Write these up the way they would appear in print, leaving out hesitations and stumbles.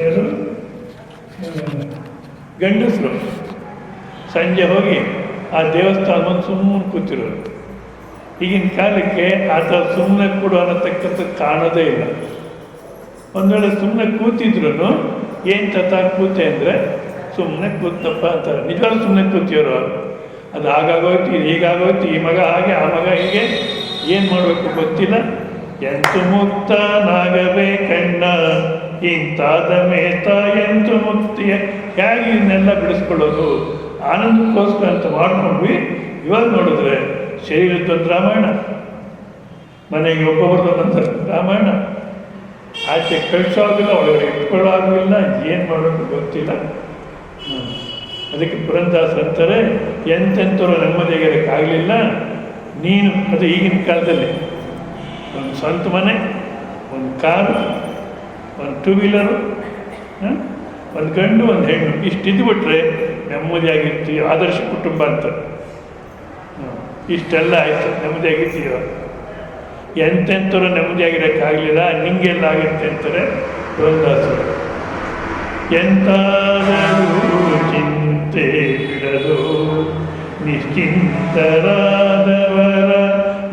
ಯಾರು ಗಂಡಸರು ಸಂಜೆ ಹೋಗಿ ಆ ದೇವಸ್ಥಾನ ಬಂದು ಸುಮ್ಮನೆ ಕೂತಿರೋರು. ಈಗಿನ ಕಾಲಕ್ಕೆ ಆ ಥರ ಸುಮ್ಮನೆ ಕೊಡು ಅನ್ನತಕ್ಕಂಥದ್ದು ಕಾಣೋದೇ ಇಲ್ಲ. ಒಂದು ವೇಳೆ ಸುಮ್ಮನೆ ಕೂತಿದ್ರು ಏನು ತತ ಕೂತೆ ಅಂದರೆ ಸುಮ್ಮನೆ ಕೂತಪ್ಪ ಅಂತಾರೆ. ನಿಜವಾಗ್ಲೂ ಸುಮ್ಮನೆ ಕೂತಿಯೋರು. ಅದು ಹಾಗಾಗೋಯ್ತು, ಇದು ಹೀಗಾಗೋಯ್ತು, ಈ ಮಗ ಹಾಗೆ, ಆ ಮಗ ಹೀಗೆ, ಏನು ಮಾಡಬೇಕು ಗೊತ್ತಿಲ್ಲ. ಎಂತು ಮುಕ್ತನಾಗಬೇಕಣ್ಣ ಇಂತಾದ ಮೇತ ಎಂತು ಮುಕ್ತಿಯ, ಹೇಗೆ ಇದನ್ನೆಲ್ಲ ಬಿಡಿಸ್ಕೊಳ್ಳೋದು ಆನಂದಕ್ಕೋಸ್ಕರ ಅಂತ ಮಾಡ್ಕೊಂಡ್ವಿ. ಇವಾಗ ನೋಡಿದ್ರೆ ಶರೀರದ್ದೊಂದು ರಾಮಾಯಣ, ಮನೆಗೆ ಒಬ್ಬೊಬ್ಬರದೊಂದು ರಾಮಾಯಣ, ಆಚೆ ಕಳಿಸೋ ಆಗಿಲ್ಲ, ಒಳಗಡೆ ಇಟ್ಕೊಳ್ಳೋ ಆಗಿಲ್ಲ, ಏನು ಮಾಡಬೇಕು ಗೊತ್ತಿಲ್ಲ. ಅದಕ್ಕೆ ಪುರಂದಾಸ ಅಂತಾರೆ, ಎಂತೆಂಥವ್ರು ನೆಮ್ಮದಿಯಾಗಿರೋಕ್ಕಾಗಲಿಲ್ಲ ನೀನು. ಅದು ಈಗಿನ ಕಾಲದಲ್ಲಿ ಒಂದು ಸ್ವಂತ ಮನೆ, ಒಂದು ಕಾರು, ಒಂದು ಟೂ ವೀಲರು, ಒಂದು ಗಂಡು ಒಂದು ಹೆಣ್ಣು, ಇಷ್ಟಿದ್ಬಿಟ್ರೆ ನೆಮ್ಮದಿಯಾಗಿರ್ತೀವಿ. ಆದರ್ಶ ಕುಟುಂಬ ಅಂತ ಇಷ್ಟೆಲ್ಲ ಆಯಿತು, ನೆಮ್ಮದಿಯಾಗಿರ್ತೀವ. ಎಂತೆಂಥವ್ರು ನೆಮ್ಮದಿಯಾಗಿರೋಕ್ಕಾಗಲಿಲ್ಲ, ನಿಂಗೆಲ್ಲ ಆಗುತ್ತೆ ಅಂತಾರೆ ಪುರಂದಾಸರು. ಎಂತಾದರೂ ಚಿಂತೆ ಬಿಡದು ನಿಶ್ಚಿಂತರಾದವರ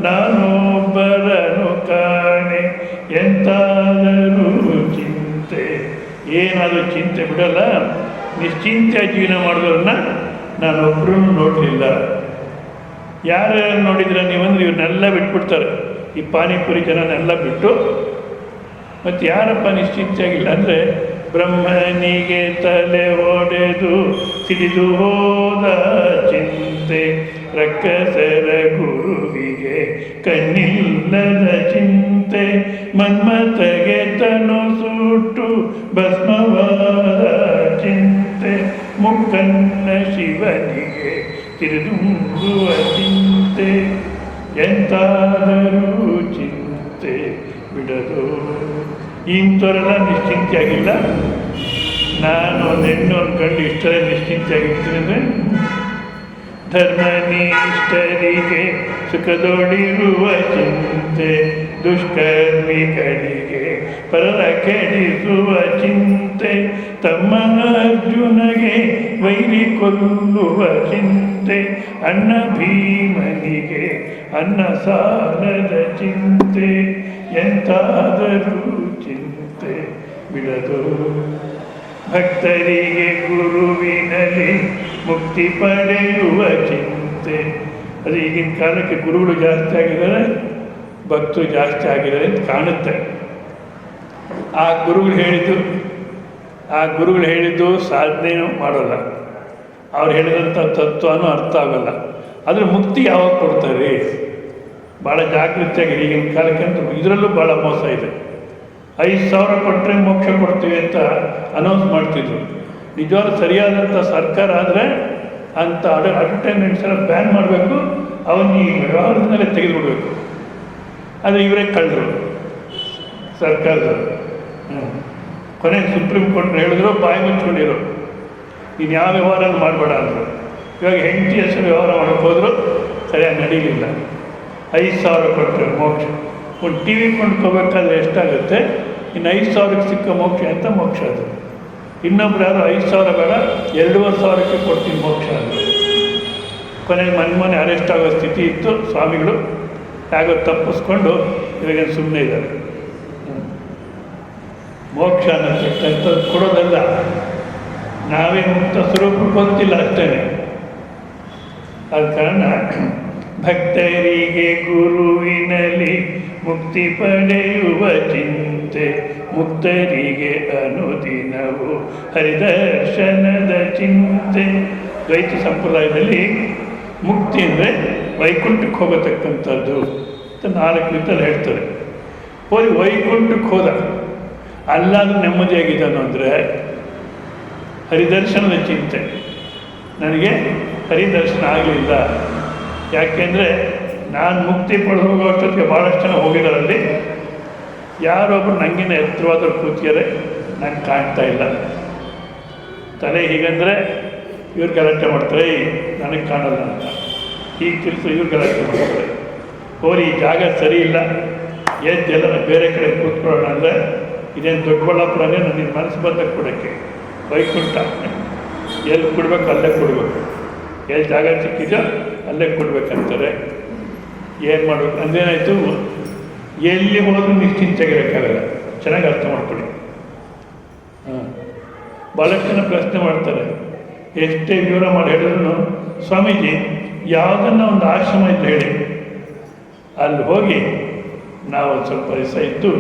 ನಾನೊಬ್ಬರನು ಕಾಣೆ. ಎಂತಾದರೂ ಚಿಂತೆ, ಏನಾದರೂ ಚಿಂತೆ ಬಿಡಲ್ಲ, ನಿಶ್ಚಿಂತೆ ಜೀವನ ಮಾಡಿದವ್ರನ್ನ ನಾನೊಬ್ಬರೂ ನೋಡಲಿಲ್ಲ. ಯಾರ್ಯಾರು ನೋಡಿದ್ರೆ ನೀವಂದ್ರೆ ಇವ್ರನ್ನೆಲ್ಲ ಬಿಟ್ಬಿಡ್ತಾರೆ. ಈ ಪಾನಿಪುರಿ ಜನನೆಲ್ಲ ಬಿಟ್ಟು ಮತ್ತು ಯಾರಪ್ಪ ನಿಶ್ಚಿಂತೆಯಾಗಿಲ್ಲ ಅಂದರೆ ಬ್ರಹ್ಮನಿಗೆ ತಲೆ ಒಡೆದು ಸಿಡಿದು ಹೋದ ಚಿಂತೆ, ರಕ್ಕಸರ ಗುರುವಿಗೆ ಕಣ್ಣಿಲ್ಲದ ಚಿಂತೆ, ಮನ್ಮಥಗೆ ತನು ಸುಟ್ಟು ಭಸ್ಮವಾದ ಚಿಂತೆ, ಮುಕ್ಕನ್ನ ಶಿವನಿಗೆ ತಿರುದುಂಬುವ ಚಿಂತೆ. ಎಂತಾದರೂ ಚಿಂತೆ ಬಿಡದು. ಇಂಥವರೆಲ್ಲ ನಿಶ್ಚಿಂತೆಯಾಗಿಲ್ಲ. ನಾನು ಒಂದು ಹೆಣ್ಣು ಅಂದ್ಕೊಂಡು ಇಷ್ಟರೇ ನಿಶ್ಚಿಂತೆಯಾಗಿರ್ತೀನಿ ಅಂದರೆ ಧರ್ಮನಿಷ್ಠರಿಗೆ ಸುಖದೊಳಿರುವ ಚಿಂತೆ, ದುಷ್ಕರ್ಮಿಗಳಿಗೆ ಪರರ ಕೆಡಿಸುವ ಚಿಂತೆ, ತಮ್ಮ ಅರ್ಜುನಗೆ ವೈರಿ ಕೊಲ್ಲುವ ಚಿಂತೆ, ಅಣ್ಣ ಭೀಮನಿಗೆ ಅನ್ನ ಸಾಲದ ಚಿಂತೆ. ಎಂತಾದರೂ ಚಿಂತೆ ಬಿಡದು. ಭಕ್ತರಿಗೆ ಗುರುವಿನಲ್ಲಿ ಮುಕ್ತಿ ಪಡೆಯುವ ಚಿಂತೆ. ಅದು ಈಗಿನ ಕಾಲಕ್ಕೆ ಗುರುಗಳು ಜಾಸ್ತಿ ಆಗಿದ್ದಾರೆ, ಭಕ್ತರು ಜಾಸ್ತಿ ಆಗಿದ್ದಾರೆ ಅಂತ ಕಾಣುತ್ತೆ. ಆ ಗುರುಗಳು ಹೇಳಿದ್ದು ಸಾಧನೆಯೂ ಮಾಡೋಲ್ಲ, ಅವ್ರು ಹೇಳಿದಂಥ ತತ್ವನೂ ಅರ್ಥ ಆಗೋಲ್ಲ. ಆದರೆ ಮುಕ್ತಿ ಯಾವಾಗ ಕೊಡ್ತಾರೆ? ಭಾಳ ಜಾಗೃತಿಯಾಗಿದೆ ಈಗಿನ ಕಾಲಕ್ಕೆ. ಅಂತ ಇದರಲ್ಲೂ ಭಾಳ ಮೋಸ ಇದೆ. 5,000 ಕೊಟ್ಟರೆ ಮೋಕ್ಷ ಕೊಡ್ತೀವಿ ಅಂತ ಅನೌನ್ಸ್ ಮಾಡ್ತಿದ್ರು. ನಿಜವಾಗ್ಲೂ ಸರಿಯಾದಂಥ ಸರ್ಕಾರ ಆದರೆ ಅಂಥ ಅಡ್ವರ್ಟೈಸ್ಮೆಂಟ್ಸ್ ಎಲ್ಲ ಬ್ಯಾನ್ ಮಾಡಬೇಕು, ಅವನ್ನ ಈ ವ್ಯವಹಾರದ ಮೇಲೆ ತೆಗೆದುಬಿಡ್ಬೇಕು. ಆದರೆ ಇವರೇ ಕಳ್ಳರು ಸರ್ಕಾರದವರು. ಕೊನೆಗೆ ಸುಪ್ರೀಂ ಕೋರ್ಟ್ ಹೇಳಿದ್ರು, ಬಾಯಿ ಮುಚ್ಕೊಂಡಿರು, ನೀನು ಯಾವ ವ್ಯವಹಾರ ಮಾಡಬೇಡ ಅಂದರು. ಇವಾಗ ಹೆಂಡತಿ ಹೆಸರು ವ್ಯವಹಾರ ಮಾಡೋಕ್ಕೆ ಹೋದ್ರು, ಸರಿಯಾಗಿ ನಡೀಲಿಲ್ಲ. 5,000 ಕೊಟ್ಟರೆ ಮೋಕ್ಷ. ಒಂದು ಟಿ ವಿ ಕೊಂಡ್ಕೋಬೇಕಾದ್ರೆ ಎಷ್ಟಾಗುತ್ತೆ? ಇನ್ನು 5,000ಕ್ಕೆ ಸಿಕ್ಕ ಮೋಕ್ಷ ಅಂತ ಮೋಕ್ಷ ಅದು. ಇನ್ನೊಬ್ರು ಯಾರು 5,000 ಬೇಡ 2,500ಕ್ಕೆ ಕೊಡ್ತೀನಿ ಮೋಕ್ಷ ಅದು. ಕೊನೆಗೆ ಮನೆ ಅರೆಸ್ಟ್ ಆಗೋ ಸ್ಥಿತಿ ಇತ್ತು. ಸ್ವಾಮಿಗಳು ಹೇಗೋ ತಪ್ಪಿಸ್ಕೊಂಡು ಇವಾಗ ಸುಮ್ಮನೆ ಇದ್ದಾರೆ. ಮೋಕ್ಷ ಅನ್ನೋದು ಕೊಡೋದಲ್ಲ, ನಾವೇ ಮುಕ್ತ ಸ್ವರೂಪ ಗೊತ್ತಿಲ್ಲ ಅಷ್ಟೇ. ಆದ ಕಾರಣ ಭಕ್ತರಿಗೆ ಗುರುವಿನಲ್ಲಿ ಮುಕ್ತಿ ಪಡೆಯುವ ಚಿಂತೆ, ಮುಕ್ತರಿಗೆ ಅನುದಿನವು ಹರಿದರ್ಶನದ ಚಿಂತೆ. ದ್ವೈತ ಸಂಪ್ರದಾಯದಲ್ಲಿ ಮುಕ್ತಿ ಅಂದರೆ ವೈಕುಂಠಕ್ಕೆ ಹೋಗತಕ್ಕಂಥದ್ದು ಅಂತ 4 ರೀತಿಯಲ್ಲಿ ಹೇಳ್ತಾರೆ. ಹೋಗಿ ವೈಕುಂಠಕ್ಕೆ ಹೋದ ಅಲ್ಲಾದ್ರೂ ನೆಮ್ಮದಿಯಾಗಿದ್ದಾನು ಅಂದರೆ ಹರಿದರ್ಶನದ ಚಿಂತೆ. ನನಗೆ ಹರಿದರ್ಶನ ಆಗಲಿಲ್ಲ, ಯಾಕೆಂದರೆ ನಾನು ಮುಕ್ತಿ ಪಡೆದು ಹೋಗೋ ಅಷ್ಟೊತ್ತಿಗೆ ಭಾಳಷ್ಟು ಜನ ಹೋಗಿದ್ದಾರಲ್ಲಿ. ಯಾರೊಬ್ಬರು ನನಗಿನ್ನ ಎತ್ತರವಾದ್ರು ಕೂತಿದ್ದಾರೆ, ನಂಗೆ ಕಾಣ್ತಾ ಇಲ್ಲ. ತಲೆ ಹೀಗಂದರೆ ಇವ್ರು ಗಲಾಟೆ ಮಾಡ್ತಾರೆ, ನನಗೆ ಕಾಣಲ್ಲ ಅಂತ. ಹೀಗೆ ತಿಳಿಸು ಇವ್ರು ಗಲಾಟೆ ಮಾಡ್ತಾರೆ. ಹೋರಿ ಈ ಜಾಗ ಸರಿ ಇಲ್ಲ, ಎದ್ದೆಲ್ಲ ಬೇರೆ ಕಡೆ ಕೂತ್ಕೊಳ್ಳೋಣ ಅಂದರೆ ಇದೇನು ದೊಡ್ಡಬಳ್ಳಾಪುರನೇ ನನಗೆ ಮನಸ್ಸು ಬಂದಾಗ ಕೊಡೋಕ್ಕೆ ವೈಕುಂಠ ಎಲ್ಲಿ ಕೊಡ್ಬೇಕು ಅಲ್ಲೇ ಕೊಡಬೇಕು, ಎಲ್ಲಿ ಜಾಗ ಸಿಕ್ಕಿದೋ ಅಲ್ಲೇ ಕೊಡ್ಬೇಕಂತಾರೆ. ಏನು ಮಾಡಬೇಕು ಅಂದೇನಾಯಿತು, ಎಲ್ಲಿ ಹೋದ್ರೂ ನಿಶ್ಚಿಂತೆಗಿರೋಕ್ಕಾಗಲ್ಲ. ಚೆನ್ನಾಗಿ ಅರ್ಥ ಮಾಡ್ಕೊಳ್ಳಿ. ಭಾಳಷ್ಟು ಜನ ಪ್ರಶ್ನೆ ಮಾಡ್ತಾರೆ, ಎಷ್ಟೇ ವಿವರ ಮಾಡಿ ಹೇಳಿದ್ರು, ಸ್ವಾಮೀಜಿ ಯಾವುದನ್ನ ಒಂದು ಆಶ್ರಮ ಇದ್ದು ಹೇಳಿ, ಅಲ್ಲಿ ಹೋಗಿ ನಾವು ಸ್ವಲ್ಪ ದಿವಸ ಇದ್ದು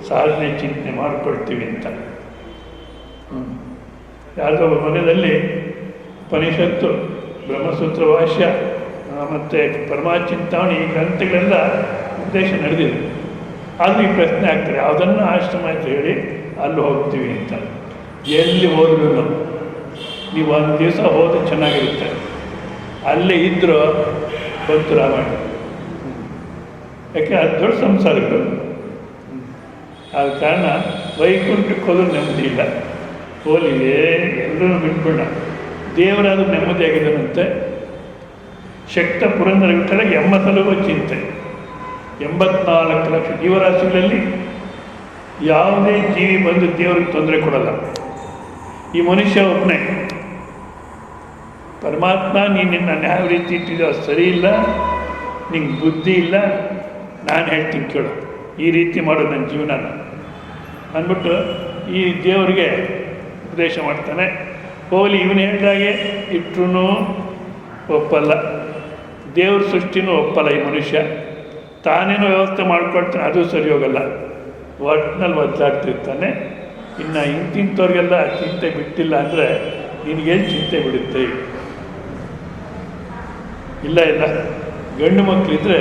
ಸಾಧನೆ ಚಿಂತನೆ ಮಾಡಿಕೊಳ್ತೀವಿ ಅಂತ. ಯಾವುದೋ ಮನೆಯಲ್ಲಿ ಉಪನಿಷತ್ತು, ಬ್ರಹ್ಮಸೂತ್ರ ಭಾಷ್ಯ ಮತ್ತು ಪರಮಾಚಿಂತಾವಣಿ ಈ ಗ್ರಂಥಗಳೆಲ್ಲ ಉದ್ದೇಶ ನಡೆದಿದೆ. ಆದರೂ ಈ ಪ್ರಶ್ನೆ ಆಗ್ತದೆ, ಯಾವುದನ್ನು ಆಶ್ರಮ ಅಂತ ಹೇಳಿ ಅಲ್ಲಿ ಹೋಗ್ತೀವಿ ಅಂತ. ಎಲ್ಲಿ ಹೋದ್ರೂ ನೀವು ಒಂದು ದಿವಸ ಹೋದ್ರೆ ಚೆನ್ನಾಗಿರುತ್ತೆ, ಅಲ್ಲೇ ಇದ್ದರೂ ಬಂತು ರಾಮಾಯಣ. ಯಾಕೆ ಅದು ದೊಡ್ಡ ಸಂಸಾರಗಳು. ಆದ ಕಾರಣ ವೈಕುಂಠಕ್ಕೆ ಹೋದ್ರೂ ನೆಮ್ಮದಿ ಇಲ್ಲ, ಹೋಲಿಗೆ ಎಲ್ಲರೂ ಬಿಟ್ಬಿಡ. ದೇವರಾದ್ರೂ ನೆಮ್ಮದಿಯಾಗಿದ್ದಾನಂತೆ. ಶಕ್ತ ಪುರಂದರ ವಿಠಲ 80 ಚಿಂತೆ. 84 ಲಕ್ಷ ಜೀವರಾಶಿಗಳಲ್ಲಿ ಯಾವುದೇ ಜೀವಿ ಬಂದು ದೇವರಿಗೆ ತೊಂದರೆ ಕೊಡಲ್ಲ. ಈ ಮನುಷ್ಯ ಒಬ್ಬನೇ. ಪರಮಾತ್ಮ ನೀನು ನಿನ್ನ ಯಾವ ರೀತಿ ಇಟ್ಟಿದ್ದೋ ಸರಿ ಇಲ್ಲ, ನಿಂಗೆ ಬುದ್ಧಿ ಇಲ್ಲ, ನಾನು ಹೇಳ್ತೀನಿ ಕೇಳು, ಈ ರೀತಿ ಮಾಡು ನನ್ನ ಜೀವನನ ಅಂದ್ಬಿಟ್ಟು ಈ ದೇವರಿಗೆ ಉಪದೇಶ ಮಾಡ್ತಾನೆ. ಹೋಗಲಿ, ಇವನು ಹೇಳಿದಾಗೆ ಇಟ್ಟರೂ ಒಪ್ಪಲ್ಲ, ದೇವ್ರ ಸೃಷ್ಟಿನೂ ಒಪ್ಪಲ್ಲ. ಈ ಮನುಷ್ಯ ತಾನೇನೋ ವ್ಯವಸ್ಥೆ ಮಾಡ್ಕೊಳ್ತಾನೆ, ಅದು ಸರಿ ಹೋಗಲ್ಲ. ಒಟ್ಟಿನಲ್ಲಿ ಒದ್ದಾಡ್ತಿರ್ತಾನೆ. ಇನ್ನು ಇಂತಿಂಥವ್ರಿಗೆಲ್ಲ ಚಿಂತೆ ಬಿಟ್ಟಿಲ್ಲ ಅಂದರೆ ನಿನಗೇನು ಚಿಂತೆ ಬಿಡುತ್ತೆ? ಇಲ್ಲ ಇಲ್ಲ, ಗಂಡು ಮಕ್ಕಳಿದ್ರೆ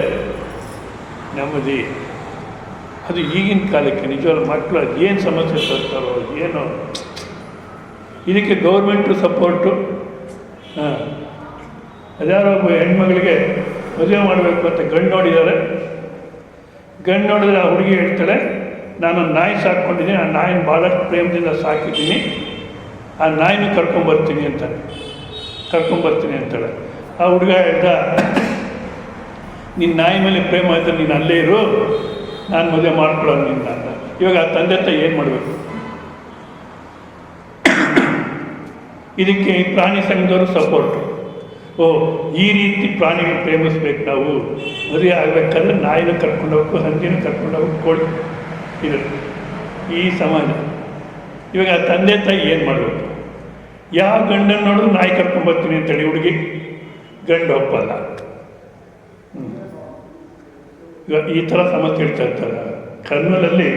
ನೆಮ್ಮದಿ. ಅದು ಈಗಿನ ಕಾಲಕ್ಕೆ ನಿಜವಾದ ಮಕ್ಕಳು ಏನು ಸಮಸ್ಯೆ ತರ್ತಾರೋ ಏನೋ. ಇದಕ್ಕೆ ಗೌರ್ಮೆಂಟು ಸಪೋರ್ಟು. ಅದ್ಯಾರೋ ಒಬ್ಬ ಹೆಣ್ಮಗಳಿಗೆ ಮದುವೆ ಮಾಡಬೇಕು ಅಂತ ಗಂಡು ನೋಡಿದ್ದಾರೆ. ಗಂಡು ನೋಡಿದ್ರೆ ಆ ಹುಡುಗಿ ಹೇಳ್ತಾಳೆ, ನಾನೊಂದು ನಾಯಿ ಸಾಕ್ಕೊಂಡಿದ್ದೀನಿ, ಆ ನಾಯಿನ ಭಾಳಷ್ಟು ಪ್ರೇಮದಿಂದ ಸಾಕಿದ್ದೀನಿ, ಆ ನಾಯಿನೂ ಕರ್ಕೊಂಬರ್ತೀನಿ ಅಂತಾಳೆ. ಆ ಹುಡುಗ ಹೇಳ್ದ, ನಿನ್ನ ನಾಯಿ ಮೇಲೆ ಪ್ರೇಮ ಇದ್ದರೆ ನೀನು ಅಲ್ಲೇ ಇರು, ನಾನು ಮದುವೆ ಮಾಡ್ಕೊಳ್ಳೋದು ನಿನ್ನ ಅಂತ. ಇವಾಗ ಆ ತಂದೆ ತಾಯಿ ಏನು ಮಾಡಬೇಕು? ಇದಕ್ಕೆ ಈ ಪ್ರಾಣಿ ಸಂಘದವರು ಸಪೋರ್ಟು. ಈ ರೀತಿ ಪ್ರಾಣಿಗಳು ಪ್ರೇಮಿಸ್ಬೇಕು ನಾವು. ಮದುವೆ ಆಗಬೇಕಾದ್ರೆ ನಾಯಿನೂ ಕರ್ಕೊಂಡೋಗ್ಬೇಕು, ಹಂದಿನೂ ಕರ್ಕೊಂಡೋಗ್ಬೇಕು, ಕೋಳಿ ಇದು ಈ ಸಮಾಜ. ಇವಾಗ ಆ ತಂದೆ ತಾಯಿ ಏನು ಮಾಡಬೇಕು? ಯಾವ ಗಂಡನ್ನು ನೋಡಿದ್ರು ನಾಯಿ ಕರ್ಕೊಂಬರ್ತೀನಿ ಅಂತೇಳಿ ಹುಡುಗಿ, ಗಂಡು ಒಪ್ಪಲ್ಲ. ಇವಾಗ ಈ ಥರ ಸಮಸ್ಯೆ ಹೇಳ್ತಾ ಇರ್ತಾರೆ. ಕರ್ನೂಲಲ್ಲಿ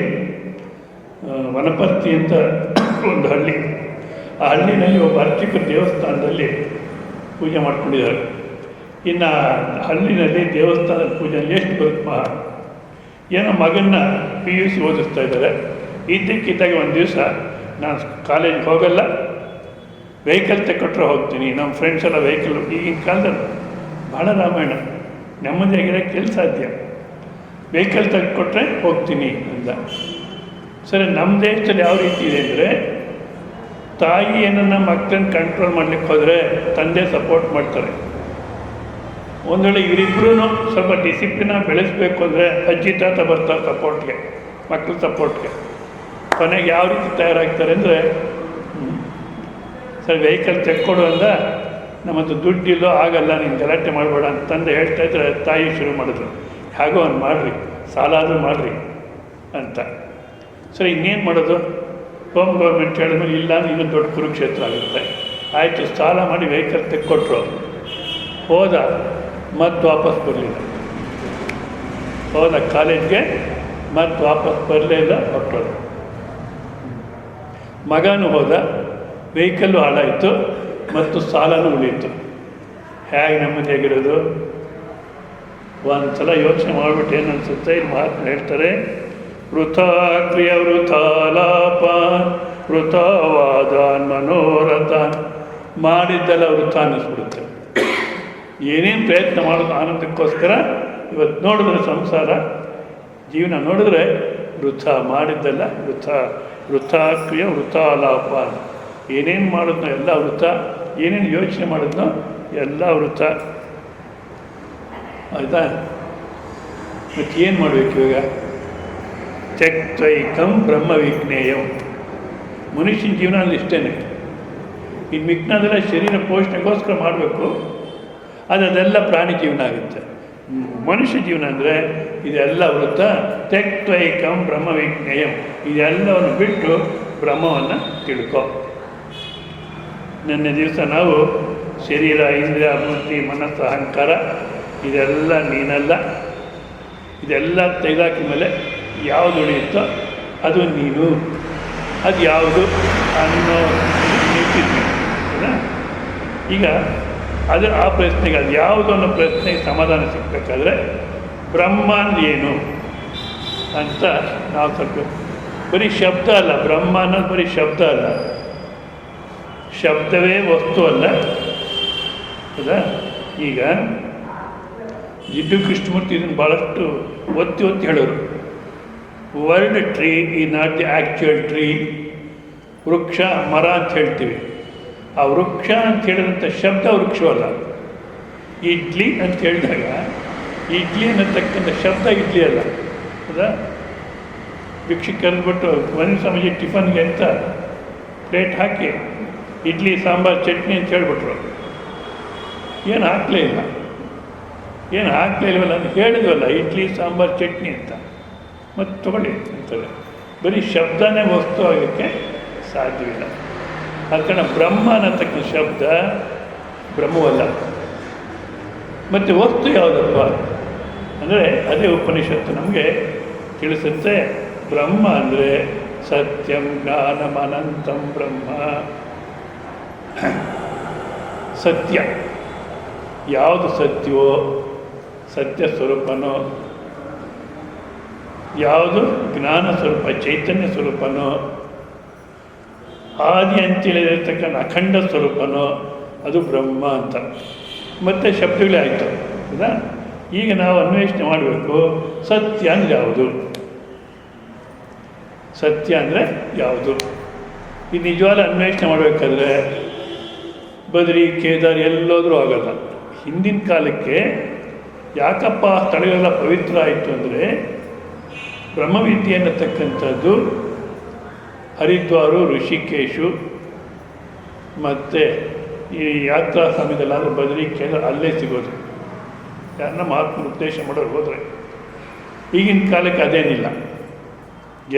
ವನಪರ್ತಿ ಅಂತ ಒಂದು ಹಳ್ಳಿ. ಆ ಹಳ್ಳಿನಲ್ಲಿ ಒಬ್ಬ ಅರ್ಚಕರು ದೇವಸ್ಥಾನದಲ್ಲಿ ಪೂಜೆ ಮಾಡ್ಕೊಂಡಿದ್ದಾರೆ. ಇನ್ನು ಹಳ್ಳಿನಲ್ಲಿ ದೇವಸ್ಥಾನದ ಪೂಜೆಯಲ್ಲಿ ಎಷ್ಟು ಬರುತ್ತೆ ಏನೋ ಮಗನ್ನ PUC ಓದಿಸ್ತಾ ಇದ್ದಾರೆ. ಇದ್ದಕ್ಕಿದ್ದಾಗ ಒಂದು ದಿವಸ ನಾನು ಕಾಲೇಜಿಗೆ ಹೋಗಲ್ಲ, ವೆಹಿಕಲ್ ತೆಕ್ಕೊಟ್ರೆ ಹೋಗ್ತೀನಿ, ನಮ್ಮ ಫ್ರೆಂಡ್ಸ್ ಎಲ್ಲ ವೆಹಿಕಲ್. ಈಗಿನ ಕಾಲದಲ್ಲಿ ಭಾಳ ರಾಮಾಯಣ, ನೆಮ್ಮದಿಯಾಗಿರೋಕ್ಕೆ ಕೆಲಸ ಸಾಧ್ಯ. ವೆಹಿಕಲ್ ತೆಗೆದುಕೊಟ್ರೆ ಹೋಗ್ತೀನಿ ಅಂದ. ಸರಿ, ನಮ್ಮ ದೇಶದಲ್ಲಿ ಯಾವ ರೀತಿ ಇದೆ ಅಂದರೆ, ತಾಯಿ ಏನನ್ನ ಮಕ್ಕಳನ್ನ ಕಂಟ್ರೋಲ್ ಮಾಡಲಿಕ್ಕೆ ಹೋದರೆ ತಂದೆ ಸಪೋರ್ಟ್ ಮಾಡ್ತಾರೆ. ಒಂದು ವೇಳೆ ಇವರಿಬ್ಬರೂ ಸ್ವಲ್ಪ ಡಿಸಿಪ್ಲಿನ ಬೆಳೆಸಬೇಕು ಅಂದರೆ ಅಜ್ಜಿ ತಾತ ಬರ್ತಾರೆ ಸಪೋರ್ಟ್ಗೆ, ಮಕ್ಕಳ ಸಪೋರ್ಟ್ಗೆ. ಕೊನೆಗೆ ಯಾವ ರೀತಿ ತಯಾರಾಗ್ತಾರೆ ಅಂದರೆ, ಸರಿ ವೆಹಿಕಲ್ ತೆಕ್ಕೊಡು ಅಂದ, ನಮ್ಮದು ದುಡ್ಡಿಲ್ಲೋ ಆಗಲ್ಲ, ನೀನು ಗಲಾಟೆ ಮಾಡಬೇಡ ಅಂತ ತಂದೆ ಹೇಳ್ತಾ ಇದ್ರೆ ತಾಯಿ ಶುರು ಮಾಡಿದ್ರು, ಹಾಗೋ ಒಂದು ಮಾಡಿರಿ, ಸಾಲ ಆದರೂ ಮಾಡಿರಿ ಅಂತ. ಸರಿ, ಇನ್ನೇನು ಮಾಡೋದು? ಹೋಮ್ ಗೌರ್ಮೆಂಟ್ ಹೇಳಿದ್ಮೇಲೆ ಇಲ್ಲ ಅಂದ್ರೆ ಇನ್ನೂ ದೊಡ್ಡ ಕುರುಕ್ಷೇತ್ರ ಆಗುತ್ತೆ. ಆಯಿತು, ಸಾಲ ಮಾಡಿ ವೆಹಿಕಲ್ ತೆಕ್ಕೊಟ್ರು. ಹೋದ, ಮತ್ತೆ ವಾಪಸ್ ಬರಲಿಲ್ಲ. ಹೋದ ಕಾಲೇಜ್ಗೆ, ಮತ್ತೆ ವಾಪಸ್ ಬರಲೇ ಇಲ್ಲ, ಹೊರಟೋದು. ಮಗನೂ ಹೋದ, ವೆಹಿಕಲ್ಲು ಹಾಳಾಯಿತು, ಮತ್ತು ಸಾಲನೂ ಉಳಿಯಿತು. ಹೇಗೆ ನೆಮ್ಮದಿಯಾಗಿರೋದು? ಒಂದು ಸಲ ಯೋಚನೆ ಮಾಡಿಬಿಟ್ಟು ಏನು ಅನಿಸುತ್ತೆ, ಇಲ್ಲಿ ಮಹಾತ್ಮ ಹೇಳ್ತಾರೆ, ವೃಥಾ ಕ್ರಿಯ ವೃಥಾ ಲಾಪ ವೃಥಾವಾದಾನ್ ಮನೋರಥ. ಮಾಡಿದ್ದೆಲ್ಲ ವೃಥ ಅನ್ನಿಸ್ಬಿಡುತ್ತೆ. ಏನೇನು ಪ್ರಯತ್ನ ಮಾಡೋದು ಆನಂದಕ್ಕೋಸ್ಕರ, ಇವತ್ತು ನೋಡಿದ್ರೆ ಸಂಸಾರ ಜೀವನ ನೋಡಿದ್ರೆ ವೃಥ, ಮಾಡಿದ್ದೆಲ್ಲ ವೃಥ. ವೃಥಾ ಕ್ರಿಯ ವೃಥಾ ಲಾಪ. ಏನೇನು ಮಾಡಿದ್ನೋ ಎಲ್ಲ ವೃಥ, ಏನೇನು ಯೋಚನೆ ಮಾಡಿದ್ನೋ ಎಲ್ಲ ವೃಥ. ಆಯಿತಾ? ಮತ್ತು ಏನು ಮಾಡಬೇಕು ಇವಾಗ? ತ್ಯಕ್ತೈಕಂ ಬ್ರಹ್ಮ ವಿಜ್ಞೇಯಂ. ಮನುಷ್ಯನ ಜೀವನ ಅಂದ್ರೆ ಇಷ್ಟೇ. ಇನ್ನು ಮಿಕ್ನದೆಲ್ಲ ಶರೀರ ಪೋಷಣೆಗೋಸ್ಕರ ಮಾಡಬೇಕು, ಅದೆಲ್ಲ ಪ್ರಾಣಿ ಜೀವನ ಆಗುತ್ತೆ. ಮನುಷ್ಯ ಜೀವನ ಅಂದರೆ ಇದೆಲ್ಲ ವೃತ್ತ ತ್ಯಕ್ತೈಕಂ ಬ್ರಹ್ಮ ವಿಜ್ಞೇಯಂ. ಇದೆಲ್ಲವನ್ನು ಬಿಟ್ಟು ಬ್ರಹ್ಮವನ್ನು ತಿಳ್ಕೊ. ನಿನ್ನೆ ದಿವಸ ನಾವು ಶರೀರ, ಇಂದ್ರಿಯ, ಬುದ್ಧಿ, ಮನಸ್ಸು, ಅಹಂಕಾರ ಇದೆಲ್ಲ ನೀನಲ್ಲ, ಇದೆಲ್ಲ ತೆಗೆದಾಕಿದ ಮೇಲೆ ಯಾವುದು ಉಳಿಯುತ್ತೋ ಅದು ನೀನು, ಅದು ಯಾವುದು ಅನ್ನೋ ನಿಂತಿದ್ವಿ. ಈಗ ಅದು ಆ ಪ್ರಶ್ನೆಗೆ ಅದು ಯಾವುದು ಅನ್ನೋ ಪ್ರಶ್ನೆಗೆ ಸಮಾಧಾನ ಸಿಗಬೇಕಾದ್ರೆ ಬ್ರಹ್ಮ ಅಂದ್ರೆ ಏನು ಅಂತ ನಾವು ಸ್ವಲ್ಪ, ಬರೀ ಶಬ್ದ ಅಲ್ಲ, ಬ್ರಹ್ಮ ಅನ್ನೋದು ಬರೀ ಶಬ್ದ ಅಲ್ಲ, ಶಬ್ದವೇ ವಸ್ತು ಅಲ್ಲ. ಹೌದಾ? ಈಗ ಜಿಡ್ಡು ಕೃಷ್ಣಮೂರ್ತಿ ಇದನ್ನು ಭಾಳಷ್ಟು ಒತ್ತಿ ಒತ್ತಿ ಹೇಳೋರು. ವರ್ಡ್ ಟ್ರೀ ಈ ನಾಟ್ ದಿ ಆ್ಯಕ್ಚುಯಲ್ ಟ್ರೀ. ವೃಕ್ಷ, ಮರ ಅಂತ ಹೇಳ್ತೀವಿ. ಆ ವೃಕ್ಷ ಅಂತ ಹೇಳಿದಂಥ ಶಬ್ದ ವೃಕ್ಷವಲ್ಲ. ಇಡ್ಲಿ ಅಂತ ಹೇಳಿದಾಗ ಇಡ್ಲಿ ಅನ್ನತಕ್ಕಂಥ ಶಬ್ದ ಇಡ್ಲಿ ಅಲ್ಲ. ಹೌದಾ? ಭಿಕ್ಷಕ್ಕೆ ಕರೆದ್ಬಿಟ್ಟು ಒಂದು ಸಮಯ ಟಿಫನ್ಗೆ ಅಂತ ಪ್ಲೇಟ್ ಹಾಕಿ ಇಡ್ಲಿ, ಸಾಂಬಾರು, ಚಟ್ನಿ ಅಂತ ಹೇಳ್ಬಿಟ್ರು. ಏನು ಹಾಕಲೇ ಇಲ್ಲ, ಏನು ಹಾಕಲೇ ಇಲ್ವಲ್ಲ ಅಂತ ಹೇಳಿದ್ವಲ್ಲ, ಇಡ್ಲಿ, ಸಾಂಬಾರು, ಚಟ್ನಿ ಅಂತ. ಮತ್ತು ತಗೊಳ್ಳಿ ಅಂತಾರೆ. ಬರೀ ಶಬ್ದನೇ ವಸ್ತು ಆಗೋಕ್ಕೆ ಸಾಧ್ಯವಿಲ್ಲ. ಅದ ಕಾರಣ ಬ್ರಹ್ಮ ಅನ್ನತಕ್ಕ ಶಬ್ದ ಬ್ರಹ್ಮವಲ್ಲ. ಮತ್ತು ವಸ್ತು ಯಾವುದಪ್ಪ ಅಂದರೆ ಅದೇ ಉಪನಿಷತ್ತು ನಮಗೆ ತಿಳಿಸುತ್ತೆ. ಬ್ರಹ್ಮ ಅಂದರೆ ಸತ್ಯಂ ಜ್ಞಾನಂ ಅನಂತಂ ಬ್ರಹ್ಮ. ಸತ್ಯ ಯಾವುದು ಸತ್ಯವೋ, ಸತ್ಯ ಸ್ವರೂಪನೋ, ಯಾವುದು ಜ್ಞಾನ ಸ್ವರೂಪ, ಚೈತನ್ಯ ಸ್ವರೂಪನೋ, ಆದಿ ಅಂತೇಳಿರ್ತಕ್ಕಂಥ ಅಖಂಡ ಸ್ವರೂಪನೋ, ಅದು ಬ್ರಹ್ಮ ಅಂತ. ಮತ್ತು ಶಬ್ದಗಳೇ ಆಯಿತು. ಹೌದಾ? ಈಗ ನಾವು ಅನ್ವೇಷಣೆ ಮಾಡಬೇಕು, ಸತ್ಯ ಅಂದರೆ ಯಾವುದು, ಸತ್ಯ ಅಂದರೆ ಯಾವುದು. ಈ ನಿಜವಾದ ಅನ್ವೇಷಣೆ ಮಾಡಬೇಕಾದ್ರೆ ಬದ್ರಿ, ಕೇದಾರ್ ಎಲ್ಲೋದ್ರೂ ಆಗೋಲ್ಲ. ಹಿಂದಿನ ಕಾಲಕ್ಕೆ ಯಾಕಪ್ಪ ಆ ಸ್ಥಳಗಳೆಲ್ಲ ಪವಿತ್ರ ಆಯಿತು ಅಂದರೆ ಬ್ರಹ್ಮವಿದ್ಯೆ ಅನ್ನತಕ್ಕಂಥದ್ದು ಹರಿದ್ವಾರು, ಋಷಿಕೇಶು ಮತ್ತು ಈ ಯಾತ್ರಾ ಸಮಯದಲ್ಲಾದರೂ ಬದ್ರಿ, ಕೇದಾರ್ ಅಲ್ಲೇ ಸಿಗೋದು. ಯಾರನ್ನ ಮಹಾತ್ಮ ಉಪದೇಶ ಮಾಡೋರು ಹೋದರೆ. ಈಗಿನ ಕಾಲಕ್ಕೆ ಅದೇನಿಲ್ಲ,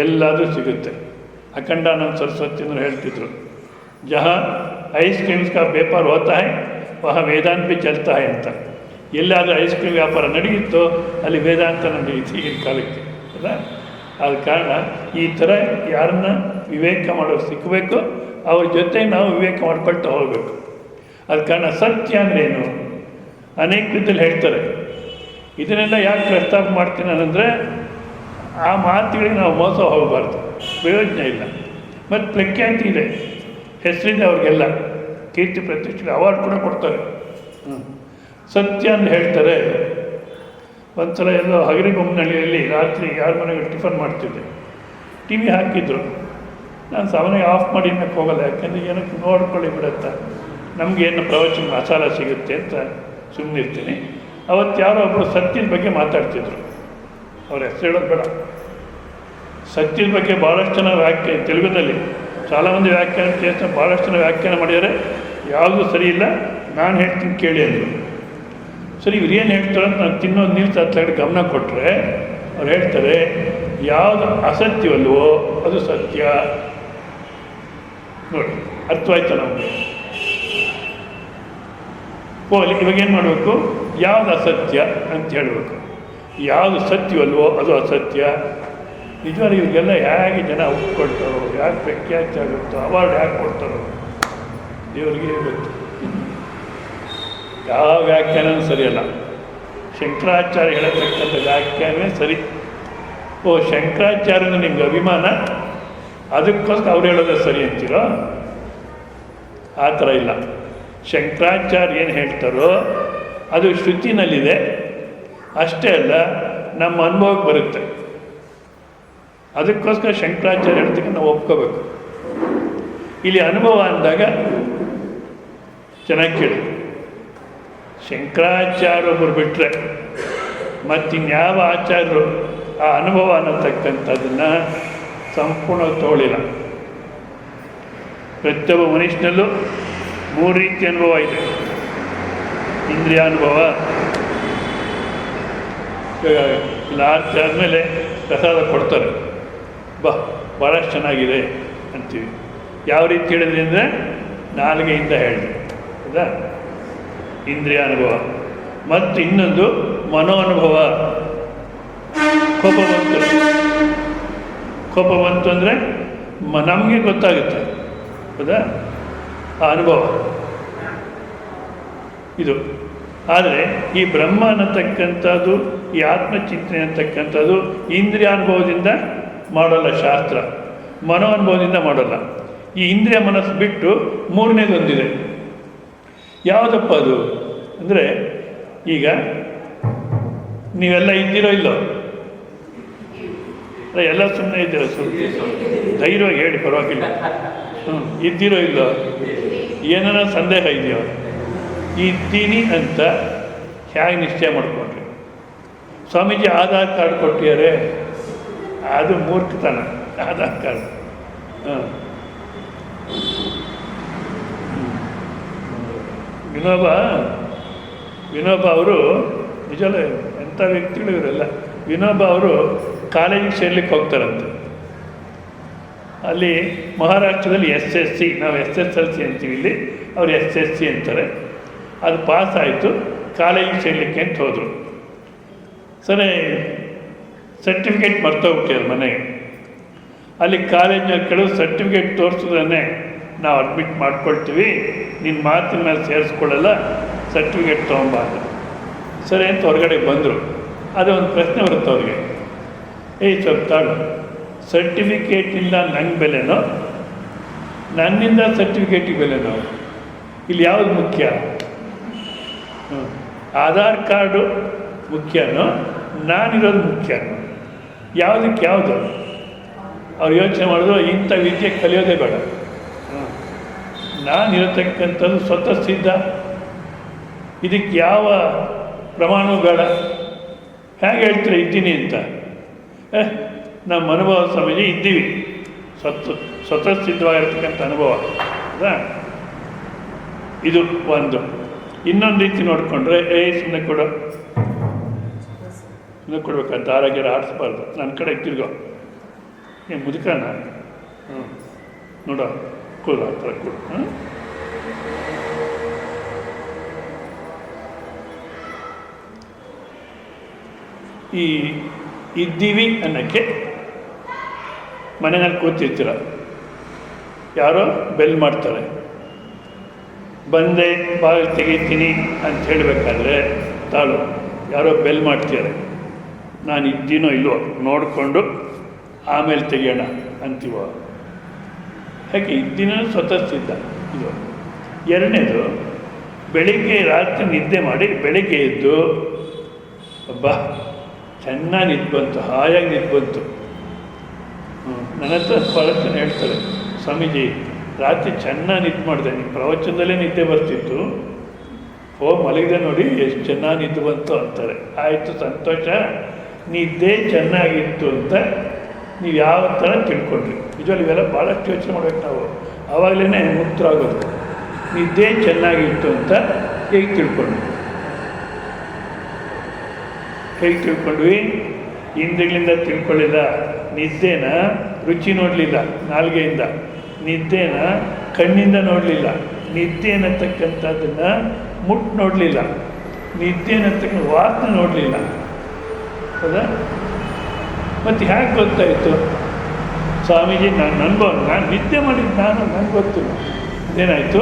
ಎಲ್ಲಾದರೂ ಸಿಗುತ್ತೆ. ಅಖಂಡಾನಂದ ಸರಸ್ವತಿಯವರು ಹೇಳ್ತಿದ್ರು, ಜಹಾ ಐಸ್ ಕ್ರೀಮ್ಸ್ ಕಾ ವ್ಯಾಪಾರ ಹೋತಾ ಹೈ ವಹ ವೇದಾಂತ ಭಿ ಚಲ್ತಾ ಹೈ ಅಂತ. ಎಲ್ಲಾದರೂ ಐಸ್ ಕ್ರೀಮ್ ವ್ಯಾಪಾರ ನಡೆಯುತ್ತೋ ಅಲ್ಲಿ ವೇದಾಂತ ನಡೆಯುತ್ತೆ ಈಗಿನ ಕಾಲಕ್ಕೆ. ಅಲ್ಲ, ಆದ ಕಾರಣ ಈ ಥರ ಯಾರನ್ನ ವಿವೇಕ ಮಾಡೋರು ಸಿಕ್ಕಬೇಕು, ಅವ್ರ ಜೊತೆಗೆ ನಾವು ವಿವೇಕ ಮಾಡ್ಕೊಳ್ತಾ ಹೋಗಬೇಕು. ಆದ ಕಾರಣ ಸತ್ಯ ಅಂದ್ರೇನು ಅನೇಕ ವಿಧದಲ್ಲಿ ಹೇಳ್ತಾರೆ. ಇದನ್ನೆಲ್ಲ ಯಾಕೆ ಪ್ರಸ್ತಾಪ ಮಾಡ್ತೀನಿ ಅಂದರೆ ಆ ಮಾತುಗಳಿಗೆ ನಾವು ಮೋಸ ಹೋಗಬಾರ್ದು, ಪ್ರಯೋಜನ ಇಲ್ಲ. ಮತ್ತು ಪ್ರಖ್ಯಾತಿ ಇದೆ, ಹೆಸರಿದೆ ಅವ್ರಿಗೆಲ್ಲ, ಕೀರ್ತಿ ಪ್ರತಿಷ್ಠೆ ಅವಾರ್ಡ್ ಕೂಡ ಕೊಡ್ತಾರೆ. ಸತ್ಯ ಅಂತ ಹೇಳ್ತಾರೆ. ಒಂದು ಸಲ ಎಲ್ಲೋ ಹಗರಿಬೊಮ್ಮನಹಳ್ಳಿಯಲ್ಲಿ ರಾತ್ರಿ ಯಾರ ಮನೆಗೆ ಟಿಫನ್ ಮಾಡ್ತಿದ್ದೆ, ಟಿ ವಿ ಹಾಕಿದ್ರು. ನಾನು ಸಾಮಾನ್ಯ ಆಫ್ ಮಾಡಿ ಇನ್ನಕ್ಕೆ ಹೋಗಲ್ಲ, ಯಾಕೆಂದರೆ ಏನಕ್ಕೆ ನೋಡ್ಕೊಳ್ಳಿ ಬಿಡುತ್ತಾ, ನಮಗೇನು ಪ್ರವಚನ ಮಸಾಲ ಸಿಗುತ್ತೆ ಅಂತ ಸುಮ್ಮನಿರ್ತೀನಿ. ಅವತ್ತು ಯಾರೋ ಒಬ್ಬರು ಸತ್ಯದ ಬಗ್ಗೆ ಮಾತಾಡ್ತಿದ್ರು. ಅವ್ರ ಹೆಸರು ಹೇಳೋದು ಬೇಡ. ಸತ್ಯದ ಬಗ್ಗೆ ಭಾಳಷ್ಟು ಜನ ತೆಲುಗುದಲ್ಲಿ చాలా ಮಂದಿ ವ್ಯಾಖ್ಯಾನ చేసిన ಭಾಳಷ್ಟು ಜನ ವ್ಯಾಖ್ಯಾನ ಮಾಡಿದರೆ ಯಾವುದೂ ಸರಿ ಇಲ್ಲ, ನಾನು ಹೇಳ್ತೀನಿ ಕೇಳಿ ಅಂದರು. ಸರಿ, ಇವ್ರು ಏನು ಹೇಳ್ತಾರೆ ಅಂತ ನಾನು ತಿನ್ನೋದು ನಿಲ್ಸಿ ಹತ್ತಗಡೆ ಗಮನ ಕೊಟ್ಟರೆ ಅವ್ರು ಹೇಳ್ತಾರೆ, ಯಾವುದು ಅಸತ್ಯವಲ್ವೋ ಅದು ಸತ್ಯ. ನೋಡಿ, ಅರ್ಥವಾಯ್ತು ನಮಗೆ. ಇವಾಗೇನು ಮಾಡಬೇಕು, ಯಾವುದು ಅಸತ್ಯ ಅಂತ ಹೇಳಬೇಕು. ಯಾವುದು ಸತ್ಯವಲ್ವೋ ಅದು ಅಸತ್ಯ. ನಿಜವಾಗ್ಲೂ ಇವ್ರಿಗೆಲ್ಲ ಹೇಗೆ ಜನ ಒಪ್ಕೊಳ್ತಾರೋ, ಯಾಕೆ ಪ್ರಖ್ಯಾತಿ ಆಗುತ್ತೋ, ಅವಾರ್ಡ್ ಯಾಕೆ ಕೊಡ್ತಾರೋ ದೇವರಿಗೆ ಗೊತ್ತು. ಯಾವ ವ್ಯಾಖ್ಯಾನ ಸರಿಯಲ್ಲ. ಶಂಕರಾಚಾರ್ಯ ಹೇಳತಕ್ಕಂಥ ವ್ಯಾಖ್ಯಾನವೇ ಸರಿ. ಶಂಕರಾಚಾರ್ಯನ ನಿಮ್ಗೆ ಅಭಿಮಾನ, ಅದಕ್ಕೋಸ್ಕರ ಅವ್ರು ಹೇಳೋದೇ ಸರಿ ಅಂತೀರೋ? ಆ ಥರ ಇಲ್ಲ. ಶಂಕರಾಚಾರ್ಯ ಏನು ಹೇಳ್ತಾರೋ ಅದು ಶ್ರುತಿನಲ್ಲಿದೆ, ಅಷ್ಟೇ ಅಲ್ಲ ನಮ್ಮ ಅನುಭವಕ್ಕೆ ಬರುತ್ತೆ. ಅದಕ್ಕೋಸ್ಕರ ಶಂಕರಾಚಾರ್ಯ ಹೇಳ್ತಕ್ಕ ನಾವು ಒಪ್ಕೋಬೇಕು. ಇಲ್ಲಿ ಅನುಭವ ಅಂದಾಗ ಚೆನ್ನಾಗಿ ಕೇಳಿ, ಶಂಕರಾಚಾರ್ಯ ಒಬ್ಬರು ಬಿಟ್ಟರೆ ಮತ್ತಿನ್ಯಾವ ಆಚಾರ್ಯರು ಆ ಅನುಭವ ಅನ್ನತಕ್ಕಂಥದ್ದನ್ನು ಸಂಪೂರ್ಣ ತಗೊಳ್ಳಿಲ್ಲ. ಪ್ರತಿಯೊಬ್ಬ ಮನುಷ್ಯನಲ್ಲೂ 3 ರೀತಿ ಅನುಭವ ಇದೆ. ಇಂದ್ರಿಯಾನುಭವ, ಇಲ್ಲ ಆರತಿ ಆದಮೇಲೆ ಪ್ರಸಾದ ಕೊಡ್ತಾರೆ, ಭಾಳಷ್ಟು ಚೆನ್ನಾಗಿದೆ ಅಂತೀವಿ. ಯಾವ ರೀತಿ ಹೇಳಿದ್ರಿ ಅಂದರೆ ನಾಲಿಗೆಯಿಂದ ಹೇಳಿದೆ, ಹೌದಾ? ಇಂದ್ರಿಯಾನುಭವ. ಮತ್ತು ಇನ್ನೊಂದು ಮನೋ ಅನುಭವ. ಕೋಪ ಬಂತು ಅಂದರೆ ನಮಗೆ ಗೊತ್ತಾಗುತ್ತೆ, ಹೌದಾ? ಆ ಅನುಭವ ಇದು. ಆದರೆ ಈ ಬ್ರಹ್ಮ ಅನ್ನತಕ್ಕಂಥದ್ದು, ಈ ಆತ್ಮಚಿಂತನೆ ಅಂತಕ್ಕಂಥದ್ದು ಇಂದ್ರಿಯಾನುಭವದಿಂದ ಮಾಡೋಲ್ಲ ಶಾಸ್ತ್ರ, ಮನೋ ಅನುಭವದಿಂದ ಮಾಡೋಲ್ಲ. ಈ ಇಂದ್ರಿಯ ಮನಸ್ಸು ಬಿಟ್ಟು 3ನೇದೊಂದಿದೆ. ಯಾವುದಪ್ಪ ಅದು ಅಂದರೆ, ಈಗ ನೀವೆಲ್ಲ ಇದ್ದೀರೋ ಇಲ್ಲೋ? ಎಲ್ಲ ಸುಮ್ಮನೆ ಇದ್ದೀರೋ? ಧೈರ್ಯವಾಗಿ ಹೇಳಿ, ಪರವಾಗಿಲ್ಲ. ಇದ್ದೀರೋ ಇಲ್ಲೋ? ಏನಾರ ಸಂದೇಹ ಇದೆಯೋ? ಇದ್ದೀನಿ ಅಂತ ಹೇಗೆ ನಿಶ್ಚಯ ಮಾಡಿಕೊಂಡ್ರಿ? ಸ್ವಾಮೀಜಿ ಆಧಾರ್ ಕಾರ್ಡ್ ಕೊಟ್ಟಿದ್ದಾರೆ, ಅದು ಮೂರ್ಖತನ. ಆಧಾರ್ ಕಾರ್ಡ್ ವಿನೋಬ ಅವರು ನಿಜವಲ್ಲ ಎಂಥ ವ್ಯಕ್ತಿಗಳು ಇವರೆಲ್ಲ. ವಿನೋಬ ಅವರು ಕಾಲೇಜಿಗೆ ಸೇರ್ಲಿಕ್ಕೆ ಹೋಗ್ತಾರಂತೆ. ಅಲ್ಲಿ ಮಹಾರಾಷ್ಟ್ರದಲ್ಲಿ SSC, ನಾವು SSLC ಅಂತೀವಿ, ಇಲ್ಲಿ ಅವ್ರು SSC ಅಂತಾರೆ. ಅದು ಪಾಸ್ ಆಯಿತು, ಕಾಲೇಜಿಗೆ ಸೇರಲಿಕ್ಕೆ ಅಂತ ಹೋದರು. ಸರಿ, ಸರ್ಟಿಫಿಕೇಟ್ ಮರ್ತೋಗ್ಬಿಟ್ಟಿದ್ದಾರೆ ಮನೆಗೆ. ಅಲ್ಲಿ ಕಾಲೇಜಿನ ಕೆಲವು ಸರ್ಟಿಫಿಕೇಟ್ ತೋರಿಸಿದ್ರೆ ನಾವು ಅಡ್ಮಿಟ್ ಮಾಡ್ಕೊಳ್ತೀವಿ, ನಿನ್ನ ಮಾತಿನ ಮೇಲೆ ಸೇರಿಸ್ಕೊಳ್ಳಲ್ಲ, ಸರ್ಟಿಫಿಕೇಟ್ ತೊಗೊಂಬಾರ್ದು. ಸರಿ ಅಂತ ಹೊರಗಡೆ ಬಂದರು. ಅದೇ ಒಂದು ಪ್ರಶ್ನೆ ಬರುತ್ತೆ ಅವ್ರಿಗೆ, ಸ್ವಲ್ಪ ತಾಳು, ಸರ್ಟಿಫಿಕೇಟಿಂದ ನಂಗೆ ಬೆಲೆನೋ, ನನ್ನಿಂದ ಸರ್ಟಿಫಿಕೇಟಿಗೆ ಬೆಲೆನೋ? ಇಲ್ಲಿ ಯಾವುದು ಮುಖ್ಯ? ಆಧಾರ್ ಕಾರ್ಡು ಮುಖ್ಯನೋ, ನಾನಿರೋದು ಮುಖ್ಯನೋ? ಯಾವುದಕ್ಕೆ ಯಾವುದು? ಅವ್ರು ಯೋಚನೆ ಮಾಡಿದ್ರು, ಇಂಥ ವಿದ್ಯೆ ಕಲಿಯೋದೇ ಬೇಡ, ನಾನಿರತಕ್ಕಂಥದ್ದು ಸ್ವತಃ ಸಿದ್ಧ, ಇದಕ್ಕೆ ಯಾವ ಪ್ರಮಾಣವೂ ಬೇಡ. ಹೇಗೆ ಹೇಳ್ತಾರೆ ಇದ್ದೀನಿ ಅಂತ? ನಮ್ಮ ಅನುಭವ ಸ್ವಾಮೀಜಿ ಇದ್ದೀವಿ, ಸ್ವತಃ ಸಿದ್ಧವಾಗಿರ್ತಕ್ಕಂಥ ಅನುಭವ, ಹೌದಾ? ಇದು ಒಂದು. ಇನ್ನೊಂದು ರೀತಿ ನೋಡಿಕೊಂಡ್ರೆ, ಸುಮ್ಮನೆ ಕೊಡ್ಬೇಕಂತ ಆರೋಗ್ಯ ಆಡಿಸ್ಬಾರ್ದು, ನನ್ನ ಕಡೆ ತಿರ್ಗೋ, ಮುದುಕನ ನೋಡೋ, ಕೂಡು, ಆ ಥರ ಕೂಡು. ಈ ಇದ್ದೀವಿ ಅನ್ನೋಕ್ಕೆ ಮನೆಯಲ್ಲಿ ಕೂತಿರ್ತೀರ, ಯಾರೋ ಬೆಲ್ ಮಾಡ್ತಾರೆ, ಬಂದೆ ಬಾಗಿಲು ತೆಗಿತೀನಿ ಅಂತ ಹೇಳಬೇಕಾದ್ರೆ ತಾಳು, ಯಾರೋ ಬೆಲ್ ಮಾಡ್ತಿದ್ದಾರೆ, ನಾನು ಇದ್ದೀನೋ ಇಲ್ವೋ ನೋಡಿಕೊಂಡು ಆಮೇಲೆ ತೆಗಿಯೋಣ ಅಂತೀವ? ಯಾಕೆ? ಇದ್ದೀನೋ ಸ್ವತಃ ಸಿದ್ಧ ಇದು. ಎರಡನೇದು, ಬೆಳಿಗ್ಗೆ ರಾತ್ರಿ ನಿದ್ದೆ ಮಾಡಿ ಬೆಳಿಗ್ಗೆ ಎದ್ದು ಚೆನ್ನಾಗಿ ನಿದ್ದು ಬಂತು, ಹಾಯಾಗಿ ನಿದ್ದು ಬಂತು. ನನ್ನ ಹತ್ರ ಪ್ರವಚನ ಹೇಳ್ತಾರೆ, ಸ್ವಾಮೀಜಿ ರಾತ್ರಿ ಚೆನ್ನಾಗಿ ನಿದ್ದು ಮಾಡಿದೆ, ನಿಮ್ಮ ಪ್ರವಚನದಲ್ಲೇ ನಿದ್ದೆ ಬರ್ತಿತ್ತು, ಮಲಗಿದೆ ನೋಡಿ ಎಷ್ಟು ಚೆನ್ನಾಗಿ ನಿದ್ದು ಬಂತು ಅಂತಾರೆ. ಆಯಿತು, ಸಂತೋಷ, ನಿದ್ದೆ ಚೆನ್ನಾಗಿತ್ತು ಅಂತ ನೀವು ಯಾವ ಥರ ತಿಳ್ಕೊಂಡ್ರಿ? ನಿಜವಲ್ಲ ಇವೆಲ್ಲ ಭಾಳಷ್ಟು ಯೋಚನೆ ಮಾಡ್ಬೇಕು ನಾವು, ಆವಾಗಲೇ ಮುಕ್ತರಾಗೋದು. ನಿದ್ದೆ ಚೆನ್ನಾಗಿತ್ತು ಅಂತ ಹೇಗೆ ತಿಳ್ಕೊಂಡ್ವಿ? ಇಂದ್ರಿಯಗಳಿಂದ ತಿಳ್ಕೊಳ್ಳಿಲ್ಲ. ನಿದ್ದೆನ ರುಚಿ ನೋಡಲಿಲ್ಲ ನಾಲಿಗೆಯಿಂದ, ನಿದ್ದೆನ ಕಣ್ಣಿಂದ ನೋಡಲಿಲ್ಲ, ನಿದ್ದೆ ಅನ್ನತಕ್ಕಂಥದ್ದನ್ನು ಮುಟ್ಟು ನೋಡಲಿಲ್ಲ, ನಿದ್ದೆ ಅನ್ನತಕ್ಕಂಥ ವಾಸನೆ ನೋಡಲಿಲ್ಲ, ಹೌದಾ? ಮತ್ತು ಹೇಗೆ ಗೊತ್ತಾಯಿತು? ಸ್ವಾಮೀಜಿ ನಾನು ಅನುಭವ, ನಾನು ನಿದ್ದೆ ಮಾಡಿದ್ದು ನನಗೆ ಗೊತ್ತು. ಇದೇನಾಯಿತು?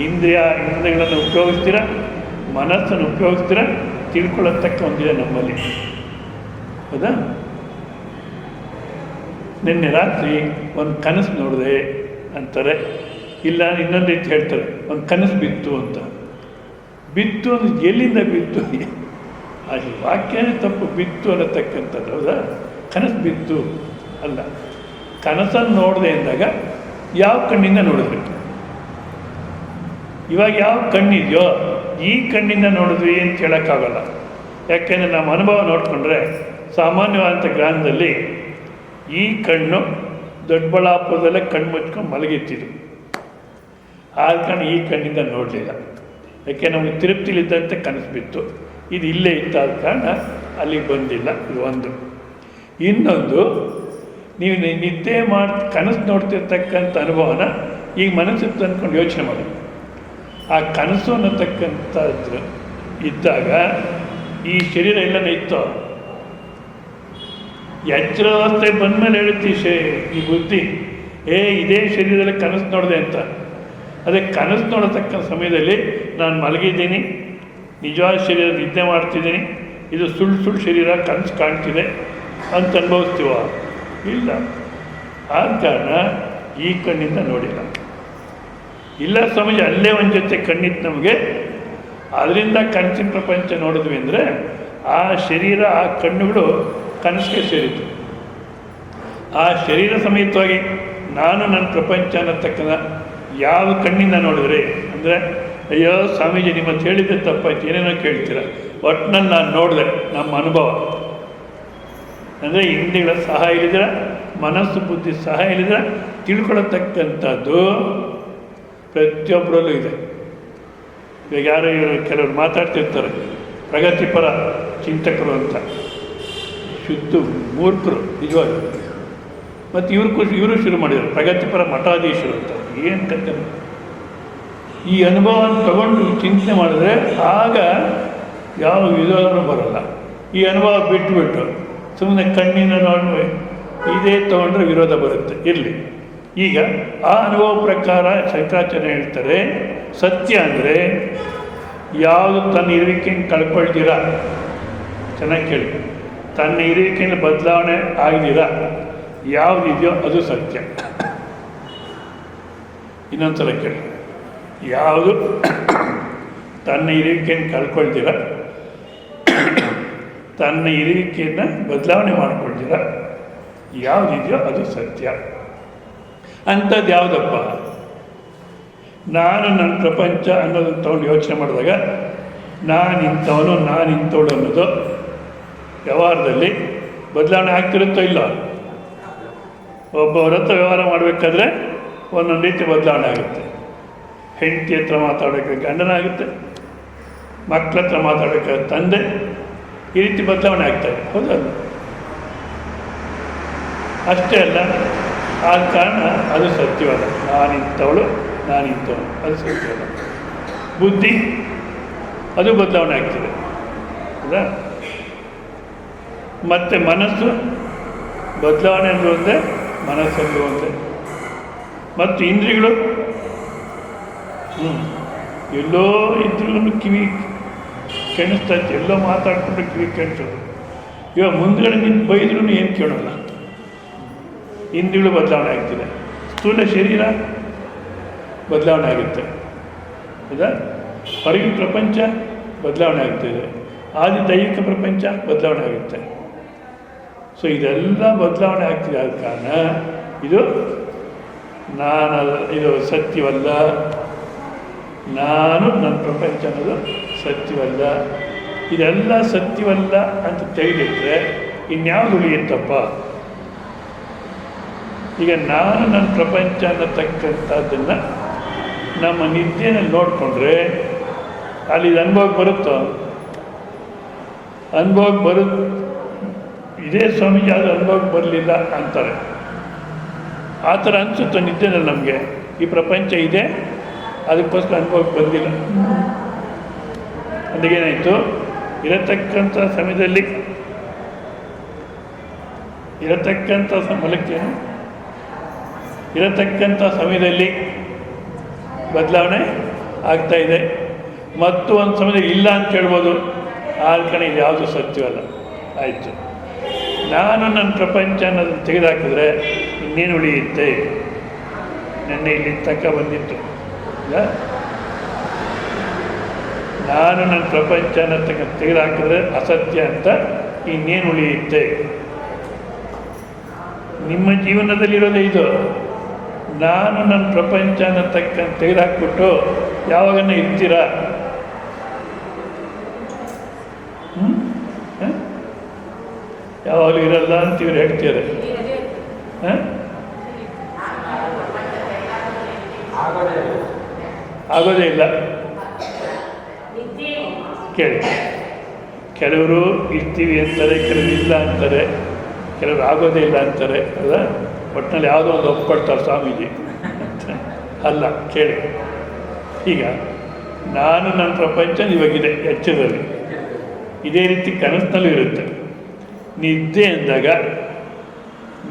ಇಂದ್ರಿಯಗಳನ್ನು ಉಪಯೋಗಿಸ್ತೀರ, ಮನಸ್ಸನ್ನು ಉಪಯೋಗಿಸ್ತೀರ, ತಿಳ್ಕೊಳ್ಳತಕ್ಕ ಒಂದಿದೆ ನಮ್ಮಲ್ಲಿ, ಹೌದಾ? ನಿನ್ನೆ ರಾತ್ರಿ ಒಂದು ಕನಸು ನೋಡಿದೆ ಅಂತಾರೆ, ಇಲ್ಲ ಇನ್ನೊಂದು ರೀತಿ ಹೇಳ್ತಾರೆ, ಒಂದು ಕನಸು ಬಿತ್ತು ಅಂತ. ಬಿತ್ತು ಅಂದ್ರೆ ಎಲ್ಲಿಂದ ಬಿತ್ತು? ಅದು ವಾಕ್ಯನೇ ತಪ್ಪು, ಬಿತ್ತು ಅನ್ನತಕ್ಕಂಥದ್ದು, ಹೌದಾ? ಕನಸು ಬಿತ್ತು ಅಲ್ಲ. ಕನಸನ್ನು ನೋಡಿದೆ ಅಂದಾಗ ಯಾವ ಕಣ್ಣಿಂದ ನೋಡಿದ್ವಿ? ಇವಾಗ ಯಾವ ಕಣ್ಣಿದೆಯೋ ಈ ಕಣ್ಣಿಂದ ನೋಡಿದ್ವಿ ಅಂತ ಹೇಳೋಕ್ಕಾಗಲ್ಲ. ಯಾಕೆಂದರೆ ನಮ್ಮ ಅನುಭವ ನೋಡಿಕೊಂಡ್ರೆ ಸಾಮಾನ್ಯವಾದಂಥ ಜ್ಞಾನದಲ್ಲಿ ಈ ಕಣ್ಣು ದೊಡ್ಡಬಳ್ಳಾಪುರದಲ್ಲೇ ಕಣ್ಣು ಮುಚ್ಕೊಂಡು ಮಲಗಿತ್ತಿದ್ದು. ಆದ ಕಾರಣ ಈ ಕಣ್ಣಿಂದ ನೋಡಲಿಲ್ಲ. ಯಾಕೆ ನಮಗೆ ತಿರುಪ್ತಿಲಿದ್ದಂತೆ ಕನಸು ಬಿತ್ತು, ಇದು ಇಲ್ಲೇ ಇತ್ತಾದ ಕಾರಣ ಅಲ್ಲಿಗೆ ಬಂದಿಲ್ಲ. ಇದು ಒಂದು. ಇನ್ನೊಂದು, ನೀವು ನಿದ್ದೆ ಕನಸು ನೋಡ್ತಿರ್ತಕ್ಕಂಥ ಅನುಭವನ ಈಗ ಮನಸ್ಸಿಗೆ ತಂದ್ಕೊಂಡು ಯೋಚನೆ ಮಾಡಿ. ಆ ಕನಸು ಅನ್ನತಕ್ಕಂಥದ್ದು ಇದ್ದಾಗ ಈ ಶರೀರ ಎಲ್ಲನೇ ಇತ್ತು. ಎಚ್ಚರಾವಸ್ಥೆ ಬಂದಮೇಲೆ ಹೇಳುತ್ತಿ ಈ ಬುದ್ಧಿ, ಇದೇ ಶರೀರದಲ್ಲಿ ಕನಸು ನೋಡಿದೆ ಅಂತ. ಅದೇ ಕನಸು ನೋಡತಕ್ಕ ಸಮಯದಲ್ಲಿ ನಾನು ಮಲಗಿದ್ದೀನಿ, ನಿಜವಾದ ಶರೀರ ನಿದ್ದೆ ಮಾಡ್ತಿದ್ದೀನಿ, ಇದು ಸುಳ್ಳು ಶರೀರ ಕನಸು ಕಾಣ್ತಿದೆ ಅಂತ ಅನುಭವಿಸ್ತೀವ? ಇಲ್ಲ. ಆದ ಕಾರಣ ಈ ಕಣ್ಣಿಂದ ನೋಡಿಲ್ಲ. ಇಲ್ಲ ಸ್ವಾಮೀಜಿ, ಅಲ್ಲೇ ಒಂದು ಜೊತೆ ಕಣ್ಣಿತ್ತು ನಮಗೆ, ಅದರಿಂದ ಕನಸಿನ ಪ್ರಪಂಚ ನೋಡಿದ್ವಿ ಅಂದರೆ ಆ ಶರೀರ, ಆ ಕಣ್ಣುಗಳು ಕನಸಿಗೆ ಸೇರಿತು. ಆ ಶರೀರ ಸಮೇತವಾಗಿ ನಾನು ನನ್ನ ಪ್ರಪಂಚ ಅನ್ನತಕ್ಕಂಥ ಯಾವ ಕಣ್ಣಿಂದ ನೋಡಿದ್ರೆ ಅಂದರೆ, ಅಯ್ಯೋ ಸ್ವಾಮೀಜಿ ನಿಮ್ಮಂತ ಹೇಳಿದ್ದೆ ತಪ್ಪಾಯ್ತು, ಏನೇನೋ ಕೇಳ್ತೀರ, ಒಟ್ಟಿನಲ್ಲಿ ನಾನು ನೋಡಿದೆ, ನಮ್ಮ ಅನುಭವ ಅಂದರೆ ಇಂದ್ರಿಯಗಳ ಸಹಾಯ ಇಲ್ಲಿದ್ರೆ, ಮನಸ್ಸು ಬುದ್ಧಿ ಸಹಾಯ ಇಲ್ಲಿದ್ರೆ ತಿಳ್ಕೊಳತಕ್ಕಂಥದ್ದು ಪ್ರತಿಯೊಬ್ಬರಲ್ಲೂ ಇದೆ. ಇವಾಗ ಯಾರೋ ಕೆಲವರು ಮಾತಾಡ್ತಿರ್ತಾರೆ ಪ್ರಗತಿಪರ ಚಿಂತಕರು ಅಂತ, ಶುದ್ಧ ಮೂರ್ಖರು ನಿಜವಾಗಿ. ಮತ್ತು ಇವರು ಶುರು ಮಾಡಿದರು ಪ್ರಗತಿಪರ ಮಠಾಧೀಶರು ಅಂತ. ಏನು ಕತೆ! ಈ ಅನುಭವವನ್ನು ತಗೊಂಡು ಚಿಂತನೆ ಮಾಡಿದ್ರೆ ಆಗ ಯಾವ ವಿರೋಧನೂ ಬರೋಲ್ಲ. ಈ ಅನುಭವ ಬಿಟ್ಟು ಸುಮ್ಮನೆ ಕಣ್ಣಿನ ನೋಡಿ ಇದೇ ತೊಗೊಂಡ್ರೆ ವಿರೋಧ ಬರುತ್ತೆ. ಇರಲಿ. ಈಗ ಆ ಅನುಭವ ಪ್ರಕಾರ ಶಂಕರಾಚಾರ್ಯ ಹೇಳ್ತಾರೆ, ಸತ್ಯ ಅಂದರೆ ಯಾವುದು ತನ್ನ ಇರುವಿಕೆಯನ್ನು ಕಳ್ಕೊಳ್ತೀರ, ಚೆನ್ನಾಗಿ ಕೇಳಿ, ತನ್ನ ಇರುವಿಕೆಯನ್ನು ಬದಲಾವಣೆ ಆಗಿದ್ದೀರ ಯಾವುದಿದೆಯೋ ಅದು ಸತ್ಯ. ಇನ್ನೊಂದ್ಸಲ ಕೇಳಿ, ಯಾವುದು ತನ್ನ ಇರುವಿಕೆಯನ್ನು ಕಳ್ಕೊಳ್ತೀರ, ತನ್ನ ಇರುವಿಕೆಯನ್ನು ಬದಲಾವಣೆ ಮಾಡ್ಕೊಳ್ತೀರ ಯಾವುದಿದೆಯೋ ಅದು ಸತ್ಯ. ಅಂಥದ್ದು ಯಾವುದಪ್ಪ? ನಾನು ನನ್ನ ಪ್ರಪಂಚ ಅನ್ನೋದನ್ನು ತಗೊಂಡು ಯೋಚನೆ ಮಾಡಿದಾಗ ನಾನಿಂಥವನು ನಾನಿಂಥವಳು ಅನ್ನೋದು ವ್ಯವಹಾರದಲ್ಲಿ ಬದಲಾವಣೆ ಆಗ್ತಿರುತ್ತೋ ಇಲ್ಲ? ಒಬ್ಬವ್ರ ಹತ್ರ ವ್ಯವಹಾರ ಮಾಡಬೇಕಾದ್ರೆ ಒಂದೊಂದು ರೀತಿ ಬದಲಾವಣೆ ಆಗುತ್ತೆ. ಹೆಂಡತಿ ಹತ್ರ ಮಾತಾಡೋಕ್ಕೆ ಗಂಡನಾಗುತ್ತೆ, ಮಕ್ಕಳ ಹತ್ರ ಮಾತಾಡೋಕ್ಕೆ ತಂದೆ, ಈ ರೀತಿ ಬದಲಾವಣೆ ಆಗ್ತದೆ. ಹೌದಲ್ಲ? ಅಷ್ಟೇ ಅಲ್ಲ, ಆದ ಕಾರಣ ಅದು ಸತ್ಯವಲ್ಲ. ನಾನಿಂಥವಳು ನಾನಿಂಥವನು ಅದು ಸತ್ಯವಲ್ಲ. ಬುದ್ಧಿ ಅದು ಬದಲಾವಣೆ ಆಗ್ತದೆ, ಹೌದಾ? ಮತ್ತು ಮನಸ್ಸು ಬದಲಾವಣೆ ಅಂದರೂ ಒಂದೇ, ಮನಸ್ಸಂದು ಒಂದೇ. ಮತ್ತು ಇಂದ್ರಿಯಗಳು ಎಲ್ಲೋ ಇದ್ರೂ ಕಿವಿ ಕೆಣಿಸ್ತಾ ಇತ್ತು, ಎಲ್ಲೋ ಮಾತಾಡ್ಕೊಂಡು ಕಿವಿ ಕೆಣಿಸೋದು. ಇವಾಗ ಮುಂದ್ಗಡೆ ನಿಂತು ಬೈದ್ರೂ ಏನು ಕೇಳೋಲ್ಲ. ಇಂದ್ರಿಯಗಳು ಬದಲಾವಣೆ ಆಗ್ತಿದೆ. ಸ್ಥೂಲ ಶರೀರ ಬದಲಾವಣೆ ಆಗುತ್ತೆ, ಹೌದಾ? ಹೊರಗಿನ ಪ್ರಪಂಚ ಬದಲಾವಣೆ ಆಗ್ತಿದೆ, ಆದಿ ದೈವಿಕ ಪ್ರಪಂಚ ಬದಲಾವಣೆ ಆಗುತ್ತೆ. ಸೊ ಇದೆಲ್ಲ ಬದಲಾವಣೆ ಆಗ್ತಿದೆ. ಆದ ಕಾರಣ ಇದು ಇದು ಸತ್ಯವಲ್ಲ. ನಾನು ನನ್ನ ಪ್ರಪಂಚ ಅನ್ನೋದು ಸತ್ಯವಲ್ಲ. ಇದೆಲ್ಲ ಸತ್ಯವಲ್ಲ ಅಂತ ತೆಗೆದಿಟ್ಟರೆ ಇನ್ಯಾವುದು ಉಳಿಯುತ್ತಪ್ಪ? ಈಗ ನಾನು ನನ್ನ ಪ್ರಪಂಚ ಅನ್ನತಕ್ಕಂಥದ್ದನ್ನು ನಮ್ಮ ನಿದ್ದೆಯಲ್ಲಿ ನೋಡಿಕೊಂಡ್ರೆ ಅಲ್ಲಿ ಇದು ಅನುಭವಕ್ಕೆ ಬರುತ್ತೋ? ಅನುಭವಕ್ಕೆ ಇದೇ ಸ್ವಾಮೀಜಿ ಅದು ಅನುಭವಕ್ಕೆ ಬರಲಿಲ್ಲ ಅಂತಾರೆ. ಆ ಥರ ಅನಿಸುತ್ತೋ ನಿದ್ದೆನಲ್ಲಿ ನಮಗೆ ಈ ಪ್ರಪಂಚ ಇದೆ, ಅದಕ್ಕೋಸ್ಕರ ಅನುಭವಕ್ಕೆ ಬಂದಿಲ್ಲ. ಅದಕ್ಕೇನಾಯಿತು? ಇರತಕ್ಕಂಥ ಸಮಯದಲ್ಲಿ ಇರತಕ್ಕಂಥ ಸಮಯದಲ್ಲಿ ಬದಲಾವಣೆ ಆಗ್ತಾಯಿದೆ, ಮತ್ತು ಒಂದು ಸಮಯದಲ್ಲಿ ಇಲ್ಲ ಅಂತ ಹೇಳ್ಬೋದು. ಆ ಕಣ ಇದು ಯಾವುದು ಸತ್ಯವಲ್ಲ. ಆಯಿತು, ನಾನು ನನ್ನ ಪ್ರಪಂಚ ಅನ್ನೋದನ್ನು ತೆಗೆದುಹಾಕಿದ್ರೆ ಇನ್ನೇನು ಉಳಿಯುತ್ತೆ? ನೆನ್ನೆ ಇಲ್ಲಿ ತನಕ ಬಂದಿತ್ತು. ನಾನು ನನ್ನ ಪ್ರಪಂಚ ಅನ್ನತಕ್ಕ ತೆಗೆದುಹಾಕಿದ್ರೆ ಅಸತ್ಯ ಅಂತ ಇನ್ನೇನು ಉಳಿಯುತ್ತೆ? ನಿಮ್ಮ ಜೀವನದಲ್ಲಿರೋದೇ ಇದು. ನಾನು ನನ್ನ ಪ್ರಪಂಚ ಅನ್ನತಕ್ಕ ತೆಗೆದುಹಾಕ್ಬಿಟ್ಟು ಯಾವಾಗನ್ನ ಇರ್ತೀರಾ? ಯಾವಾಗಲೂ ಇರಲ್ಲ ಅಂತ ಇವ್ರು ಹೇಳ್ತಿದ್ದಾರೆ. ಹಾಂ, ಆಗೋದೇ ಇಲ್ಲ. ಕೇಳಿ, ಕೆಲವರು ಇರ್ತೀವಿ ಅಂತಾರೆ, ಕೆಲವರು ಇಲ್ಲ ಅಂತಾರೆ, ಕೆಲವರು ಆಗೋದೇ ಇಲ್ಲ ಅಂತಾರೆ. ಅಲ್ಲ, ಒಟ್ಟಿನಲ್ಲಿ ಯಾವುದೋ ಒಂದು ಒಪ್ಕೊಳ್ತಾರೆ ಸ್ವಾಮೀಜಿ ಅಲ್ಲ. ಕೇಳಿ, ಈಗ ನಾನು ನನ್ನ ಪ್ರಪಂಚ ಇವಾಗಿದೆ ಎಚ್ಚರದಲ್ಲಿ, ಇದೇ ರೀತಿ ಕನಸಿನಲ್ಲೂ ಇರುತ್ತೆ. ನಿದ್ದೆ ಅಂದಾಗ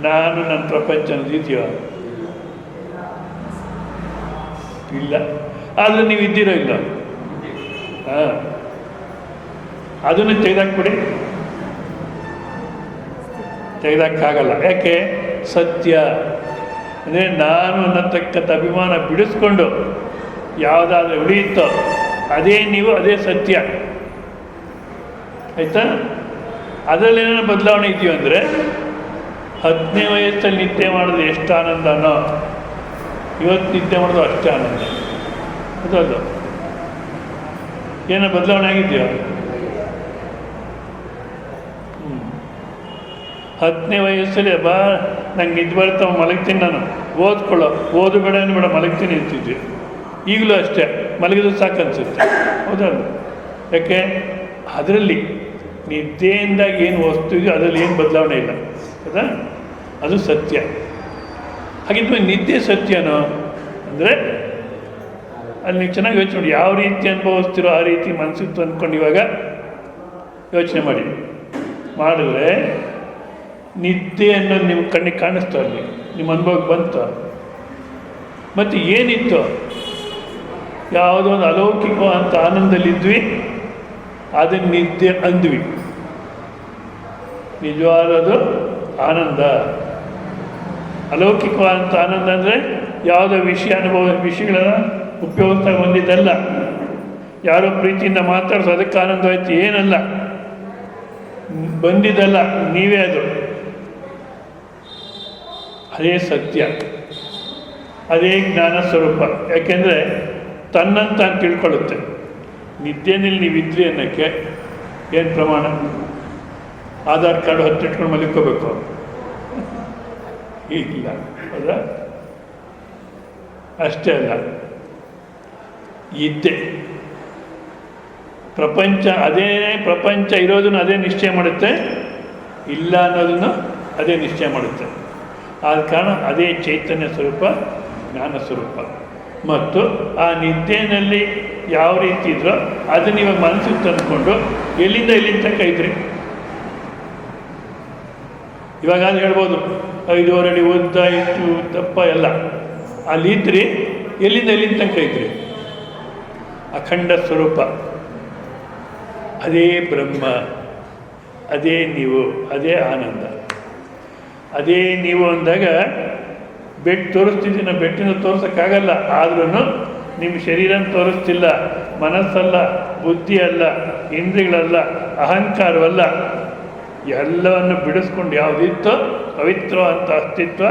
ನಾನು ನನ್ನ ಪ್ರಪಂಚ ಅನ್ನೋದಿದೆಯೋ? ಇಲ್ಲ. ಆದರೆ ನೀವು ಇದ್ದೀರೋ ಇಲ್ಲ? ಹಾಂ, ಅದನ್ನು ತೆಗೆದಾಕ್ಬಿಡಿ. ತೆಗೆದಾಕಾಗಲ್ಲ. ಯಾಕೆ? ಸತ್ಯ ಅಂದರೆ ನಾನು ಅನ್ನತಕ್ಕಂಥ ಅಭಿಮಾನ ಬಿಡಿಸ್ಕೊಂಡು ಯಾವುದಾದ್ರೂ ಉಳಿಯುತ್ತೋ ಅದೇ ನೀವು, ಅದೇ ಸತ್ಯ. ಆಯಿತಾ? ಅದರಲ್ಲೇನೋ ಬದಲಾವಣೆ ಇದೆಯೋ ಅಂದರೆ 10ನೇ ವಯಸ್ಸಲ್ಲಿ ನಿದ್ದೆ ಮಾಡೋದು ಎಷ್ಟು ಆನಂದನೋ ಇವತ್ತು ನಿದ್ದೆ ಮಾಡೋದು ಅಷ್ಟೇ ಆನಂದ. ಅದಲ್ಲ, ಏನೋ ಬದಲಾವಣೆ ಆಗಿದೆಯೋ? 10ನೇ ವಯಸ್ಸಲ್ಲಿ ಬಾ ನಂಗೆ ನಿದ್ದೆ ಬರ್ತಾವ ಮಲಗ್ತೀನಿ, ನಾನು ಓದ್ಕೊಳ್ಳೋ, ಓದು ಬೇಡ ಬೇಡ ಮಲಗ್ತೀನಿ ಅಂತಿದ್ವಿ. ಈಗಲೂ ಅಷ್ಟೇ, ಮಲಗಿದ್ರು ಸಾಕು ಅನಿಸುತ್ತೆ. ಹೌದಲ್ಲ? ಯಾಕೆ? ಅದರಲ್ಲಿ ನಿದ್ದೆಯಿಂದಾಗಿ ಏನು ವಸ್ತು ಇದೆಯೋ ಅದರಲ್ಲಿ ಏನು ಬದಲಾವಣೆ ಇಲ್ಲ. ಹೌದಾ? ಅದು ಸತ್ಯ. ಹಾಗಿದ್ಮೇಲೆ ನಿದ್ದೆ ಸತ್ಯನೋ ಅಂದರೆ ಅಲ್ಲಿ ನೀವು ಚೆನ್ನಾಗಿ ಯೋಚನೆ ಮಾಡಿ. ಯಾವ ರೀತಿ ಅನುಭವಿಸ್ತಿರೋ ಆ ರೀತಿ ಮನಸ್ಸಿತ್ತು ಅಂದ್ಕೊಂಡು ಇವಾಗ ಯೋಚನೆ ಮಾಡಿದ್ರೆ ನಿದ್ದೆ ಅನ್ನೋದು ನಿಮ್ಮ ಕಣ್ಣಿಗೆ ಕಾಣಿಸ್ತು, ಅಲ್ಲಿ ನಿಮ್ಮ ಅನುಭವಕ್ಕೆ ಬಂತು. ಮತ್ತು ಏನಿತ್ತು? ಯಾವುದೋ ಒಂದು ಅಲೌಕಿಕ ಅಂತ ಆನಂದದಲ್ಲಿದ್ವಿ, ಅದನ್ನು ನಿದ್ದೆ ಅಂದ್ವಿ. ನಿಜವಾದದು ಆನಂದ. ಅಲೌಕಿಕವಾದಂಥ ಆನಂದ ಅಂದರೆ ಯಾವುದೋ ವಿಷಯಗಳನ್ನು ಉಪಯೋಗಿಸ್ತಾ ಬಂದಿದ್ದಲ್ಲ. ಯಾರೋ ಪ್ರೀತಿಯಿಂದ ಮಾತಾಡಿಸೋ ಅದಕ್ಕೆ ಆನಂದವಾಯ್ತು, ಏನಲ್ಲ, ಬಂದಿದ್ದಲ್ಲ, ನೀವೇ ಅದು. ಅದೇ ಸತ್ಯ, ಅದೇ ಜ್ಞಾನ ಸ್ವರೂಪ. ಯಾಕೆಂದರೆ ತನ್ನಂತ ಅಂತ ತಿಳ್ಕೊಳ್ಳುತ್ತೆ. ನಿದ್ದೆನಲ್ಲಿ ನೀವಿದ್ರಿ ಅನ್ನೋಕ್ಕೆ ಏನು ಪ್ರಮಾಣ? ಆಧಾರ್ ಕಾರ್ಡ್ ಹೊತ್ತಿಟ್ಕೊಂಡು ಮಲಿಕೋಬೇಕು? ಇಲ್ಲ. ಹೌದಾ? ಅಷ್ಟೇ ಅಲ್ಲ, ಇದ್ದೆ ಪ್ರಪಂಚ, ಅದೇ ಪ್ರಪಂಚ ಇರೋದನ್ನು ಅದೇ ನಿಶ್ಚಯ ಮಾಡುತ್ತೆ, ಇಲ್ಲ ಅನ್ನೋದನ್ನು ಅದೇ ನಿಶ್ಚಯ ಮಾಡುತ್ತೆ. ಆದ ಕಾರಣ ಅದೇ ಚೈತನ್ಯ ಸ್ವರೂಪ, ಜ್ಞಾನ ಸ್ವರೂಪ. ಮತ್ತು ಆ ನಿದ್ದೆಯಲ್ಲಿ ಯಾವ ರೀತಿ ಇದ್ರೋ ಅದನ್ನು ಇವಾಗ ಮನಸ್ಸಿಗೆ ತಂದುಕೊಂಡು ಎಲ್ಲಿಂದ ತನಕ ಇದ್ರಿ. ಇವಾಗ ಅದು ಹೇಳ್ಬೋದು 5.5 ಅಡಿ ಉದ್ದ ಇತ್ತು ದಪ್ಪ ಎಲ್ಲ, ಅಲ್ಲಿದ್ರಿ. ಎಲ್ಲಿಂದ ತನಕ ಇದ್ರಿ? ಅಖಂಡ ಸ್ವರೂಪ, ಅದೇ ಬ್ರಹ್ಮ, ಅದೇ ನೀವು, ಅದೇ ಆನಂದ, ಅದೇ ನೀವು ಅಂದಾಗ ಬೆಟ್ಟು ತೋರಿಸ್ತಿದ್ದೀನ, ಬೆಟ್ಟಿನ ತೋರ್ಸೋಕ್ಕಾಗಲ್ಲ. ಆದ್ರೂ ನಿಮ್ಮ ಶರೀರನ ತೋರಿಸ್ತಿಲ್ಲ, ಮನಸ್ಸಲ್ಲ, ಬುದ್ಧಿ ಅಲ್ಲ, ಇಂದ್ರಿಯಗಳಲ್ಲ, ಅಹಂಕಾರವಲ್ಲ, ಎಲ್ಲವನ್ನು ಬಿಡಿಸ್ಕೊಂಡು ಯಾವುದಿತ್ತೋ ಪವಿತ್ರವಾದಂಥ ಅಸ್ತಿತ್ವ,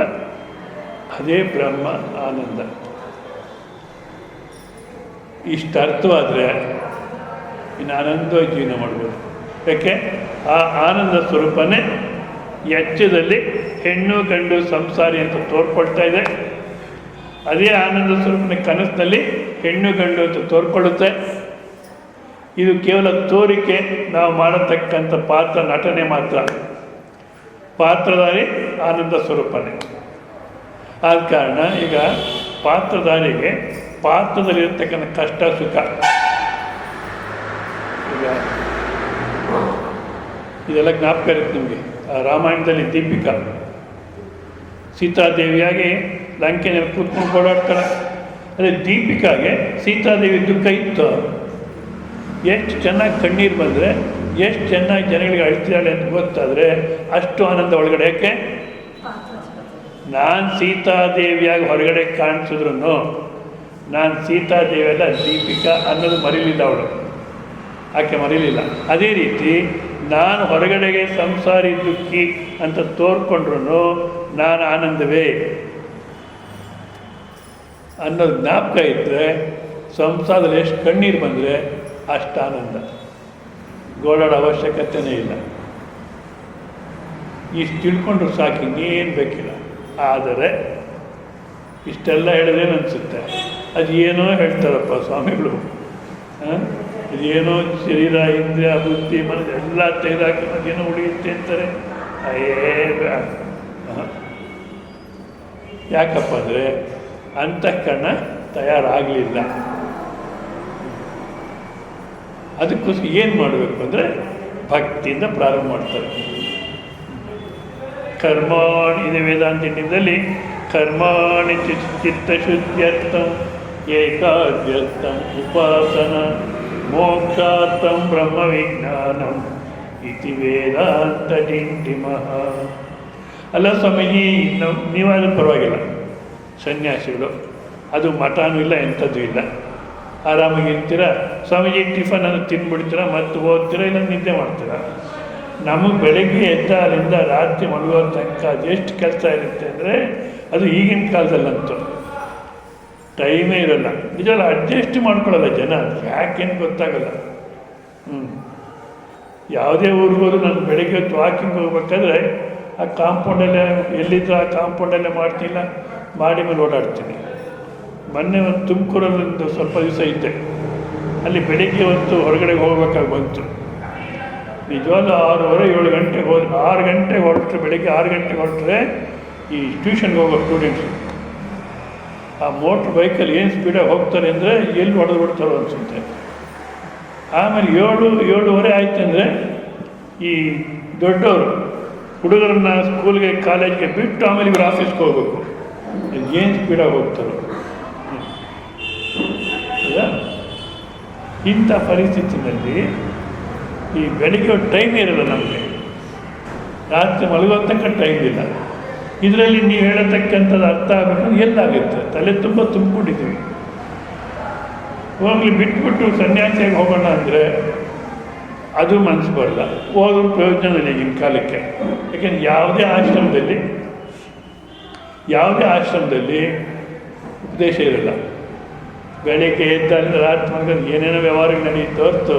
ಅದೇ ಬ್ರಹ್ಮ ಆನಂದ. ಇಷ್ಟು ಅರ್ಥವಾದರೆ ಇನ್ನು ಆನಂದವಾಗಿ ಜೀವನ ಮಾಡ್ಬೋದು. ಯಾಕೆ? ಆ ಆನಂದ ಸ್ವರೂಪನೇ ಎಚ್ಚದಲ್ಲಿ ಹೆಣ್ಣು ಗಂಡು ಸಂಸಾರಿ ಅಂತ ತೋರ್ಕೊಳ್ತಾ ಇದೆ. ಅದೇ ಆನಂದ ಸ್ವರೂಪನ ಕನಸಿನಲ್ಲಿ ಹೆಣ್ಣು ಗಂಡು ಅಂತ ತೋರ್ಕೊಳ್ಳುತ್ತೆ. ಇದು ಕೇವಲ ತೋರಿಕೆ, ನಾವು ಮಾಡತಕ್ಕಂಥ ಪಾತ್ರ ನಟನೆ ಮಾತ್ರ. ಪಾತ್ರಧಾರಿ ಆನಂದ ಸ್ವರೂಪನೇ. ಆದ ಕಾರಣ ಈಗ ಪಾತ್ರಧಾರಿಗೆ ಪಾತ್ರದಲ್ಲಿರ್ತಕ್ಕಂಥ ಕಷ್ಟ ಸುಖ, ಈಗ ಇದೆಲ್ಲ ಜ್ಞಾಪಕ ಇರುತ್ತೆ ನಿಮಗೆ. ರಾಮಾಯಣದಲ್ಲಿ ದೀಪಿಕಾ ಸೀತಾದೇವಿಯಾಗಿ ಲಂಕೆಯಲ್ಲಿ ಕೂತ್ಕೊಂಡು ಓಡಾಡ್ತಾಳೆ. ಅದೇ ದೀಪಿಕಾಗೆ ಸೀತಾದೇವಿ ದುಃಖ ಇತ್ತು. ಎಷ್ಟು ಚೆನ್ನಾಗಿ ಕಣ್ಣೀರು ಬಂದರೆ, ಎಷ್ಟು ಚೆನ್ನಾಗಿ ಜನಗಳಿಗೆ ಅಳ್ತಿದ್ದಾಳೆ ಅಂತ ಗೊತ್ತಾದರೆ ಅಷ್ಟು ಆನಂದ ಒಳಗಡೆ. ಯಾಕೆ? ನಾನು ಸೀತಾದೇವಿಯಾಗಿ ಹೊರಗಡೆ ಕಾಣಿಸಿದ್ರು ನಾನು ಸೀತಾದೇವಿಯಲ್ಲ ದೀಪಿಕಾ ಅನ್ನೋದು ಮರೀಲಿಲ್ಲ ಅವಳು, ಆಕೆ ಮರೀಲಿಲ್ಲ. ಅದೇ ರೀತಿ ನಾನು ಹೊರಗಡೆಗೆ ಸಂಸಾರಿ ದುಃಖಿ ಅಂತ ತೋರ್ಕೊಂಡ್ರು ನಾನು ಆನಂದವೇ ಅನ್ನೋದು ಜ್ಞಾಪಕ ಇದ್ದರೆ ಸಂಸಾರದಲ್ಲಿ ಎಷ್ಟು ಕಣ್ಣೀರು ಬಂದರೆ ಅಷ್ಟು ಆನಂದ. ಗೋಳಾಡೋ ಅವಶ್ಯಕತೆಯೇ ಇಲ್ಲ. ಇಷ್ಟು ತಿಳ್ಕೊಂಡ್ರು ಸಾಕು, ಇನ್ನೇನು ಬೇಕಿಲ್ಲ. ಆದರೆ ಇಷ್ಟೆಲ್ಲ ಹೇಳಿದ್ರೇನು ಅನಿಸುತ್ತೆ, ಅದು ಏನೋ ಹೇಳ್ತಾರಪ್ಪ ಸ್ವಾಮಿಗಳು, ಇದೇನೋ ಶರೀರ ಇಂದ್ರಿಯ ಬುದ್ಧಿ ಮನಸ್ಸು ಎಲ್ಲ ತೆಗೆದಾಕಿ ಅದೇನೋ ಉಳಿಯುತ್ತೆ ಅಂತಾರೆ. ಯಾಕಪ್ಪ ಅಂದರೆ ಅಂತಃಕರಣ ತಯಾರಾಗಲಿಲ್ಲ. ಅದಕ್ಕೋಸ್ಕರ ಏನು ಮಾಡಬೇಕು ಅಂದರೆ ಭಕ್ತಿಯಿಂದ ಪ್ರಾರಂಭ ಮಾಡ್ತಾರೆ. ಕರ್ಮಾಣಿ ಇದೆ ವೇದಾಂತದಲ್ಲಿ, ಕರ್ಮಾಣಿ ಚಿತ್ತಶುದ್ಧ್ಯರ್ಥಂ ಏಕಾಗ್ರರ್ಥಂ ಉಪಾಸನ ಮೋಕ್ಷಾರ್ಥಂ ಬ್ರಹ್ಮ ವಿಜ್ಞಾನಂ ಇತಿ ವೇದಾಂತ ಡಿಂಡಿಮಃ. ಅಲ್ಲ ಸ್ವಾಮೀಜಿ, ನೀವಾದ್ರೂ ಪರವಾಗಿಲ್ಲ, ಸನ್ಯಾಸಿಗಳು ಅದು ಮಠನೂ ಇಲ್ಲ, ಎಂಥದ್ದು ಇಲ್ಲ, ಆರಾಮಾಗಿ ಇರ್ತೀರ. ಸ್ವಾಮೀಜಿ ಟಿಫನ್ ಅನ್ನು ತಿಂದ್ಬಿಡ್ತೀರ, ಮತ್ತು ಓದ್ತೀರ, ಇಲ್ಲ ನಿದ್ದೆ ಮಾಡ್ತೀರ. ನಮಗೆ ಬೆಳಗ್ಗೆ ಎದ್ದಾಲಿಂದ ರಾತ್ರಿ ಮಲಗೋ ತನಕ ಅದೆಷ್ಟು ಕೆಲಸ ಇರುತ್ತೆ ಅಂದರೆ ಅದು ಈಗಿನ ಕಾಲದಲ್ಲಂತೂ ಟೈಮೇ ಇರೋಲ್ಲ. ನಿಜವಲ್ಲ, ಅಡ್ಜಸ್ಟ್ ಮಾಡ್ಕೊಳ್ಳಲ್ಲ ಜನ, ಯಾಕೆಂದು ಗೊತ್ತಾಗಲ್ಲ. ಯಾವುದೇ ಊರಿಗೋದು ನಾನು ಬೆಳಗ್ಗೆ ಹೊತ್ತು ವಾಕಿಂಗ್ ಹೋಗ್ಬೇಕಾದ್ರೆ ಆ ಕಾಂಪೌಂಡಲ್ಲೇ ಎಲ್ಲಿದ್ದರೂ ಆ ಕಾಂಪೌಂಡಲ್ಲೇ ಮಾಡ್ತಿಲ್ಲ, ಮಾಡಿ ಮೇಲೆ ಓಡಾಡ್ತೀನಿ. ಮೊನ್ನೆ ಒಂದು ತುಮಕೂರಲ್ಲಿಂದು ಸ್ವಲ್ಪ ದಿವಸ ಇದ್ದೆ, ಅಲ್ಲಿ ಬೆಳಿಗ್ಗೆ ಹೊತ್ತು ಹೊರಗಡೆ ಹೋಗ್ಬೇಕಾಗಿ ಬಂತು. ನಿಜವಾಗ್ಲೂ 6:30 7 ಗಂಟೆಗೆ ಹೋದ್ರೆ, 6 ಗಂಟೆಗೆ ಹೊರಟ್ರೆ, ಬೆಳಿಗ್ಗೆ 6 ಗಂಟೆಗೆ ಹೊರಟ್ರೆ ಈ ಟ್ಯೂಷನ್ಗೆ ಹೋಗೋ ಸ್ಟೂಡೆಂಟ್ಸ್ ಆ ಮೋಟ್ರ್ ಬೈಕಲ್ಲಿ ಏನು ಸ್ಪೀಡಾಗಿ ಹೋಗ್ತಾರೆ ಅಂದರೆ ಎಲ್ಲಿ ಹೊಡೆದು ಬಿಡ್ತಾರೋ ಅನಿಸುತ್ತೆ. ಆಮೇಲೆ 7:30 ಆಯ್ತು ಅಂದರೆ ಈ ದೊಡ್ಡವರು ಹುಡುಗರನ್ನ ಸ್ಕೂಲ್ಗೆ ಕಾಲೇಜ್ಗೆ ಬಿಟ್ಟು ಆಮೇಲೆ ಇವರು ಆಫೀಸ್ಗೆ ಹೋಗ್ಬೇಕು. ಏನು ಸ್ಪೀಡಾಗಿ ಹೋಗ್ತಾರೋ. ಇಂಥ ಪರಿಸ್ಥಿತಿನಲ್ಲಿ ಈ ಬೆಳಿಗ್ಗೆ ಟೈಮ್ ಇರಲ್ಲ ನಮಗೆ, ರಾತ್ರಿ ಮಲಗೋ ತನಕ ಟೈಮ್ ಇಲ್ಲ. ಇದರಲ್ಲಿ ನೀವು ಹೇಳತಕ್ಕಂಥದ್ದು ಅರ್ಥ ಆಗಬೇಕು ಎಲ್ಲಾಗುತ್ತೆ, ತಲೆ ತುಂಬ ತುಂಬಿಕೊಂಡಿದ್ದೀವಿ. ಹೋಗ್ಲಿ ಬಿಟ್ಬಿಟ್ಟು ಸನ್ಯಾಸಿಯಾಗಿ ಹೋಗೋಣ ಅಂದರೆ ಅದು ಮನಸ್ಸು ಬರಲ್ಲ, ಹೋದ್ರೂ ಪ್ರಯೋಜನ ಇಲ್ಲ ಈಗಿನ ಕಾಲಕ್ಕೆ. ಯಾಕೆಂದ್ರೆ ಯಾವುದೇ ಆಶ್ರಮದಲ್ಲಿ ಉಪದೇಶ ಇರಲ್ಲ. ಬೆಳಗ್ಗೆ ಎದ್ದಾಲಿಂದ ರಾತ್ರಿ ಮಲಗೋದು ಏನೇನೋ ವ್ಯವಹಾರ ನಡೆಯುತ್ತೆ ಹೊರತು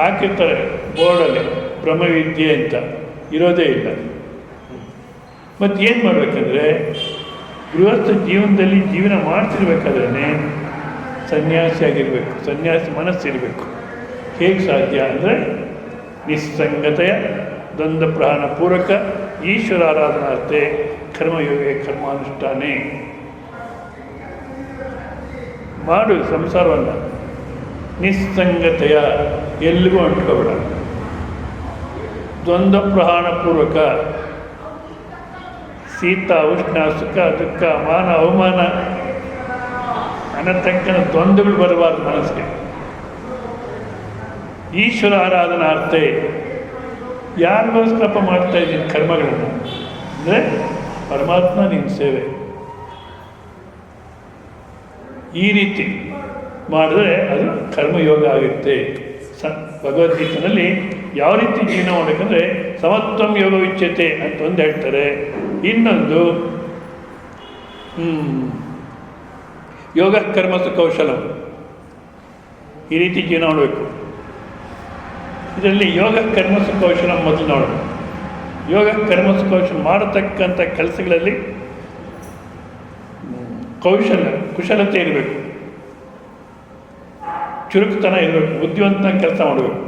ಹಾಕಿರ್ತಾರೆ ಬೋರ್ಡಲ್ಲಿ ಬ್ರಹ್ಮವಿದ್ಯೆ ಅಂತ, ಇರೋದೇ ಇಲ್ಲ. ಮತ್ತು ಏನು ಮಾಡಬೇಕಂದ್ರೆ ಗೃಹಸ್ಥ ಜೀವನದಲ್ಲಿ ಜೀವನ ಮಾಡ್ತಿರ್ಬೇಕಾದ್ರೇ ಸನ್ಯಾಸಿಯಾಗಿರಬೇಕು, ಸನ್ಯಾಸಿ ಮನಸ್ಸಿರಬೇಕು. ಹೇಗೆ ಸಾಧ್ಯ ಅಂದರೆ ನಿಸ್ಸಂಗತೆಯ ದ್ವಂದ್ವ ಪ್ರಹಾಣ ಪೂರ್ವಕ ಈಶ್ವರ ಆರಾಧನಾರ್ತೆ ಕರ್ಮಯೋಗ ಕರ್ಮಾನುಷ್ಠಾನೇ ಮಾಡು ಸಂಸಾರವನ್ನು. ನಿಸ್ಸಂಗತೆಯ ಎಲ್ಲಿಗೂ ಅಂಟ್ಕೋಬೇಡ. ದ್ವಂದ್ವ ಪ್ರಹಾಣ ಪೂರ್ವಕ ಶೀತ ಉಷ್ಣ ಸುಖ ದುಃಖ ಮಾನ ಅವಮಾನ ಅನ್ನತಕ್ಕಂಥ ದ್ವಂದ್ವಗಳು ಬರಬಾರ್ದು ಮನಸ್ಸಿಗೆ. ಈಶ್ವರ ಆರಾಧನಾರ್ತೆ ಯಾರಿಗೋಸ್ಕರಪ್ಪ ಮಾಡ್ತಾ ಇದ್ದೀನಿ ಕರ್ಮಗಳನ್ನು ಅಂದರೆ ಪರಮಾತ್ಮ ನಿನ್ನ ಸೇವೆ. ಈ ರೀತಿ ಮಾಡಿದ್ರೆ ಅದು ಕರ್ಮಯೋಗ ಆಗುತ್ತೆ. ಭಗವದ್ಗೀತೆಯಲ್ಲಿ ಯಾವ ರೀತಿ ಜೀವನ ಮಾಡಬೇಕಂದ್ರೆ ಸಮತ್ವಂ ಯೋಗ ವಿಚ್ಯತೆ ಅಂತ ಒಂದು ಹೇಳ್ತಾರೆ, ಇನ್ನೊಂದು ಯೋಗ ಕರ್ಮಸು ಕೌಶಲಂ. ಈ ರೀತಿ ಜೀವನ ಮಾಡಬೇಕು. ಇದರಲ್ಲಿ ಯೋಗ ಕರ್ಮಸು ಕೌಶಲ ಮೊದಲು ನೋಡೋಣ. ಯೋಗ ಕರ್ಮಸು ಕೌಶಲ ಮಾಡತಕ್ಕಂಥ ಕೆಲಸಗಳಲ್ಲಿ ಕುಶಲತೆ ಇರಬೇಕು, ಚುರುಕುತನ ಇರಬೇಕು, ಬುದ್ಧಿವಂತ ಕೆಲಸ ಮಾಡಬೇಕು.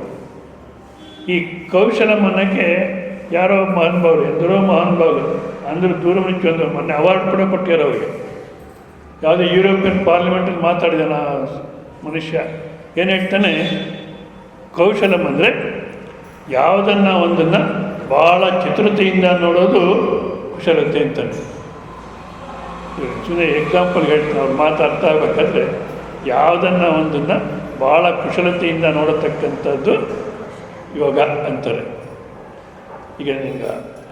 ಈ ಕೌಶಲ ಮನಕ್ಕೆ ಯಾರೋ ಮಹಾನುಭಾವರು, ಎಂದರೋ ಮಹಾನುಭಾವರು ಅಂದ್ರೆ ದೂರ ಮುಂಚೆ ಒಂದು ಮೊನ್ನೆ ಅವಾರ್ಡ್ ಕೂಡ ಕೊಟ್ಟಿದ್ದಾರೆ ಅವರಿಗೆ. ಯಾವುದೇ ಯುರೋಪಿಯನ್ ಪಾರ್ಲಿಮೆಂಟಲ್ಲಿ ಮಾತಾಡಿದಾನ ಮನುಷ್ಯ, ಏನು ಹೇಳ್ತಾನೆ, ಕೌಶಲಂ ಅಂದರೆ ಯಾವುದನ್ನು ಒಂದನ್ನು ಭಾಳ ಚತುರತೆಯಿಂದ ನೋಡೋದು ಕುಶಲತೆ ಅಂತಾನೆ. ಸುಮ್ಮನೆ ಎಕ್ಸಾಂಪಲ್ ಹೇಳ್ತೀನಿ, ಅವ್ರು ಮಾತಾಡ್ತಾ ಇರಬೇಕಾದ್ರೆ ಯಾವುದನ್ನು ಒಂದನ್ನು ಭಾಳ ಕುಶಲತೆಯಿಂದ ನೋಡತಕ್ಕಂಥದ್ದು ಯೋಗ ಅಂತಾರೆ. ಈಗ ನಿಮ್ಗೆ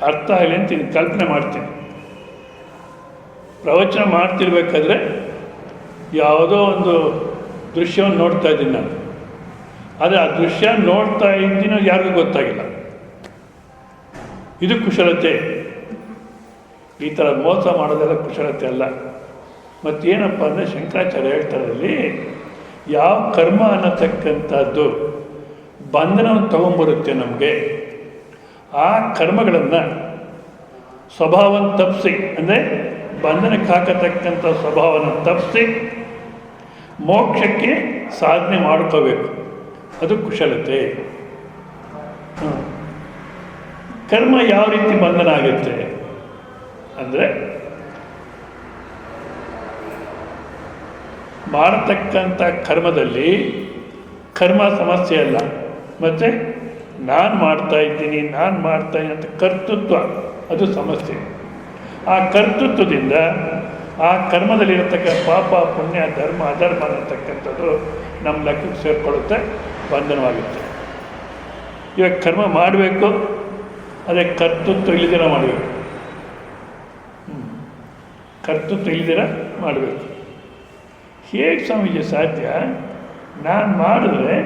ಅರ್ಥ ಆಗಲಿ ಅಂತ ಕಲ್ಪನೆ ಮಾಡ್ತೀನಿ. ಪ್ರವಚನ ಮಾಡ್ತಿರ್ಬೇಕಾದ್ರೆ ಯಾವುದೋ ಒಂದು ದೃಶ್ಯವನ್ನು ನೋಡ್ತಾ ಇದ್ದೀನಿ ನಾನು, ಆದರೆ ಆ ದೃಶ್ಯ ನೋಡ್ತಾ ಇದ್ದೀನೋ ಯಾರಿಗೂ ಗೊತ್ತಾಗಿಲ್ಲ. ಇದು ಕುಶಲತೆ. ಈ ಥರ ಮೋಸ ಮಾಡೋದೆಲ್ಲ ಕುಶಲತೆ ಅಲ್ಲ. ಮತ್ತೇನಪ್ಪ ಅಂದರೆ ಶಂಕರಾಚಾರ್ಯ ಹೇಳ್ತಾರಲ್ಲಿ, ಯಾವ ಕರ್ಮ ಅನ್ನತಕ್ಕಂಥದ್ದು ಬಂಧನವನ್ನು ತಗೊಂಬರುತ್ತೆ ನಮಗೆ, ಆ ಕರ್ಮಗಳನ್ನು ಸ್ವಭಾವನ ತಪ್ಪಿಸಿ, ಅಂದರೆ ಬಂಧನಕ್ಕೆ ಹಾಕತಕ್ಕಂಥ ಸ್ವಭಾವನ ತಪ್ಪಿಸಿ ಮೋಕ್ಷಕ್ಕೆ ಸಾಧನೆ ಮಾಡ್ಕೋಬೇಕು. ಅದು ಕುಶಲತೆ. ಕರ್ಮ ಯಾವ ರೀತಿ ಬಂಧನ ಆಗುತ್ತೆ ಅಂದರೆ, ಮಾಡತಕ್ಕಂಥ ಕರ್ಮದಲ್ಲಿ ಕರ್ಮ ಸಮಸ್ಯೆ ಅಲ್ಲ, ಮತ್ತು ನಾನು ಮಾಡ್ತಾ ಇದ್ದೀನಿ ಅಂತ ಕರ್ತೃತ್ವ ಅದು ಸಮಸ್ಯೆ. ಆ ಕರ್ತೃತ್ವದಿಂದ ಆ ಕರ್ಮದಲ್ಲಿರತಕ್ಕ ಪಾಪ ಪುಣ್ಯ ಧರ್ಮ ಅಧರ್ಮ ಅನ್ನತಕ್ಕಂಥದ್ದು ನಮ್ಮ ಲೆಕ್ಕಕ್ಕೆ ಸೇರಿಕೊಳ್ಳುತ್ತೆ, ಬಂಧನವಾಗುತ್ತೆ. ಇವಾಗ ಕರ್ಮ ಮಾಡಬೇಕು, ಅದೇ ಕರ್ತೃತ್ವ ಇಲ್ಲದಿರ ಮಾಡಬೇಕು. ಕರ್ತೃತ್ವ ಇಲ್ಲದಿರ ಮಾಡಬೇಕು. ಹೇಗೆ ಸ್ವಾಮೀಜಿ ಸಾಧ್ಯ? ನಾನು ಮಾಡಿದ್ರೆ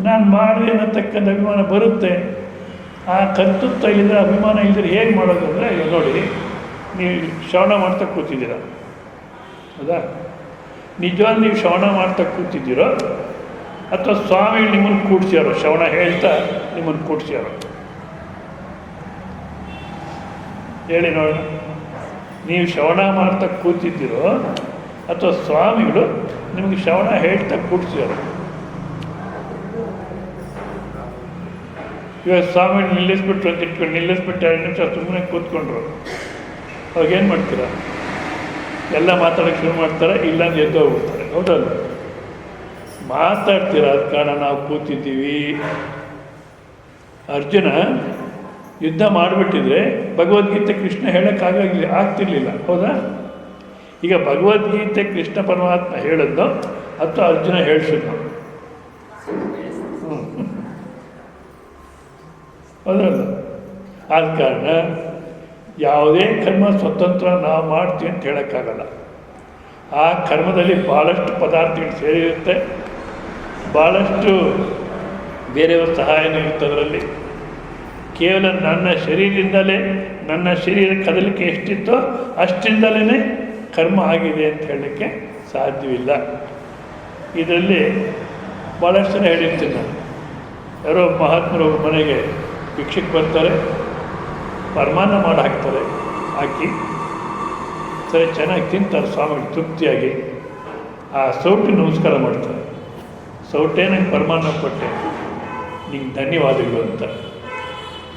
ನಾನು ಮಾಡಿದೆ ಅನ್ನತಕ್ಕಂಥ ಅಭಿಮಾನ ಬರುತ್ತೆ. ಆ ಕರ್ತೃತ್ವ ಇಲ್ಲದಿರ ಅಭಿಮಾನ ಇಲ್ಲದಿರ ಹೇಗೆ ಮಾಡೋದು ಅಂದರೆ, ನೋಡಿ, ನೀವು ಶ್ರವಣ ಮಾಡ್ತಾ ಕೂತಿದ್ದೀರ, ಹೌದಾ? ನಿಜವಾಗಿ ನೀವು ಶ್ರವಣ ಮಾಡ್ತಾ ಕೂತಿದ್ದೀರೋ ಅಥವಾ ಸ್ವಾಮಿ ನಿಮ್ಮನ್ನು ಕೂಡ್ಸ್ಯಾರೋ, ಶ್ರವಣ ಹೇಳ್ತಾ ನಿಮ್ಮನ್ನು ಕೂಡ್ಸ್ಯಾರೋ? ಹೇಳಿ ನೋಡೋಣ. ನೀವು ಶ್ರವಣ ಮಾಡ್ತಾ ಕೂತಿದ್ದೀರೋ ಅಥವಾ ಸ್ವಾಮಿಗಳು ನಿಮಗೆ ಶ್ರವಣ ಹೇಳ್ತಾ ಕೂಡ್ಸ್ಯಾರೋ? ಇವಾಗ ಸ್ವಾಮಿಗಳು ನಿಲ್ಲಿಸ್ಬಿಟ್ರು ಅಂತ ಇಟ್ಕೊಂಡು, ನಿಲ್ಲಿಸ್ಬಿಟ್ಟು 2 ನಿಮಿಷ ಸುಮ್ಮನೆ ಕೂತ್ಕೊಂಡ್ರು, ಅವಾಗೇನು ಮಾಡ್ತೀರ? ಎಲ್ಲ ಮಾತಾಡೋಕ್ಕೆ ಶುರು ಮಾಡ್ತಾರೆ, ಇಲ್ಲಾಂದ್ರೆ ಎದ್ದು ಹೋಗ್ಬಿಡ್ತಾರೆ, ಹೌದಲ್ಲ? ಮಾತಾಡ್ತೀರ, ಅದ ಕಾರಣ ನಾವು ಕೂತಿದ್ದೀವಿ. ಅರ್ಜುನ ಯುದ್ಧ ಮಾಡಿಬಿಟ್ಟಿದ್ರೆ ಭಗವದ್ಗೀತೆ ಕೃಷ್ಣ ಆಗ್ತಿರ್ಲಿಲ್ಲ, ಹೌದಾ? ಈಗ ಭಗವದ್ಗೀತೆ ಕೃಷ್ಣ ಪರಮಾತ್ಮ ಹೇಳಿದ್ನೋ ಅಥವಾ ಅರ್ಜುನ ಹೇಳಿಸಿದ್ನೋ? ಹೌದಲ್ಲ? ಆದ ಕಾರಣ ಯಾವುದೇ ಕರ್ಮ ಸ್ವತಂತ್ರ ನಾವು ಮಾಡ್ತೀವಿ ಅಂತ ಹೇಳೋಕ್ಕಾಗಲ್ಲ. ಆ ಕರ್ಮದಲ್ಲಿ ಭಾಳಷ್ಟು ಪದಾರ್ಥಗಳು ಸೇರಿರುತ್ತೆ, ಭಾಳಷ್ಟು ಬೇರೆಯವರ ಸಹಾಯನೂ ಇರುತ್ತೆ. ಅದರಲ್ಲಿ ಕೇವಲ ನನ್ನ ಶರೀರದಿಂದಲೇ, ನನ್ನ ಶರೀರ ಕದಲಿಕೆ ಎಷ್ಟಿತ್ತೋ ಅಷ್ಟಿಂದಲೇ ಕರ್ಮ ಆಗಿದೆ ಅಂತ ಹೇಳಲಿಕ್ಕೆ ಸಾಧ್ಯವಿಲ್ಲ. ಇದರಲ್ಲಿ ಭಾಳಷ್ಟು ಜನ ಹೇಳಿರ್ತೀನಿ ನಾನು. ಯಾರೋ ಮಹಾತ್ಮರು ಮನೆಗೆ ಭಿಕ್ಷಕ್ಕೆ ಬರ್ತಾರೆ, ಪರಮಾನ್ನ ಮಾಡಿ ಹಾಕ್ತಾರೆ, ಹಾಕಿ ಸರಿ ಚೆನ್ನಾಗಿ ತಿಂತಾರೆ ಸ್ವಾಮಿ ತೃಪ್ತಿಯಾಗಿ. ಆ ಸೌಟಿಗೆ ನಮಸ್ಕಾರ ಮಾಡ್ತಾರೆ, ಸೌಟೇ ನಂಗೆ ಪರಮಾನ್ನ ಕೊಟ್ಟೆ, ನಿಂಗೆ ಧನ್ಯವಾದಗಳು ಅಂತ.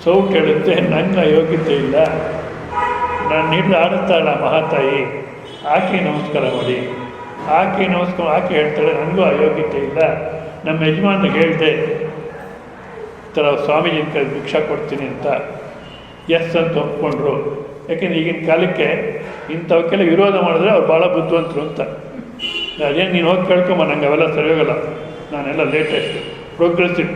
ಸೌಟ್ ಹೇಳುತ್ತೆ, ನಂಗೆ ಅಯೋಗ್ಯತೆ ಇಲ್ಲ, ನಾನು ಹಿಡಿದು ಆಡುತ್ತಾಳ ಮಹಾತಾಯಿ, ಆಕೆ ನಮಸ್ಕಾರ ಮಾಡಿ. ಆಕೆ ನಮಸ್ಕಾರ, ಆಕೆ ಹೇಳ್ತಾಳೆ ನನಗೂ ಅಯೋಗ್ಯತೆ ಇಲ್ಲ, ನಮ್ಮ ಯಜಮಾನಿಗೆ ಹೇಳಿದೆ ಈ ಥರ ಸ್ವಾಮೀಜಿ ಕೈ ಭಿಕ್ಷಾ ಕೊಡ್ತೀನಿ ಅಂತ. ಎಸ್ ಅಂತ ಒಪ್ಕೊಂಡ್ರು. ಯಾಕೆಂದರೆ ಈಗಿನ ಕಾಲಕ್ಕೆ ಇಂಥವಕ್ಕೆಲ್ಲ ವಿರೋಧ ಮಾಡಿದ್ರೆ ಅವ್ರು ಭಾಳ ಬುದ್ಧಿವಂತರು ಅಂತ. ಅದೇನು ನೀನು ಹೋಗಿ ಕೇಳ್ಕೊಂಬ, ನಂಗೆ ಅವೆಲ್ಲ ಸರಿ ಹೋಗಲ್ಲ, ನಾನೆಲ್ಲ ಲೇಟೆಸ್ಟ್ ಪ್ರೋಗ್ರೆಸಿವ್,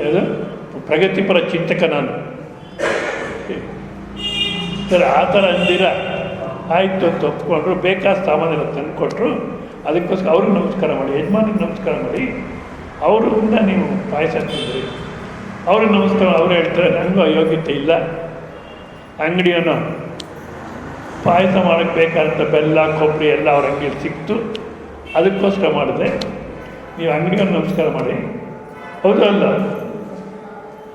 ಯಾವುದು ಪ್ರಗತಿಪರ ಚಿಂತಕ ನಾನು. ಸರಿ, ಆ ಥರ ಅಂದಿರ ಆಯಿತು ಅಂತ ಒಪ್ಕೊಂಡ್ರು. ಬೇಕಾದ ಸಾಮಾನೆಲ್ಲ ತಂದು ಕೊಟ್ಟರು. ಅದಕ್ಕೋಸ್ಕರ ಅವ್ರಿಗೆ ನಮಸ್ಕಾರ ಮಾಡಿ, ಯಜಮಾನಿಗೆ ನಮಸ್ಕಾರ ಮಾಡಿ. ಅವರಿಂದ ನೀವು ಪಾಯಸ ತಿಂದ್ರಿ, ಅವ್ರಿಗೆ ನಮಸ್ಕಾರ. ಅವ್ರು ಹೇಳ್ತಾರೆ ನನಗೂ ಅಯೋಗ್ಯತೆ ಇಲ್ಲ, ಅಂಗಡಿಯನ್ನು ಪಾಯಸ ಮಾಡೋಕ್ಕೆ ಬೇಕಾದಂಥ ಬೆಲ್ಲ ಕೊಬ್ಬರಿ ಎಲ್ಲ ಅವ್ರ ಅಂಗಡಿಯಲ್ಲಿ ಸಿಕ್ತು, ಅದಕ್ಕೋಸ್ಕರ ಮಾಡಿದೆ, ನೀವು ಅಂಗಡಿಯನ್ನು ನಮಸ್ಕಾರ ಮಾಡಿ. ಹೌದಲ್ಲ?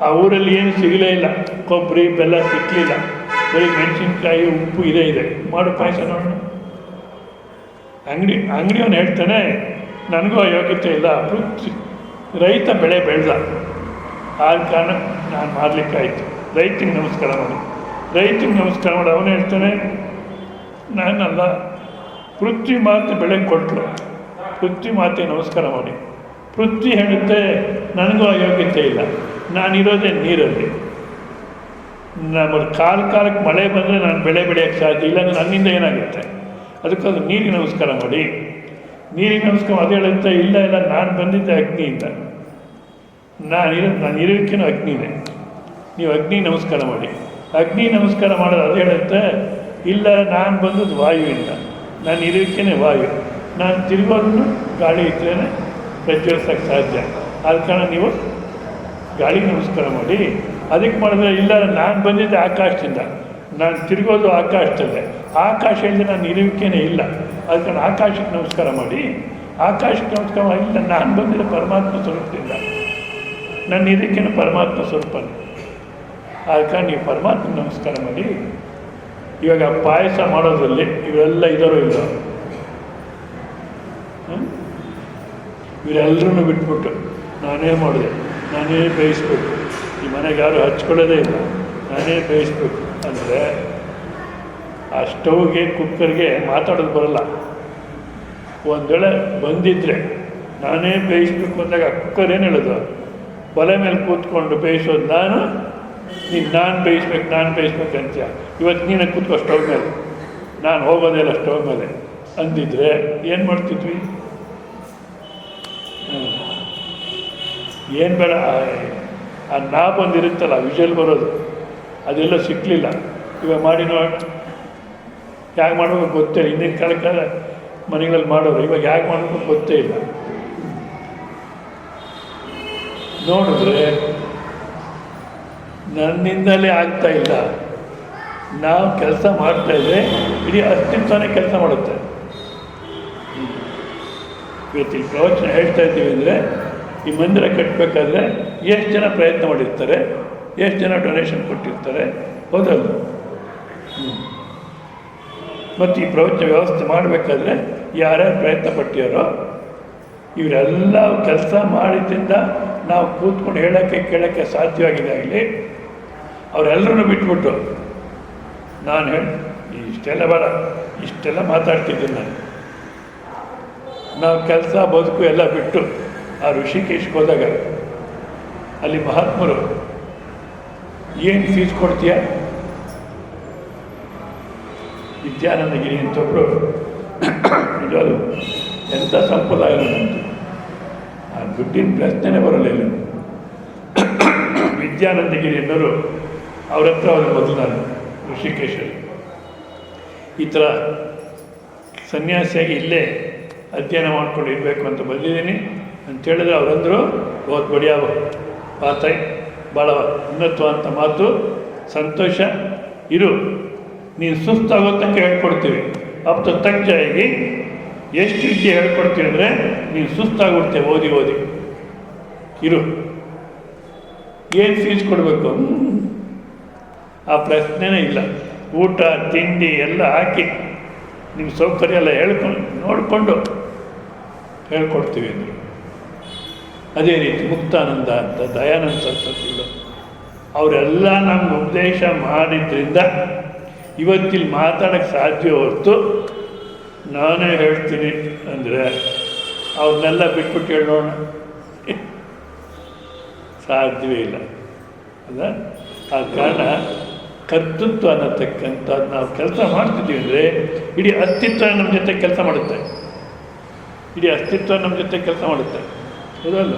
ಆ ಊರಲ್ಲಿ ಏನು ಸಿಗಲೇ ಇಲ್ಲ, ಕೊಬ್ಬರಿ ಬೆಲ್ಲ ಸಿಕ್ಕಲಿಲ್ಲ, ಬರೀ ಮೆಣಸಿನ್ಕಾಯಿ ಉಪ್ಪು ಇದೆ, ಮಾಡು ಪಾಯಸ ನೋಡೋಣ. ಅಂಗಡಿಯವನು ಹೇಳ್ತಾನೆ ನನಗೂ ಅಯೋಗ್ಯತೆ ಇಲ್ಲ, ರೈತ ಬೆಳೆ ಬೆಳೆದ, ಆದ ಕಾರಣ ನಾನು ಮಾಡಲಿಕ್ಕಾಯ್ತು, ರೈತನಿಗೆ ನಮಸ್ಕಾರ ಮಾಡಿ. ರೈತನಿಗೆ ನಮಸ್ಕಾರ ಮಾಡಿ. ಅವನು ಹೇಳ್ತಾನೆ ನಾನಲ್ಲ, ಪೃಥ್ವಿ ಮಾತೆ ಬೆಳೆ ಕೊಟ್ಟರು, ಪೃಥ್ವಿ ಮಾತೆ ನಮಸ್ಕಾರ ಮಾಡಿ. ಪೃಥ್ವಿ ಹೇಳುತ್ತೆ ನನಗೂ ಅಯೋಗ್ಯತೆ ಇಲ್ಲ, ನಾನಿರೋದೇ ನೀರಲ್ಲಿ, ನಮ್ಮ ಕಾಲಕ್ಕೆ ಮಳೆ ಬಂದರೆ ನಾನು ಬೆಳೆ ಬೆಳೆಯೋಕ್ಕೆ ಸಾಧ್ಯ ಇಲ್ಲ, ನನ್ನಿಂದ ಏನಾಗುತ್ತೆ? ಅದಕ್ಕೋಸ್ಕರ ನೀರಿಗೆ ನಮಸ್ಕಾರ ಮಾಡಿ. ನೀರಿಗೆ ನಮಸ್ಕಾರ ಅದು ಹೇಳುತ್ತೆ ಇಲ್ಲ ನಾನು ಬಂದಿದ್ದೆ ಅಗ್ನಿಯಿಂದ, ನಾನು ಇರೋದಕ್ಕೇನೋ ಅಗ್ನಿದೆ, ನೀವು ಅಗ್ನಿ ನಮಸ್ಕಾರ ಮಾಡಿ. ಅಗ್ನಿ ನಮಸ್ಕಾರ ಮಾಡೋದು ಅದು ಹೇಳುತ್ತೆ ಇಲ್ಲ ನಾನು ಬಂದದ್ದು ವಾಯುವಿಂದ, ನಾನು ಇರೋದಕ್ಕೇನೆ ವಾಯು, ನಾನು ತಿರುಗೋದನ್ನು ಗಾಳಿ ಇದ್ರೇ ಪ್ರಜ್ವಲಿಸೋಕ್ಕೆ ಸಾಧ್ಯ. ಆದ ಕಾರಣ ನೀವು ಗಾಳಿಗೆ ನಮಸ್ಕಾರ ಮಾಡಿ. ಅದಕ್ಕೆ ಮಾಡಿದ್ರೆ ಇಲ್ಲ ನಾನು ಬಂದಿದ್ದೆ ಆಕಾಶದಿಂದ, ನಾನು ತಿರುಗೋದು ಆಕಾಶದಲ್ಲೇ, ಆಕಾಶ ಇಲ್ಲದೆ ನಾನು ಇರುವಿಕೆನೇ ಇಲ್ಲ, ಅದಕ್ಕೆ ಆಕಾಶಕ್ಕೆ ನಮಸ್ಕಾರ ಮಾಡಿ. ಆಕಾಶಕ್ಕೆ ನಮಸ್ಕಾರ ಮಾಡಿ. ಇಲ್ಲ ನಾನು ಬಂದಿದ್ದ ಪರಮಾತ್ಮ ಸ್ವರೂಪದಿಂದ, ನನ್ನ ಇದಕ್ಕೇನು ಪರಮಾತ್ಮ ಸ್ವರೂಪನೇ. ಆದ ಕಾರಣ ನೀವು ಪರಮಾತ್ಮ ನಮಸ್ಕಾರ ಮಾಡಿ. ಇವಾಗ ಪಾಯಸ ಮಾಡೋದ್ರಲ್ಲಿ ಇವೆಲ್ಲ ಇದ್ದಾರೋ ಇಲ್ಲ, ಇವರೆಲ್ಲರೂ ಬಿಟ್ಬಿಟ್ಟು ನಾನೇ ಮಾಡಿದೆ, ನಾನೇ ಬೇಯಿಸ್ಬೇಕು, ಈ ಮನೆಗೆ ಯಾರು ಹಚ್ಕೊಳ್ಳೋದೇ ಇಲ್ಲ, ನಾನೇ ಬೇಯಿಸ್ಬೇಕು ಅಂದರೆ ಆ ಸ್ಟವ್ಗೆ ಕುಕ್ಕರ್ಗೆ ಮಾತಾಡೋದು ಬರಲ್ಲ. ಒಂದು ವೇಳೆ ಬಂದಿದ್ದರೆ ನಾನೇ ಬೇಯಿಸ್ಬೇಕು ಅಂದಾಗ ಆ ಕುಕ್ಕರ್ ಏನು ಹೇಳೋದು, ಒಲೆ ಮೇಲೆ ಕೂತ್ಕೊಂಡು ಬೇಯಿಸೋದು ನಾನು, ನಾನು ಬೇಯಿಸ್ಬೇಕು ಅಂತೀಯ. ಇವತ್ತು ನೀನು ಕೂತ್ಕೋ ಸ್ಟವ್ ಮೇಲೆ, ನಾನು ಹೋಗೋದಿಲ್ಲ ಸ್ಟವ್ ಮೇಲೆ ಅಂದಿದ್ರೆ ಏನು ಮಾಡ್ತಿದ್ವಿ? ಏನು ಬೇಡ, ಆ ಬಂದಿರುತ್ತಲ್ಲ ವಿಷಲ್ ಬರೋದು ಅದೆಲ್ಲ ಸಿಕ್ಕಲಿಲ್ಲ. ಇವಾಗ ಮಾಡಿ ನೋಡೋಣ, ಹೇಗೆ ಮಾಡಬೇಕು ಗೊತ್ತೇ ಇಲ್ಲ. ಹಿಂದಿನ ಕಾಲಕ್ಕೆ ಮನೆಗಳಲ್ಲಿ ಮಾಡೋರು, ಇವಾಗ ಹೇಗೆ ಮಾಡಬೇಕು ಗೊತ್ತೇ ಇಲ್ಲ. ನೋಡಿದ್ರೆ ನನ್ನಿಂದಲೇ ಆಗ್ತಾ ಇಲ್ಲ. ನಾವು ಕೆಲಸ ಮಾಡ್ತಾಯಿದ್ರೆ ಇಡೀ ಅಸ್ತಿತ್ವನೇ ಕೆಲಸ ಮಾಡುತ್ತೆ. ಇವತ್ತು ಈ ಪ್ರವಚನ ಹೇಳ್ತಾ ಇದ್ದೀವಿ ಅಂದರೆ, ಈ ಮಂದಿರ ಕಟ್ಟಬೇಕಾದ್ರೆ ಎಷ್ಟು ಜನ ಪ್ರಯತ್ನ ಮಾಡಿರ್ತಾರೆ, ಎಷ್ಟು ಜನ ಡೊನೇಷನ್ ಕೊಟ್ಟಿರ್ತಾರೆ, ಹೌದಲ್ಲ? ಮತ್ತು ಈ ಪ್ರವಚನ ವ್ಯವಸ್ಥೆ ಮಾಡಬೇಕಾದ್ರೆ ಯಾರ್ಯಾರು ಪ್ರಯತ್ನ ಪಟ್ಟಿಯಾರೋ ಇವರೆಲ್ಲ ಕೆಲಸ ಮಾಡಿದ್ರಿಂದ ನಾವು ಕೂತ್ಕೊಂಡು ಹೇಳೋಕ್ಕೆ ಕೇಳೋಕ್ಕೆ ಸಾಧ್ಯವಾಗಿದೆ. ಆಗಲಿ ಅವರೆಲ್ಲರೂ ಬಿಟ್ಬಿಟ್ಟು ನಾನು ಇಷ್ಟೆಲ್ಲ ಬೇಡ, ಇಷ್ಟೆಲ್ಲ ಮಾತಾಡ್ತಿದ್ದೀನಿ ನಾವು ಕೆಲಸ ಬದುಕು ಎಲ್ಲ ಬಿಟ್ಟು ಆ ಋಷಿಕೇಶ್ಗೆ ಹೋದಾಗ ಅಲ್ಲಿ ಮಹಾತ್ಮರು ಏನು ಫೀಸ್ ಕೊಡ್ತೀಯ? ವಿದ್ಯಾನಂದಗಿರಿ ಅಂತೊಬ್ಬರು, ನಿಜವಾದ ಎಂಥ ಸಂಪ್ರದಾಯ ನಮ್ಮದು, ಆ ದುಡ್ಡಿನ ಪ್ರಶ್ನೆನೇ ಬರಲ್ಲ ಇಲ್ಲಿ. ವಿದ್ಯಾನಂದಗಿರಿ ಅನ್ನೋರು ಅವ್ರ ಹತ್ರ ಅವ್ರ ಮೊದಲು ನಾನು ಋಷಿಕೇಶಲ್ಲಿ ಈ ಥರ ಸನ್ಯಾಸಿಯಾಗಿ ಇಲ್ಲೇ ಅಧ್ಯಯನ ಮಾಡ್ಕೊಂಡು ಇರಬೇಕು ಅಂತ ಬಂದಿದ್ದೀನಿ ಅಂತೇಳಿದ್ರೆ ಅವರಂದರು ಬಹುತ್ ಬಡಿಯ ಬಾತಾಯ್, ಭಾಳ ಉನ್ನತವಾದಂಥ ಮಾತು, ಸಂತೋಷ, ಇರು, ನೀನು ಸುಸ್ತಾಗೋ ತನಕ ಹೇಳ್ಕೊಡ್ತೀವಿ. ಅಪ್ಪ ತಗ್ಜಾಗಿ ಎಷ್ಟು ವಿದ್ಯೆ ಹೇಳ್ಕೊಡ್ತೀವಿ ಅಂದರೆ ನೀನು ಸುಸ್ತಾಗ್ಬಿಡ್ತೇವೆ ಓದಿ ಓದಿ, ಇರು. ಏನು ಫೀಸ್ ಕೊಡಬೇಕು? ಆ ಪ್ರಶ್ನೆನೇ ಇಲ್ಲ. ಊಟ ತಿಂಡಿ ಎಲ್ಲ ಹಾಕಿ ನಿಮ್ಮ ಸೌಕರ್ಯ ಎಲ್ಲ ನೋಡಿಕೊಂಡು ಹೇಳ್ಕೊಡ್ತೀವಿ ಅಂದರು. ಅದೇ ರೀತಿ ಮುಕ್ತಾನಂದ ಅಂತ, ದಯಾನಂದ ಸರಸ್ವತಿಗಳು ಅವರೆಲ್ಲ ನಮ್ಗೆ ಉಪದೇಶ ಮಾಡಿದ್ರಿಂದ ಇವತ್ತಿಲ್ಲಿ ಮಾತಾಡೋಕ್ಕೆ ಸಾಧ್ಯ ಹೊರತು ನಾನೇ ಹೇಳ್ತೀನಿ ಅಂದರೆ ಅವ್ರನ್ನೆಲ್ಲ ಬಿಟ್ಬಿಟ್ಟು ಹೇಳೋಣ ಸಾಧ್ಯವೇ ಇಲ್ಲ ಅಲ್ಲ. ಆ ಕಾರಣ ಕರ್ತೃತ್ವ ಅನ್ನತಕ್ಕಂಥದ್ದು ನಾವು ಕೆಲಸ ಮಾಡ್ತಿದ್ದೀವಿ ಅಂದರೆ ಇಡೀ ಅಸ್ತಿತ್ವ ನಮ್ಮ ಜೊತೆ ಕೆಲಸ ಮಾಡುತ್ತೆ, ಇಡೀ ಅಸ್ತಿತ್ವ ನಮ್ಮ ಜೊತೆ ಕೆಲಸ ಮಾಡುತ್ತೆ, ಹೌದಲ್ಲ?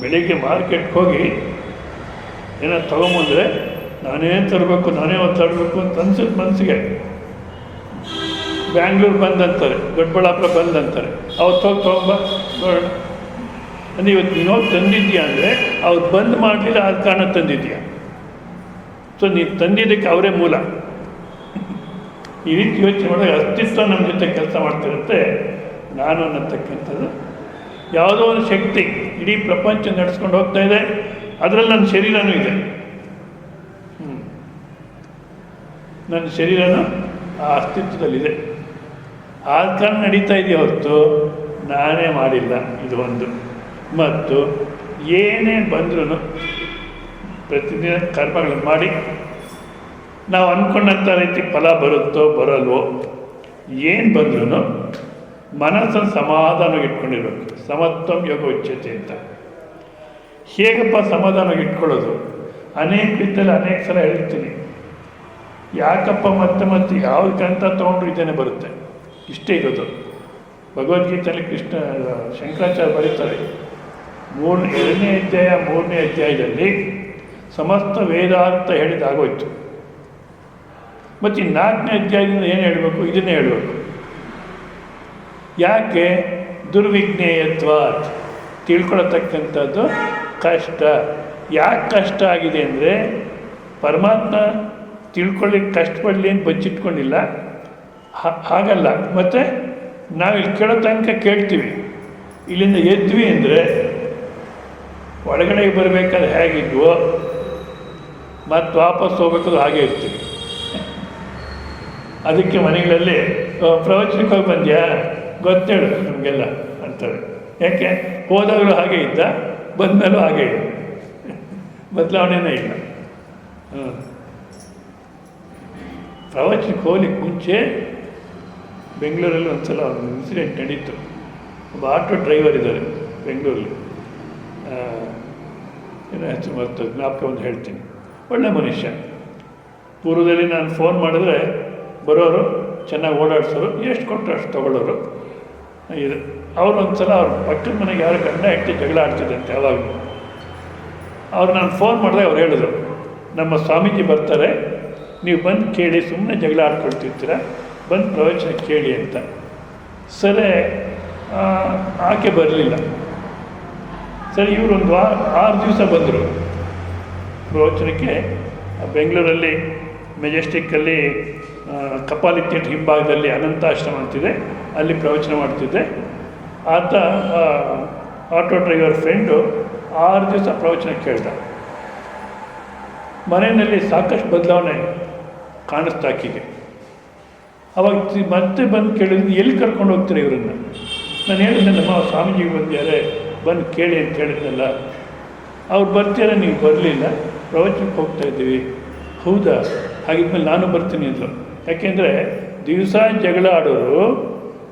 ಬೆಳಿಗ್ಗೆ ಮಾರ್ಕೆಟ್ಗೆ ಹೋಗಿ ಏನೋ ತೊಗೊಂಬಂದರೆ ನಾನೇ ತರಬೇಕು, ನಾನೇ ಒತ್ತಾಡಬೇಕು ಅಂತ ಅನ್ಸುತ್ತೆ ಮನಸ್ಸಿಗೆ. ಬ್ಯಾಂಗ್ಳೂರು ಬಂದಂತಾರೆ, ದೊಡ್ಡಬಳ್ಳಾಪುರ ಬಂದಂತಾರೆ, ಅವತ್ತು ಹೋಗಿ ತೊಗೊಂಬ ನೋಡೋಣ ಅಂದರೆ ಇವತ್ತು ನೀನು ಹೋಗಿ ತಂದಿದ್ದೀಯಾ ಅಂದರೆ ಅವ್ರು ಬಂದ್ ಮಾಡಲಿಲ್ಲ, ಆದ ಕಾರಣ ತಂದಿದ್ದೀಯಾ. ಸೊ ನೀನು ತಂದಿದ್ದಕ್ಕೆ ಅವರೇ ಮೂಲ. ಈ ರೀತಿ ಯೋಚನೆ ಮಾಡಿದಾಗ ಅಸ್ತಿತ್ವ ನಮ್ಮ ಜೊತೆ ಕೆಲಸ ಮಾಡ್ತಿರುತ್ತೆ. ನಾನು ಅನ್ನತಕ್ಕಂಥದ್ದು ಯಾವುದೋ ಒಂದು ಶಕ್ತಿ ಇಡೀ ಪ್ರಪಂಚ ನಡೆಸ್ಕೊಂಡು ಹೋಗ್ತಾ ಇದೆ, ಅದರಲ್ಲಿ ನನ್ನ ಶರೀರನೂ ಇದೆ. ನನ್ನ ಶರೀರನೂ ಆ ಅಸ್ತಿತ್ವದಲ್ಲಿದೆ, ಆದ ಕಾರಣ ನಡೀತಾ ಇದೆಯಾ ಹೊರತು ನಾನೇ ಮಾಡಿಲ್ಲ. ಇದು ಒಂದು. ಮತ್ತು ಏನೇ ಬಂದ್ರೂ ಪ್ರತಿದಿನ ಕರ್ಮಗಳನ್ನು ಮಾಡಿ ನಾವು ಅಂದ್ಕೊಂಡಂಥ ರೀತಿ ಫಲ ಬರುತ್ತೋ ಬರಲ್ವೋ, ಏನು ಬಂದ್ರೂ ಮನಸ್ಸನ್ನು ಸಮಾಧಾನವಾಗಿ ಇಟ್ಕೊಂಡಿರ್ಬೇಕು. ಸಮತ್ವಂ ಯೋಗ ಉಚ್ಯತೆ ಅಂತ. ಹೇಗಪ್ಪ ಸಮಾಧಾನವಾಗಿ ಇಟ್ಕೊಳ್ಳೋದು? ಅನೇಕ ರೀತಿಯಲ್ಲಿ ಅನೇಕ ಸಲ ಹೇಳ್ತೀನಿ. ಯಾಕಪ್ಪ ಮತ್ತೆ ಮತ್ತೆ ಯಾವ ಗ್ರಂಥ ತೊಗೊಂಡ್ರು ಇದೇನೆ ಬರುತ್ತೆ, ಇಷ್ಟೇ ಇರೋದು. ಭಗವದ್ಗೀತೆಯಲ್ಲಿ ಶಂಕರಾಚಾರ್ಯ ಬರೀತಾರೆ, 2ನೇ ಅಧ್ಯಾಯ 3ನೇ ಅಧ್ಯಾಯದಲ್ಲಿ ಸಮಸ್ತ ವೇದಾಂತ ಹೇಳಿದಾಗೋಯ್ತು. ಮತ್ತು ಈ 4ನೇ ಅಧ್ಯಾಯದಿಂದ ಏನು ಹೇಳಬೇಕು? ಇದನ್ನೇ ಹೇಳಬೇಕು. ಯಾಕೆ? ದುರ್ವಿಜ್ಞೇಯತ್ವ, ತಿಳ್ಕೊಳತಕ್ಕಂಥದ್ದು ಕಷ್ಟ. ಯಾಕೆ ಕಷ್ಟ ಆಗಿದೆ ಅಂದರೆ ಪರಮಾತ್ಮ ತಿಳ್ಕೊಳ್ಳಿಕ್ಕೆ ಕಷ್ಟಪಡಲಿ ಅಂತ ಬಚ್ಚಿಟ್ಕೊಂಡಿಲ್ಲ, ಹಾಗಲ್ಲ. ಮತ್ತು ನಾವಿಲ್ಲಿ ಕೇಳೋ ತನಕ ಕೇಳ್ತೀವಿ, ಇಲ್ಲಿಂದ ಎದ್ವಿ ಅಂದರೆ ಒಳಗಡೆಗೆ ಬರಬೇಕಾದ್ರೆ ಹೇಗಿದ್ವೋ ಮತ್ತು ವಾಪಸ್ ಹೋಗ್ಬೇಕಾದ್ರೆ ಹಾಗೆ ಇರ್ತೀವಿ. ಅದಕ್ಕೆ ಮನೆಗಳಲ್ಲಿ ಪ್ರವಚನಕ್ಕೆ ಹೋಗಿ ಬಂದ್ಯಾ ಗೊತ್ತೇಳು ನಮಗೆಲ್ಲ ಅಂತಾರೆ. ಯಾಕೆ ಹೋದಾಗಲೂ ಹಾಗೆ ಇದ್ದ, ಬಂದಮೇಲೂ ಹಾಗೆ ಇದೆ, ಬದಲಾವಣೆನೇ ಇಲ್ಲ. ಪ್ರವಚನಕ್ಕೆ ಹೋಗ್ಲಿಕ್ಕೆ ಮುಂಚೆ ಬೆಂಗಳೂರಲ್ಲಿ ಒಂದು ಸಲ ಒಂದು ಇನ್ಸಿಡೆಂಟ್ ನಡೀತು. ಒಬ್ಬ ಆಟೋ ಡ್ರೈವರ್ ಇದ್ದಾರೆ ಬೆಂಗಳೂರಲ್ಲಿ, ಏನೋ ಹೆಸರು ಬರ್ತದೆ, ಜ್ಞಾಪಕ ಒಂದು ಹೇಳ್ತೀನಿ. ಒಳ್ಳೆ ಮನುಷ್ಯ. ಪೂರ್ವದಲ್ಲಿ ನಾನು ಫೋನ್ ಮಾಡಿದ್ರೆ ಬರೋರು, ಚೆನ್ನಾಗಿ ಓಡಾಡ್ಸೋರು, ಎಷ್ಟು ಕೊಟ್ಟರು ಅಷ್ಟು ತೊಗೊಳ್ಳೋರು. ಇದು ಅವ್ರು ಒಂದು ಸಲ ಅವ್ರ ಪಕ್ಕದ ಮನೆಗೆ ಯಾರು ಗಂಡ ಹೆಂಡತಿ ಜಗಳ ಆಡ್ತಿದ್ದಂತೆ ಯಾವಾಗಲೂ. ಅವ್ರು ನಾನು ಫೋನ್ ಮಾಡಿದಾಗ ಅವ್ರು ಹೇಳಿದ್ರು, ನಮ್ಮ ಸ್ವಾಮೀಜಿ ಬರ್ತಾರೆ, ನೀವು ಬಂದು ಕೇಳಿ, ಸುಮ್ಮನೆ ಜಗಳ ಆಡ್ಕೊಳ್ತಿರ್ತೀರ, ಬಂದು ಪ್ರವಚನ ಕೇಳಿ ಅಂತ. ಸರಿ, ಆಕೆ ಬರಲಿಲ್ಲ. ಸರಿ, ಇವರು ಒಂದು 6 ದಿವಸ ಬಂದರು ಪ್ರವಚನಕ್ಕೆ. ಬೆಂಗಳೂರಲ್ಲಿ ಮೆಜೆಸ್ಟಿಕ್ಕಲ್ಲಿ ಕಪಾಲಿ ಥಿಯೇಟ್ರ್ ಹಿಂಭಾಗದಲ್ಲಿ ಅನಂತಾಶ್ರಮ ಅಂತಿದೆ, ಅಲ್ಲಿ ಪ್ರವಚನ ಮಾಡ್ತಿದ್ದೆ. ಆತ ಆಟೋ ಡ್ರೈವರ್ ಫ್ರೆಂಡು 6 ದಿವಸ ಪ್ರವಚನ ಕೇಳ್ದ. ಮನೆಯಲ್ಲಿ ಸಾಕಷ್ಟು ಬದಲಾವಣೆ ಕಾಣಿಸ್ತಾ ಆಕೆಗೆ. ಅವಾಗ ಮತ್ತೆ ಬಂದು ಕೇಳಿದ್ರು, ಎಲ್ಲಿ ಕರ್ಕೊಂಡು ಹೋಗ್ತೀರ ಇವರನ್ನು? ನಾನು ಹೇಳಿದ್ದೆ, ನಮ್ಮ ಸ್ವಾಮೀಜಿಗೆ ಬಂದಿದ್ದಾರೆ, ಬಂದು ಕೇಳಿ ಅಂತ ಹೇಳಿದ್ನಲ್ಲ. ಅವ್ರು ಬರ್ತೀರ, ನೀವು ಬರಲಿಲ್ಲ, ಪ್ರವಚನಕ್ಕೆ ಹೋಗ್ತಾ ಇದ್ದೀವಿ. ಹೌದಾ, ಹಾಗಿದ್ಮೇಲೆ ನಾನು ಬರ್ತೀನಿ ಅಂದರು. ಯಾಕೆಂದರೆ ದಿವಸ ಜಗಳ ಆಡೋರು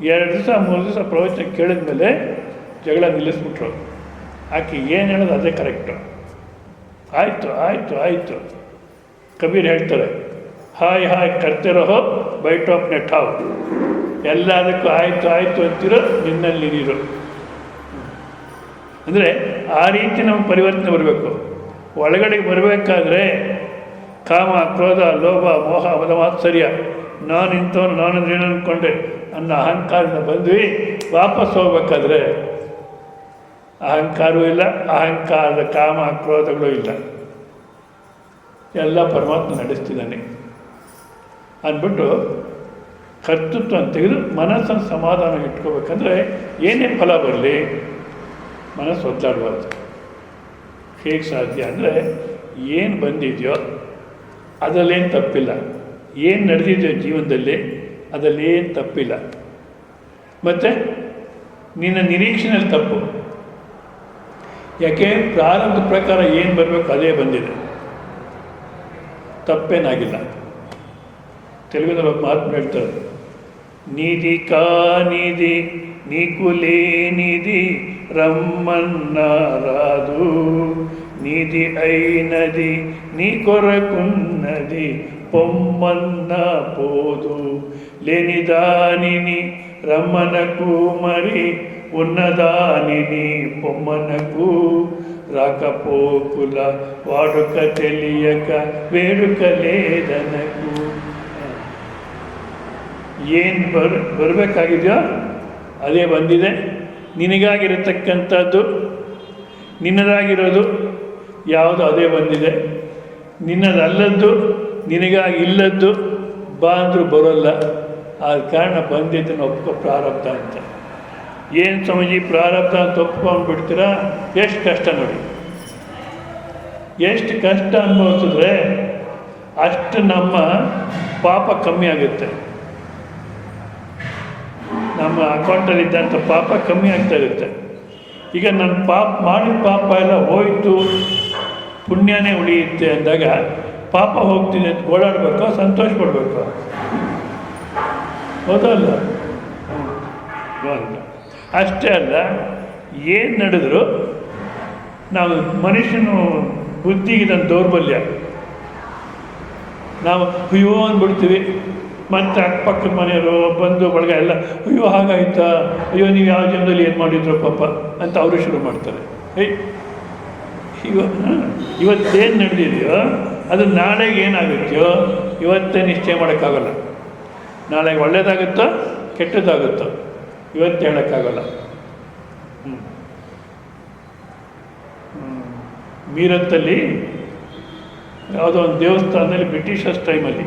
2 ದಿವಸ 3 ದಿವಸ ಪ್ರವಚನ ಕೇಳಿದ ಮೇಲೆ ಜಗಳ ನಿಲ್ಲಿಸ್ಬಿಟ್ರು. ಆಕೆ ಏನು ಹೇಳೋದು ಅದೇ ಕರೆಕ್ಟು. ಆಯಿತು ಆಯಿತು ಆಯಿತು. ಕಬೀರ್ ಹೇಳ್ತಾರೆ, ಹಾಯ್ ಹಾಯ್ ಕರ್ತಿರೋ ಬೈಟ್ ಆಫ್ ನೆಟ್ ಹಾವ್. ಎಲ್ಲದಕ್ಕೂ ಆಯಿತು ಆಯಿತು ಅಂತಿರೋ, ನಿನ್ನಲ್ಲಿ ನೀರು. ಅಂದರೆ ಆ ರೀತಿ ನಮಗೆ ಪರಿವರ್ತನೆ ಬರಬೇಕು. ಒಳಗಡೆಗೆ ಬರಬೇಕಾದ್ರೆ ಕಾಮ, ಕ್ರೋಧ, ಲೋಭ, ಮೋಹ, ಮದ, ಮಾತ್ಸರ್ಯ, ನಾನು ಇಂಥವನು, ನಾನಂದ್ರೆ ಏನು ಅಂದ್ಕೊಂಡೆ ಅನ್ನೋ ಅಹಂಕಾರದಿಂದ ಬಂದ್ವಿ. ವಾಪಸ್ ಹೋಗ್ಬೇಕಾದ್ರೆ ಅಹಂಕಾರವೂ ಇಲ್ಲ, ಅಹಂಕಾರದ ಕಾಮ ಕ್ರೋಧಗಳು ಇಲ್ಲ, ಎಲ್ಲ ಪರಮಾತ್ಮ ನಡೆಸ್ತಿದ್ದಾನೆ ಅಂದ್ಬಿಟ್ಟು ಕರ್ತೃತ್ವ ತೆಗೆದು ಮನಸ್ಸನ್ನು ಸಮಾಧಾನ ಇಟ್ಕೋಬೇಕಂದ್ರೆ ಏನೇ ಫಲ ಬರಲಿ ಮನಸ್ಸು ಒದ್ದಾಡಬಾರ್ದು. ಹೇಗೆ ಸಾಧ್ಯ ಅಂದರೆ, ಏನು ಬಂದಿದೆಯೋ ಅದರಲ್ಲೇನು ತಪ್ಪಿಲ್ಲ, ಏನು ನಡೆದಿದೆಯೋ ಜೀವನದಲ್ಲಿ ಅದರಲ್ಲೇನು ತಪ್ಪಿಲ್ಲ. ಮತ್ತು ನಿನ್ನ ನಿರೀಕ್ಷೆಯಲ್ಲಿ ತಪ್ಪು. ಯಾಕೆ ಪ್ರಾರಂಭದ ಪ್ರಕಾರ ಏನು ಬರಬೇಕು ಅದೇ ಬಂದಿದೆ, ತಪ್ಪೇನಾಗಿಲ್ಲ. ತೆಲುಗುದಲ್ಲಿ ಒಬ್ಬ ಮಾತು ಹೇಳ್ತಾರೆ, ನಿಧಿ ಕಾ ನಿಧಿ నీకులేనిది రమ్మన్నారాదు, నీది అయినది నీ కొరకున్నది పొమ్మన్నా పోదు, లేని దానిని రమ్మనకు మరి ఉన్నదానిని పొమ్మనకు, రాకపోకుల వాడుక తెలియక వేడుక లేదనకు. ಏನು ಬರಬೇಕಾಗಿದೆಯೋ ಅದೇ ಬಂದಿದೆ. ನಿನಗಾಗಿರತಕ್ಕಂಥದ್ದು, ನಿನ್ನದಾಗಿರೋದು ಯಾವುದು ಅದೇ ಬಂದಿದೆ. ನಿನ್ನದಲ್ಲದ್ದು, ನಿನಗಾಗಿ ಇಲ್ಲದ್ದು ಬಾ ಅಂದರೂ ಬರೋಲ್ಲ. ಆದ ಕಾರಣ ಬಂದಿದ್ದನ್ನು ಒಪ್ಕೊ, ಪ್ರಾರಬ್ಧ ಅಂತ. ಏನು ಸ್ವಾಮೀಜಿ ಪ್ರಾರಬ್ಧ ಅಂತ ಒಪ್ಕೊಂಡು ಬಿಡ್ತೀರಾ? ಎಷ್ಟು ಕಷ್ಟ ನೋಡಿ. ಎಷ್ಟು ಕಷ್ಟ ಅನುಭವಿಸಿದ್ರೆ ಅಷ್ಟು ನಮ್ಮ ಪಾಪ ಕಮ್ಮಿ ಆಗುತ್ತೆ. ನಮ್ಮ ಅಕೌಂಟಲ್ಲಿದ್ದಂಥ ಪಾಪ ಕಮ್ಮಿ ಆಗ್ತಾ ಇರುತ್ತೆ. ಈಗ ನನ್ನ ಮಾಡಿದ ಪಾಪ ಎಲ್ಲ ಹೋಯಿತು, ಪುಣ್ಯನೇ ಉಳಿಯುತ್ತೆ ಅಂದಾಗ ಪಾಪ ಹೋಗ್ತಿದೆ ಅಂತ ಓಡಾಡಬೇಕು, ಸಂತೋಷ ಪಡಬೇಕು. ಹೌದಲ್ಲ? ಅಷ್ಟೇ ಅಲ್ಲ, ಏನು ನಡೆದ್ರು ನಾವು ಮನುಷ್ಯನು ಬುದ್ಧಿಗೆ ನನ್ನ ದೌರ್ಬಲ್ಯ. ನಾವು ಅಯ್ಯೋ ಅಂದ್ಬಿಡ್ತೀವಿ. ಮತ್ತು ಅಕ್ಕಪಕ್ಕದ ಮನೆಯವರು, ಬಂಧು ಬಳಗ ಎಲ್ಲ ಅಯ್ಯೋ ಹಾಗಾಯ್ತಾ, ಅಯ್ಯೋ ನೀವು ಯಾವ ಜನ್ಮದಲ್ಲಿ ಏನು ಮಾಡಿದ್ರು ಪಾಪ ಅಂತ ಅವರು ಶುರು ಮಾಡ್ತಾರೆ. ಇವತ್ತೇನು ನಡೆದಿದೆಯೋ ಅದು ನಾಳೆಗೆ ಏನಾಗುತ್ತೋ ಇವತ್ತೇ ನಿಶ್ಚಯ ಮಾಡೋಕ್ಕಾಗಲ್ಲ. ನಾಳೆಗೆ ಒಳ್ಳೇದಾಗುತ್ತೋ ಕೆಟ್ಟದ್ದಾಗುತ್ತೋ ಇವತ್ತು ಹೇಳೋಕ್ಕಾಗಲ್ಲ. ಮೀರತ್ತಲ್ಲಿ ಯಾವುದೋ ಒಂದು ದೇವಸ್ಥಾನದಲ್ಲಿ ಬ್ರಿಟಿಷರ್ಸ್ ಟೈಮಲ್ಲಿ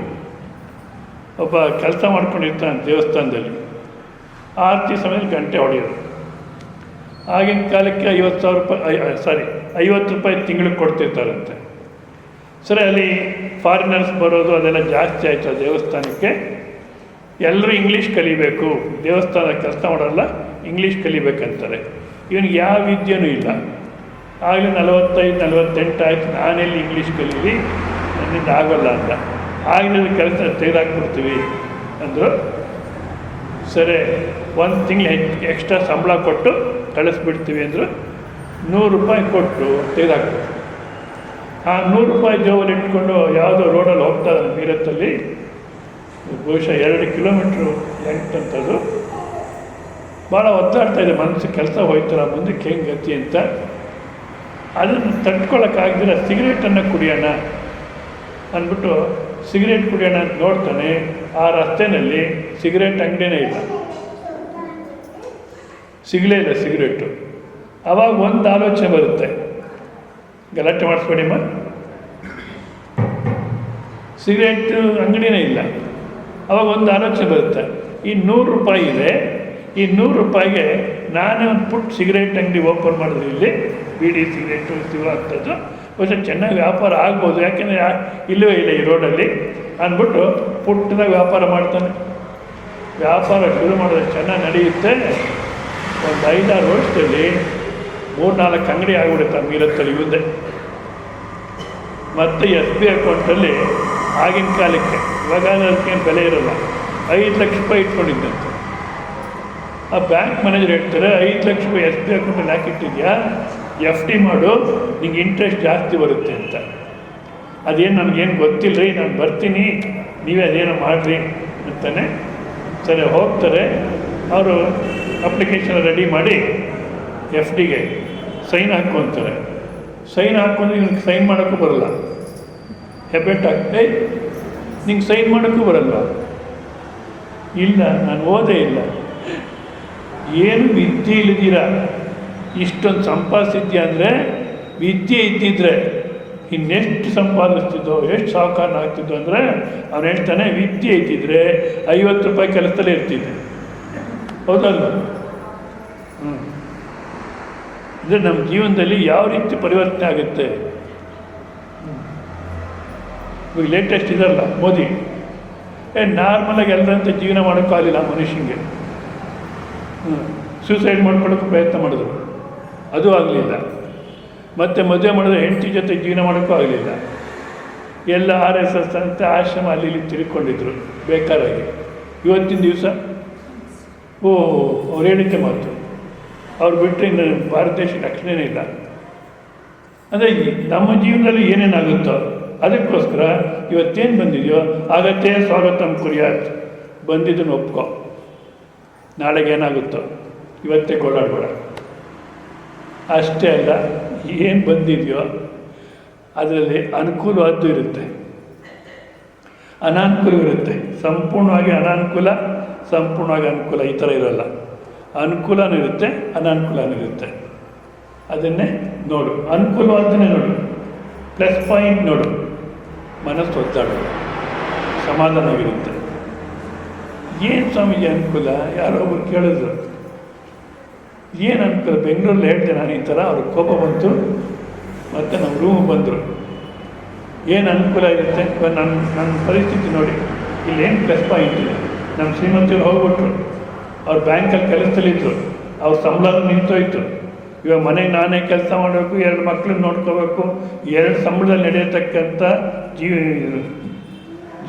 ಒಬ್ಬ ಕೆಲಸ ಮಾಡ್ಕೊಂಡಿರ್ತಾನೆ ದೇವಸ್ಥಾನದಲ್ಲಿ. ಆರತಿ ಸಮಯದಲ್ಲಿ ಗಂಟೆ ಹೊಡೆಯೋದು. ಆಗಿನ ಕಾಲಕ್ಕೆ 50,000 ರೂಪಾಯಿ, ₹50 ತಿಂಗಳಿಗೆ ಕೊಡ್ತಿರ್ತಾರಂತೆ. ಸರಿ, ಅಲ್ಲಿ ಫಾರಿನರ್ಸ್ ಬರೋದು ಅದೆಲ್ಲ ಜಾಸ್ತಿ ಆಯಿತು ಆ ದೇವಸ್ಥಾನಕ್ಕೆ. ಎಲ್ಲರೂ ಇಂಗ್ಲೀಷ್ ಕಲಿಬೇಕು, ದೇವಸ್ಥಾನ ಕೆಲಸ ಮಾಡಲ್ಲ, ಇಂಗ್ಲೀಷ್ ಕಲಿಬೇಕಂತಾರೆ. ಇವನಿಗೆ ಯಾವ ವಿದ್ಯೆನೂ ಇಲ್ಲ. ಆಗಲೇ 45-48 ಆಯಿತು, ನಾನೆಲ್ಲಿ ಇಂಗ್ಲೀಷ್ ಕಲೀಲಿ, ನನ್ನಿಂದ ಆಗೋಲ್ಲ ಅಂತ. ಆಗಲೇ ಕೆಲಸ ತೆಗೆದಾಕ್ಬಿಡ್ತೀವಿ ಅಂದರು. ಸರಿ, 1 ತಿಂಗಳು ಎಕ್ಸ್ಟ್ರಾ ಸಂಬಳ ಕೊಟ್ಟು ಕಳಿಸ್ಬಿಡ್ತೀವಿ ಅಂದರು. ₹100 ಕೊಟ್ಟು ತೆಗೆದಾಕ್ಬಿಟ್ಟು ಆ ₹100 ಜೋಬಲ್ಲಿ ಇಟ್ಕೊಂಡು ಯಾವುದೋ ರೋಡಲ್ಲಿ ಹೋಗ್ತಾ ಇದ್ದಾನೆ ಮೀರತ್ತಲ್ಲಿ, ಬಹುಶಃ 2 ಕಿಲೋಮೀಟ್ರು ಲೆಂತ್ ಅಂತದ್ದು. ಭಾಳ ಒದ್ದಾಡ್ತಾ ಇದೆ, ಮನಸ್ಸು ಕೆಲಸ ಹೋಯ್ತಲ್ಲ, ಮುಂದಕ್ಕೆ ಹೆಂಗೆ ಗತಿ ಅಂತ. ಅದನ್ನು ತಡ್ಕೊಳಕ್ಕಾಗ್ದಿರ ಸಿಗರೇಟನ್ನು ಕುಡಿಯೋಣ ಅಂದ್ಬಿಟ್ಟು ಸಿಗರೇಟ್ ಕುಡಿಯೋಣ ಅಂತ ನೋಡ್ತಾನೆ. ಆ ರಸ್ತೆಯಲ್ಲಿ ಸಿಗರೇಟ್ ಅಂಗಡಿನೇ ಇಲ್ಲ, ಸಿಗಲೇ ಇಲ್ಲ ಸಿಗರೇಟು. ಆವಾಗ ಒಂದು ಆಲೋಚನೆ ಬರುತ್ತೆ, ಗಲಾಟೆ ಮಾಡಿಸ್ಬೇಡಿಮ್ಮ, ಸಿಗರೇಟು ಅಂಗಡಿನೇ ಇಲ್ಲ. ಅವಾಗ ಒಂದು ಆಲೋಚನೆ ಬರುತ್ತೆ, ಈ ₹100 ಇದೆ, ಈ ₹100ಗೆ ನಾನೇ ಒಂದು ಪುಟ್ಟ ಸಿಗರೇಟ್ ಅಂಗಡಿ ಓಪನ್ ಮಾಡಿದ್ರೆ ಇಲ್ಲಿ ಬೀಡಿ ಸಿಗರೇಟು ಸಿಗುವಂಥದ್ದು ಬಹುಶಃ ಚೆನ್ನಾಗಿ ವ್ಯಾಪಾರ ಆಗ್ಬೋದು, ಯಾಕೆಂದರೆ ಇಲ್ಲವೇ ಇಲ್ಲ ಈ ರೋಡಲ್ಲಿ ಅಂದ್ಬಿಟ್ಟು ಪುಟ್ಟದಾಗ ವ್ಯಾಪಾರ ಮಾಡ್ತಾನೆ. ವ್ಯಾಪಾರ ಶುರು ಮಾಡಿದ್ರೆ ಚೆನ್ನಾಗಿ ನಡೆಯುತ್ತೆ. ಒಂದು 5-6 ವರ್ಷದಲ್ಲಿ 3-4 ಅಂಗಡಿ ಆಗಿಬಿಡುತ್ತೆ ಆ ಮೀರತ್ತಲ್ಲಿ ಮುಂದೆ. ಮತ್ತು SB ಅಕೌಂಟಲ್ಲಿ ಆಗಿನ ಕಾಲಕ್ಕೆ, ಇವಾಗ ಅದಕ್ಕೇನು ಬೆಲೆ ಇರೋಲ್ಲ, ₹5 ಲಕ್ಷ ಇಟ್ಕೊಂಡಿದ್ದಂತೆ. ಆ ಬ್ಯಾಂಕ್ ಮ್ಯಾನೇಜರ್ ಹೇಳ್ತಾರೆ, ₹5 ಲಕ್ಷ SB ಅಕೌಂಟಲ್ಲಿ ಹಾಕಿಟ್ಟಿದ್ಯಾ, FD ಮಾಡು, ನಿಂಗೆ ಇಂಟ್ರೆಸ್ಟ್ ಜಾಸ್ತಿ ಬರುತ್ತೆ ಅಂತ. ಅದೇನು ನನಗೇನು ಗೊತ್ತಿಲ್ಲ ರೀ, ನಾನು ಬರ್ತೀನಿ, ನೀವೇ ಅದೇನೋ ಮಾಡಿರಿ ಅಂತಾನೆ. ಸರಿ, ಹೋಗ್ತಾರೆ. ಅವರು ಅಪ್ಲಿಕೇಶನ್ ರೆಡಿ ಮಾಡಿ FDಗೆ ಸೈನ್ ಹಾಕ್ಕೊತಾರೆ. ಸೈನ್ ಹಾಕ್ಕೊಂಡ್ರೆ ಇವ್ನಿಗೆ ಸೈನ್ ಮಾಡೋಕ್ಕೂ ಬರಲ್ಲ. ಹೆಬ್ಬೆಟ್ ಹಾಕ್ತೆ, ನಿಂಗೆ ಸೈನ್ ಮಾಡೋಕ್ಕೂ ಬರಲ್ಲ. ಇಲ್ಲ, ನಾನು ಓದೇ ಇಲ್ಲ. ಏನು ವಿದ್ಯೆ ಇಲ್ಲದಿರ ಇಷ್ಟೊಂದು ಸಂಪಾದಿಸಿದ್ಯಾ ಅಂದರೆ, ವಿದ್ಯೆ ಇದ್ದಿದ್ರೆ ಇನ್ನೆಷ್ಟು ಸಂಪಾದಿಸ್ತಿದ್ದೋ, ಎಷ್ಟು ಸಾಹುಕಾರ ಆಗ್ತಿದ್ದೋ ಅಂದರೆ, ಅವನು ಹೇಳ್ತಾನೆ, ವಿದ್ಯೆ ಇದ್ದಿದ್ರೆ ₹50 ಕೆಲಸದಲ್ಲೇ ಇರ್ತಿದ್ದೆ. ಹೌದಲ್ಲ? ಅಂದರೆ ನಮ್ಮ ಜೀವನದಲ್ಲಿ ಯಾವ ರೀತಿ ಪರಿವರ್ತನೆ ಆಗುತ್ತೆ. ಇವಾಗ ಲೇಟೆಸ್ಟ್ ಇದಲ್ಲ ಮೋದಿ, ನಾರ್ಮಲಾಗಿ ಎಲ್ಲರಂತೆ ಜೀವನ ಮಾಡೋಕ್ಕೂ ಆಗಲಿಲ್ಲ ಮನುಷ್ಯನಿಗೆ. ಸೂಸೈಡ್ ಮಾಡ್ಕೊಳ್ಳೋಕ್ಕೂ ಪ್ರಯತ್ನ ಮಾಡಿದ್ರು, ಅದು ಆಗಲಿಲ್ಲ. ಮತ್ತು ಮದುವೆ ಮಾಡಿದ್ರೆ ಹೆಂಡತಿ ಜೊತೆ ಜೀವನ ಮಾಡೋಕ್ಕೂ ಆಗಲಿಲ್ಲ. ಎಲ್ಲ RSS ಅಂತ ಆಶ್ರಮ ಅಲ್ಲಿ ಇಲ್ಲಿ ತಿಳ್ಕೊಂಡಿದ್ರು ಬೇಕಾರಾಗಿ. ಇವತ್ತಿನ ದಿವಸ ಅವ್ರು ಹೇಳಿದ್ದೆ ಮಾತು, ಅವ್ರು ಬಿಟ್ಟರೆ ಇನ್ನು ಭಾರತ ದೇಶಕ್ಕೆ ರಕ್ಷಣೆನೇ ಇಲ್ಲ. ಅಂದರೆ ನಮ್ಮ ಜೀವನದಲ್ಲಿ ಏನೇನಾಗುತ್ತೋ ಅದಕ್ಕೋಸ್ಕರ ಇವತ್ತೇನು ಬಂದಿದೆಯೋ ಆಗತ್ತೇ ಸ್ವಾಗತಂ ಕುರಿಯಾತ್, ಬಂದಿದ್ದನ್ನು ಒಪ್ಕೊ. ನಾಳೆಗೆ ಏನಾಗುತ್ತೋ ಇವತ್ತೇ ಗೋಳಾಡಬೇಡ. ಅಷ್ಟೇ ಅಲ್ಲ, ಏನು ಬಂದಿದೆಯೋ ಅದರಲ್ಲಿ ಅನುಕೂಲವಾದ್ದು ಇರುತ್ತೆ, ಅನಾನುಕೂಲ ಇರುತ್ತೆ. ಸಂಪೂರ್ಣವಾಗಿ ಅನಾನುಕೂಲ, ಸಂಪೂರ್ಣವಾಗಿ ಅನುಕೂಲ ಈ ಥರ ಇರೋಲ್ಲ. ಅನುಕೂಲನೂ ಇರುತ್ತೆ, ಅನಾನುಕೂಲನೂ ಇರುತ್ತೆ. ಅದನ್ನೇ ನೋಡು, ಅನುಕೂಲವಾದ್ದನ್ನೇ ನೋಡು, ಪ್ಲಸ್ ಪಾಯಿಂಟ್ ನೋಡು, ಮನಸ್ಸು ಒದ್ದಾಡೋದು, ಸಮಾಧಾನವಿರುತ್ತೆ. ಏನು ಸ್ವಾಮೀಜಿ ಅನುಕೂಲ? ಯಾರೋ ಒಬ್ರು ಕೇಳಿದ್ರು, ಏನು ಅನುಕೂಲ? ಬೆಂಗಳೂರಲ್ಲಿ ಹೇಳ್ದೆ ನಾನು ಈ ಥರ, ಅವ್ರಿಗೆ ಕೋಪ ಬಂತು, ಮತ್ತು ನಮ್ಮ ರೂಮಿಗೆ ಬಂದರು. ಏನು ಅನುಕೂಲ ಇರುತ್ತೆ? ನನ್ನ ಪರಿಸ್ಥಿತಿ ನೋಡಿ, ಇಲ್ಲೇನು ಪ್ಲಸ್ ಪಾಯಿಂಟ್ ಇದೆ. ನಮ್ಮ ಶ್ರೀಮಂತರು ಹೋಗ್ಬಿಟ್ರು, ಅವ್ರು ಬ್ಯಾಂಕಲ್ಲಿ ಕೆಲಸದಲ್ಲಿದ್ದರು, ಅವ್ರ ಸಂಬಳ ನಿಂತೋಯ್ತು. ಇವಾಗ ಮನೆಗೆ ನಾನೇ ಕೆಲಸ ಮಾಡಬೇಕು, 2 ಮಕ್ಕಳನ್ನ ನೋಡ್ಕೋಬೇಕು, 2 ಸಂಬಳದಲ್ಲಿ ನಡೆಯತಕ್ಕಂಥ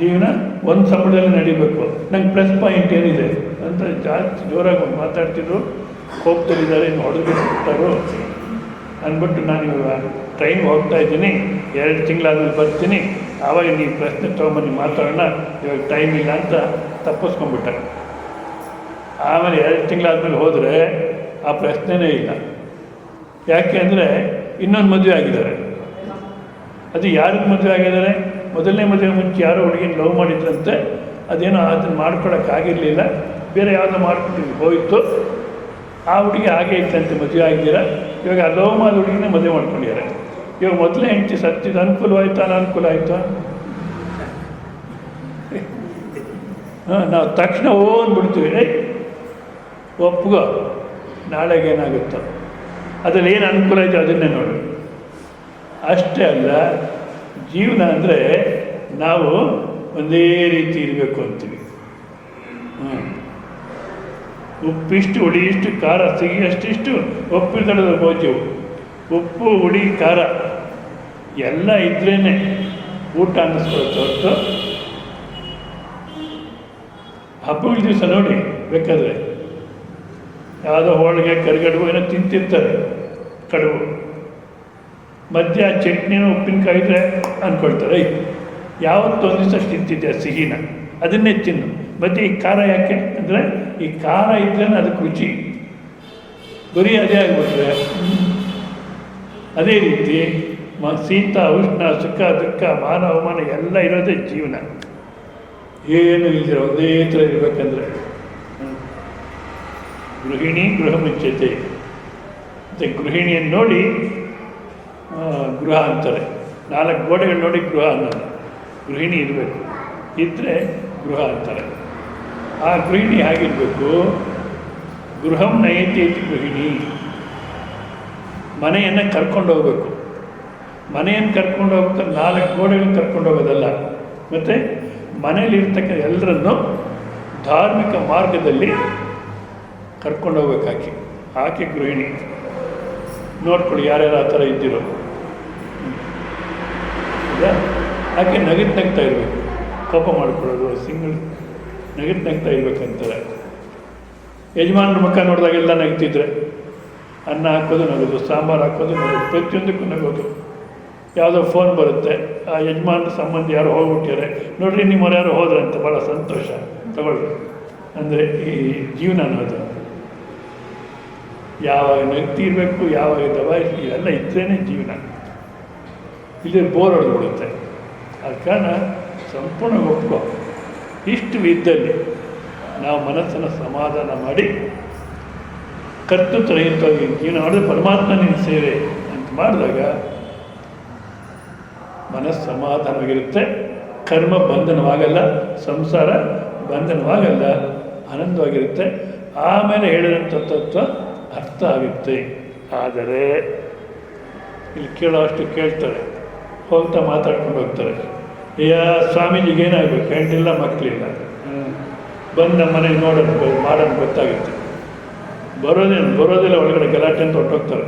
ಜೀವನ ಒಂದು ಸಂಬಳದಲ್ಲಿ ನಡಿಬೇಕು. ನಂಗೆ ಪ್ಲಸ್ ಪಾಯಿಂಟ್ ಏನಿದೆ ಅಂತ ಜಾಸ್ತಿ ಜೋರಾಗಿ ಮಾತಾಡ್ತಿದ್ರು. ಕೋಪದಲ್ಲಿದ್ದಾರೆ, ಇನ್ನು ಹೊಡೆದ್ಬಿಟ್ಟು ಅಂದ್ಬಿಟ್ಟು ನಾನು ಇವಾಗ ಟ್ರೈನ್ಗೆ ಹೋಗ್ತಾ ಇದ್ದೀನಿ, 2 ತಿಂಗಳಾದ್ಮೇಲೆ ಬರ್ತೀನಿ, ಆವಾಗ ನೀವು ಪ್ರಶ್ನೆ ತೊಗೊಂಬನ್ನಿ ಮಾತಾಡೋಣ, ಇವಾಗ ಟೈಮ್ ಇಲ್ಲ ಅಂತ ತಪ್ಪಿಸ್ಕೊಂಡ್ಬಿಟ್ಟೆ. ಆಮೇಲೆ 2 ತಿಂಗಳಾದ್ಮೇಲೆ ಹೋದರೆ ಆ ಪ್ರಶ್ನೆನೇ ಇಲ್ಲ. ಯಾಕೆ ಅಂದರೆ ಇನ್ನೊಂದು ಮದುವೆ ಆಗಿದ್ದಾರೆ. ಅದು ಯಾರಿಗೆ ಮದುವೆ ಆಗಿದ್ದಾರೆ? ಮೊದಲನೇ ಮದುವೆ ಮುಂಚೆ ಯಾರೋ ಹುಡುಗಿನ ಲವ್ ಮಾಡಿದ್ರಂತೆ, ಅದೇನೋ ಅದನ್ನು ಮಾಡ್ಕೊಳಕ್ಕಾಗಿರಲಿಲ್ಲ, ಬೇರೆ ಯಾವುದೋ ಮಾಡ್ಕೊಂಡು ಹೋಯಿತು. ಆ ಹುಡುಗಿ ಹಾಗೆ ಇತ್ತಂತೆ, ಮದುವೆ ಆಗಿದ್ದೀರ. ಇವಾಗ ಆ ಲವ್ ಮಾಡಿದ ಹುಡುಗಿನ ಮದುವೆ ಮಾಡ್ಕೊಂಡಿದ್ದಾರೆ. ಇವಾಗ ಮೊದಲೇ ಹೆಂಡತಿ ಸತ್ತಿದ್ದು ಅನುಕೂಲವಾಯಿತು, ಅನಾನುಕೂಲ ಆಯಿತು? ನಾವು ತಕ್ಷಣ ಅಂದ್ಬಿಡ್ತೀವಿ, ಒಪ್ಗೋ, ನಾಳೆಗೆ ಏನಾಗುತ್ತೋ. ಅದರಲ್ಲಿ ಏನು ಅನುಕೂಲ ಇದೆ ಅದನ್ನೇ ನೋಡು. ಅಷ್ಟೇ ಅಲ್ಲ, ಜೀವನ ಅಂದರೆ ನಾವು ಒಂದೇ ರೀತಿ ಇರಬೇಕು ಅಂತೀವಿ. ಉಪ್ಪಿಷ್ಟು, ಹುಳಿ ಇಷ್ಟು, ಖಾರ ಸಿಹಿ ಅಷ್ಟಿಷ್ಟು, ಒಪ್ಪಿದಳದ ಭೋಜ್ಯವು. ಉಪ್ಪು, ಹುಳಿ, ಖಾರ ಎಲ್ಲ ಇದ್ರೇ ಊಟ ಅನ್ನಿಸ್ಕೊಳುತ್ತೆ ಹೊರತು. ಹಬ್ಬಗಳ ದಿವಸ ನೋಡಿ ಬೇಕಾದರೆ ಯಾವುದೋ ಹೋಳಿಗೆ, ಕರಿಗಡುಬು ಏನೋ ತಿಂತಿರ್ತಾರೆ, ಕಡುಬು. ಮಧ್ಯ ಚಟ್ನಿನೂ ಉಪ್ಪಿನಕಾಯಿ ಇದ್ದರೆ ಅಂದ್ಕೊಳ್ತಾರೆ, ಯಾವತ್ತೊಂದು ದಿವಸ ತಿಂತಿದ್ದೆ ಸಿಹಿನ, ಅದನ್ನೇ ತಿನ್ನು. ಮತ್ತು ಈ ಖಾರ ಯಾಕೆ ಅಂದರೆ ಈ ಖಾರ ಇದ್ರೇ ಅದಕ್ಕೆ ರುಚಿ. ಬರೀ ಅದೇ ಆಗಿಬಿಟ್ರೆ. ಅದೇ ರೀತಿ ಶೀತ, ಉಷ್ಣ, ಸುಖ, ದುಃಖ, ಮಾನ, ಅವಮಾನ ಎಲ್ಲ ಇರೋದೇ ಜೀವನ. ಏನು ಇಲ್ದಿರೋ ಒಂದೇ ಥರ ಇರಬೇಕಂದ್ರೆ ಗೃಹಿಣಿ ಗೃಹ ಮುಚ್ಚತೆ. ಮತ್ತು ಗೃಹಿಣಿಯನ್ನು ನೋಡಿ ಗೃಹ ಅಂತಾರೆ. 4 ಗೋಡೆಗಳು ನೋಡಿ ಗೃಹ ಅನ್ನೋದು. ಗೃಹಿಣಿ ಇರಬೇಕು, ಇದ್ದರೆ ಗೃಹ ಅಂತಾರೆ. ಆ ಗೃಹಿಣಿ ಹೇಗಿರಬೇಕು? ಗೃಹಂ ನಯತಿ ಇತಿ ಗೃಹಿಣಿ. ಮನೆಯನ್ನು ಕರ್ಕೊಂಡು ಹೋಗ್ಬೇಕು. ಮನೆಯನ್ನು ಕರ್ಕೊಂಡು ಹೋಗ್ತಾರೆ, 4 ಗೋಡೆಗಳನ್ನು ಕರ್ಕೊಂಡು ಹೋಗೋದಲ್ಲ. ಮತ್ತು ಮನೆಯಲ್ಲಿರ್ತಕ್ಕ ಎಲ್ಲರನ್ನು ಧಾರ್ಮಿಕ ಮಾರ್ಗದಲ್ಲಿ ಕರ್ಕೊಂಡು ಹೋಗ್ಬೇಕು. ಆಕೆ ಗೃಹಿಣಿ. ನೋಡ್ಕೊಳ್ಳಿ ಯಾರ್ಯಾರು ಆ ಥರ ಇದ್ದಿರೋ. ಆಕೆ ನಗ್ತಾ ಇರಬೇಕು, ಕೋಪ ಮಾಡ್ಕೊಳ್ಳೋದು, ನಗ್ತಾ ಇರ್ಬೇಕಂತಾರೆ. ಯಜಮಾನ್ರ ಮುಖ ನೋಡಿದಾಗೆಲ್ಲ ನಗ್ತಿದ್ರೆ, ಅನ್ನ ಹಾಕೋದು ನಗೋದು, ಸಾಂಬಾರು ಹಾಕೋದು ನಗೋದು, ಪ್ರತಿಯೊಂದಕ್ಕೂ ನಗೋದು. ಯಾವುದೋ ಫೋನ್ ಬರುತ್ತೆ, ಆ ಯಜಮಾನ್ರ ಸಂಬಂಧಿ ಯಾರು ಹೋಗ್ಬಿಟ್ಟಿದ್ದಾರೆ, ನೋಡ್ರಿ ನಿಮ್ಮವ್ರು ಯಾರು ಹೋದ್ರಂತೆ, ಭಾಳ ಸಂತೋಷ, ತಗೊಳ್ರಿ. ಅಂದರೆ ಈ ಜೀವನ ಅನ್ನೋದು ಯಾವಾಗ ನಗ್ತಿರ್ಬೇಕು, ಯಾವಾಗ ದಬಾಯಿಸಿ, ಇವೆಲ್ಲ ಇದ್ರೇ ಜೀವನ. ಇಲ್ಲಿ ಬೋರ್ ಹೊಡೆದ್ಬಿಡುತ್ತೆ. ಆ ಕಾರಣ ಸಂಪೂರ್ಣ ಒಪ್ಕೋ. ಇಷ್ಟು ಇದ್ದಲ್ಲಿ ನಾವು ಮನಸ್ಸನ್ನು ಸಮಾಧಾನ ಮಾಡಿ ಕರ್ತೃತ್ವರಹಿತವಾಗಿ ಜೀವನ ಮಾಡಿದ್ರೆ ಪರಮಾತ್ಮನಿನ ಸೇವೆ ಅಂತ ಮಾಡಿದಾಗ ಮನಸ್ಸು ಸಮಾಧಾನವಾಗಿರುತ್ತೆ. ಕರ್ಮ ಬಂಧನವಾಗಲ್ಲ, ಸಂಸಾರ ಬಂಧನವಾಗಲ್ಲ, ಆನಂದವಾಗಿರುತ್ತೆ. ಆಮೇಲೆ ಹೇಳಿದಂಥ ತತ್ವ ಅರ್ಥ ಆಗುತ್ತೆ. ಆದರೆ ಇಲ್ಲಿ ಕೇಳೋಷ್ಟು ಕೇಳ್ತಾರೆ, ಹೋಗ್ತಾ ಮಾತಾಡ್ಕೊಂಡು ಹೋಗ್ತಾರೆ. ಸ್ವಾಮೀಜಿಗೆ ಏನಾಗಬೇಕು, ಹೆಂಡಿಲ್ಲ ಮಕ್ಕಳಿಲ್ಲ, ಬಂದು ನಮ್ಮ ಮನೆಗೆ ನೋಡೋದು ಮಾಡೋದು ಗೊತ್ತಾಗುತ್ತೆ. ಬರೋದಿಲ್ಲ ಒಳಗಡೆ ಗಲಾಟೆ ಅಂತ ಹೊಟ್ಟೋಗ್ತಾರೆ.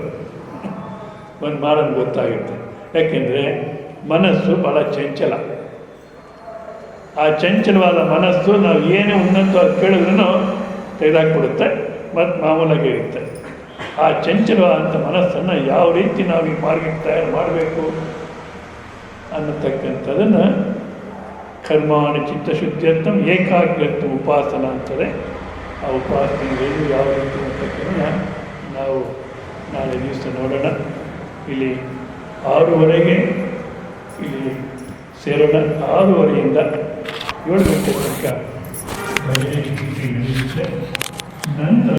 ಬಂದು ಮಾಡೋದು ಗೊತ್ತಾಗುತ್ತೆ. ಯಾಕೆಂದರೆ ಮನಸ್ಸು ಭಾಳ ಚಂಚಲ. ಆ ಚಂಚಲವಾದ ಮನಸ್ಸು ನಾವು ಏನೇ ಉನ್ನತವಾಗಿ ಕೇಳಿದ್ರೂ ತೆಗೆದಾಕ್ಬಿಡುತ್ತೆ, ಮತ್ತು ಮಾಮೂಲಾಗಿ ಇರುತ್ತೆ. ಆ ಚಂಚಲವಾದಂಥ ಮನಸ್ಸನ್ನು ಯಾವ ರೀತಿ ನಾವು ಈ ಮಾರ್ಗಕ್ಕೆ ತಯಾರು ಮಾಡಬೇಕು ಅನ್ನತಕ್ಕಂಥದ್ದನ್ನು ಕರ್ಮಾಣಿ ಚಿತ್ತಶುದ್ಧಿಯರ್ಥಂ ಏಕಾಗ್ರತ್ವ ಉಪಾಸನ ಅಂತಾರೆ. ಆ ಉಪಾಸನೆಗಳು ಯಾವ ರೀತಿ ಅಂತಕ್ಕಂಥ ನಾವು ನಾಳೆ ದಿವಸ ನೋಡೋಣ. ಇಲ್ಲಿ 6:30ಗೆ ಇಲ್ಲಿ ಸೇರೋಣ. 6:30ಯಿಂದ 7 ಗಂಟೆ ತನಕ ಭಜನೆ ನಡೆಯುತ್ತೆ. ನಂತರ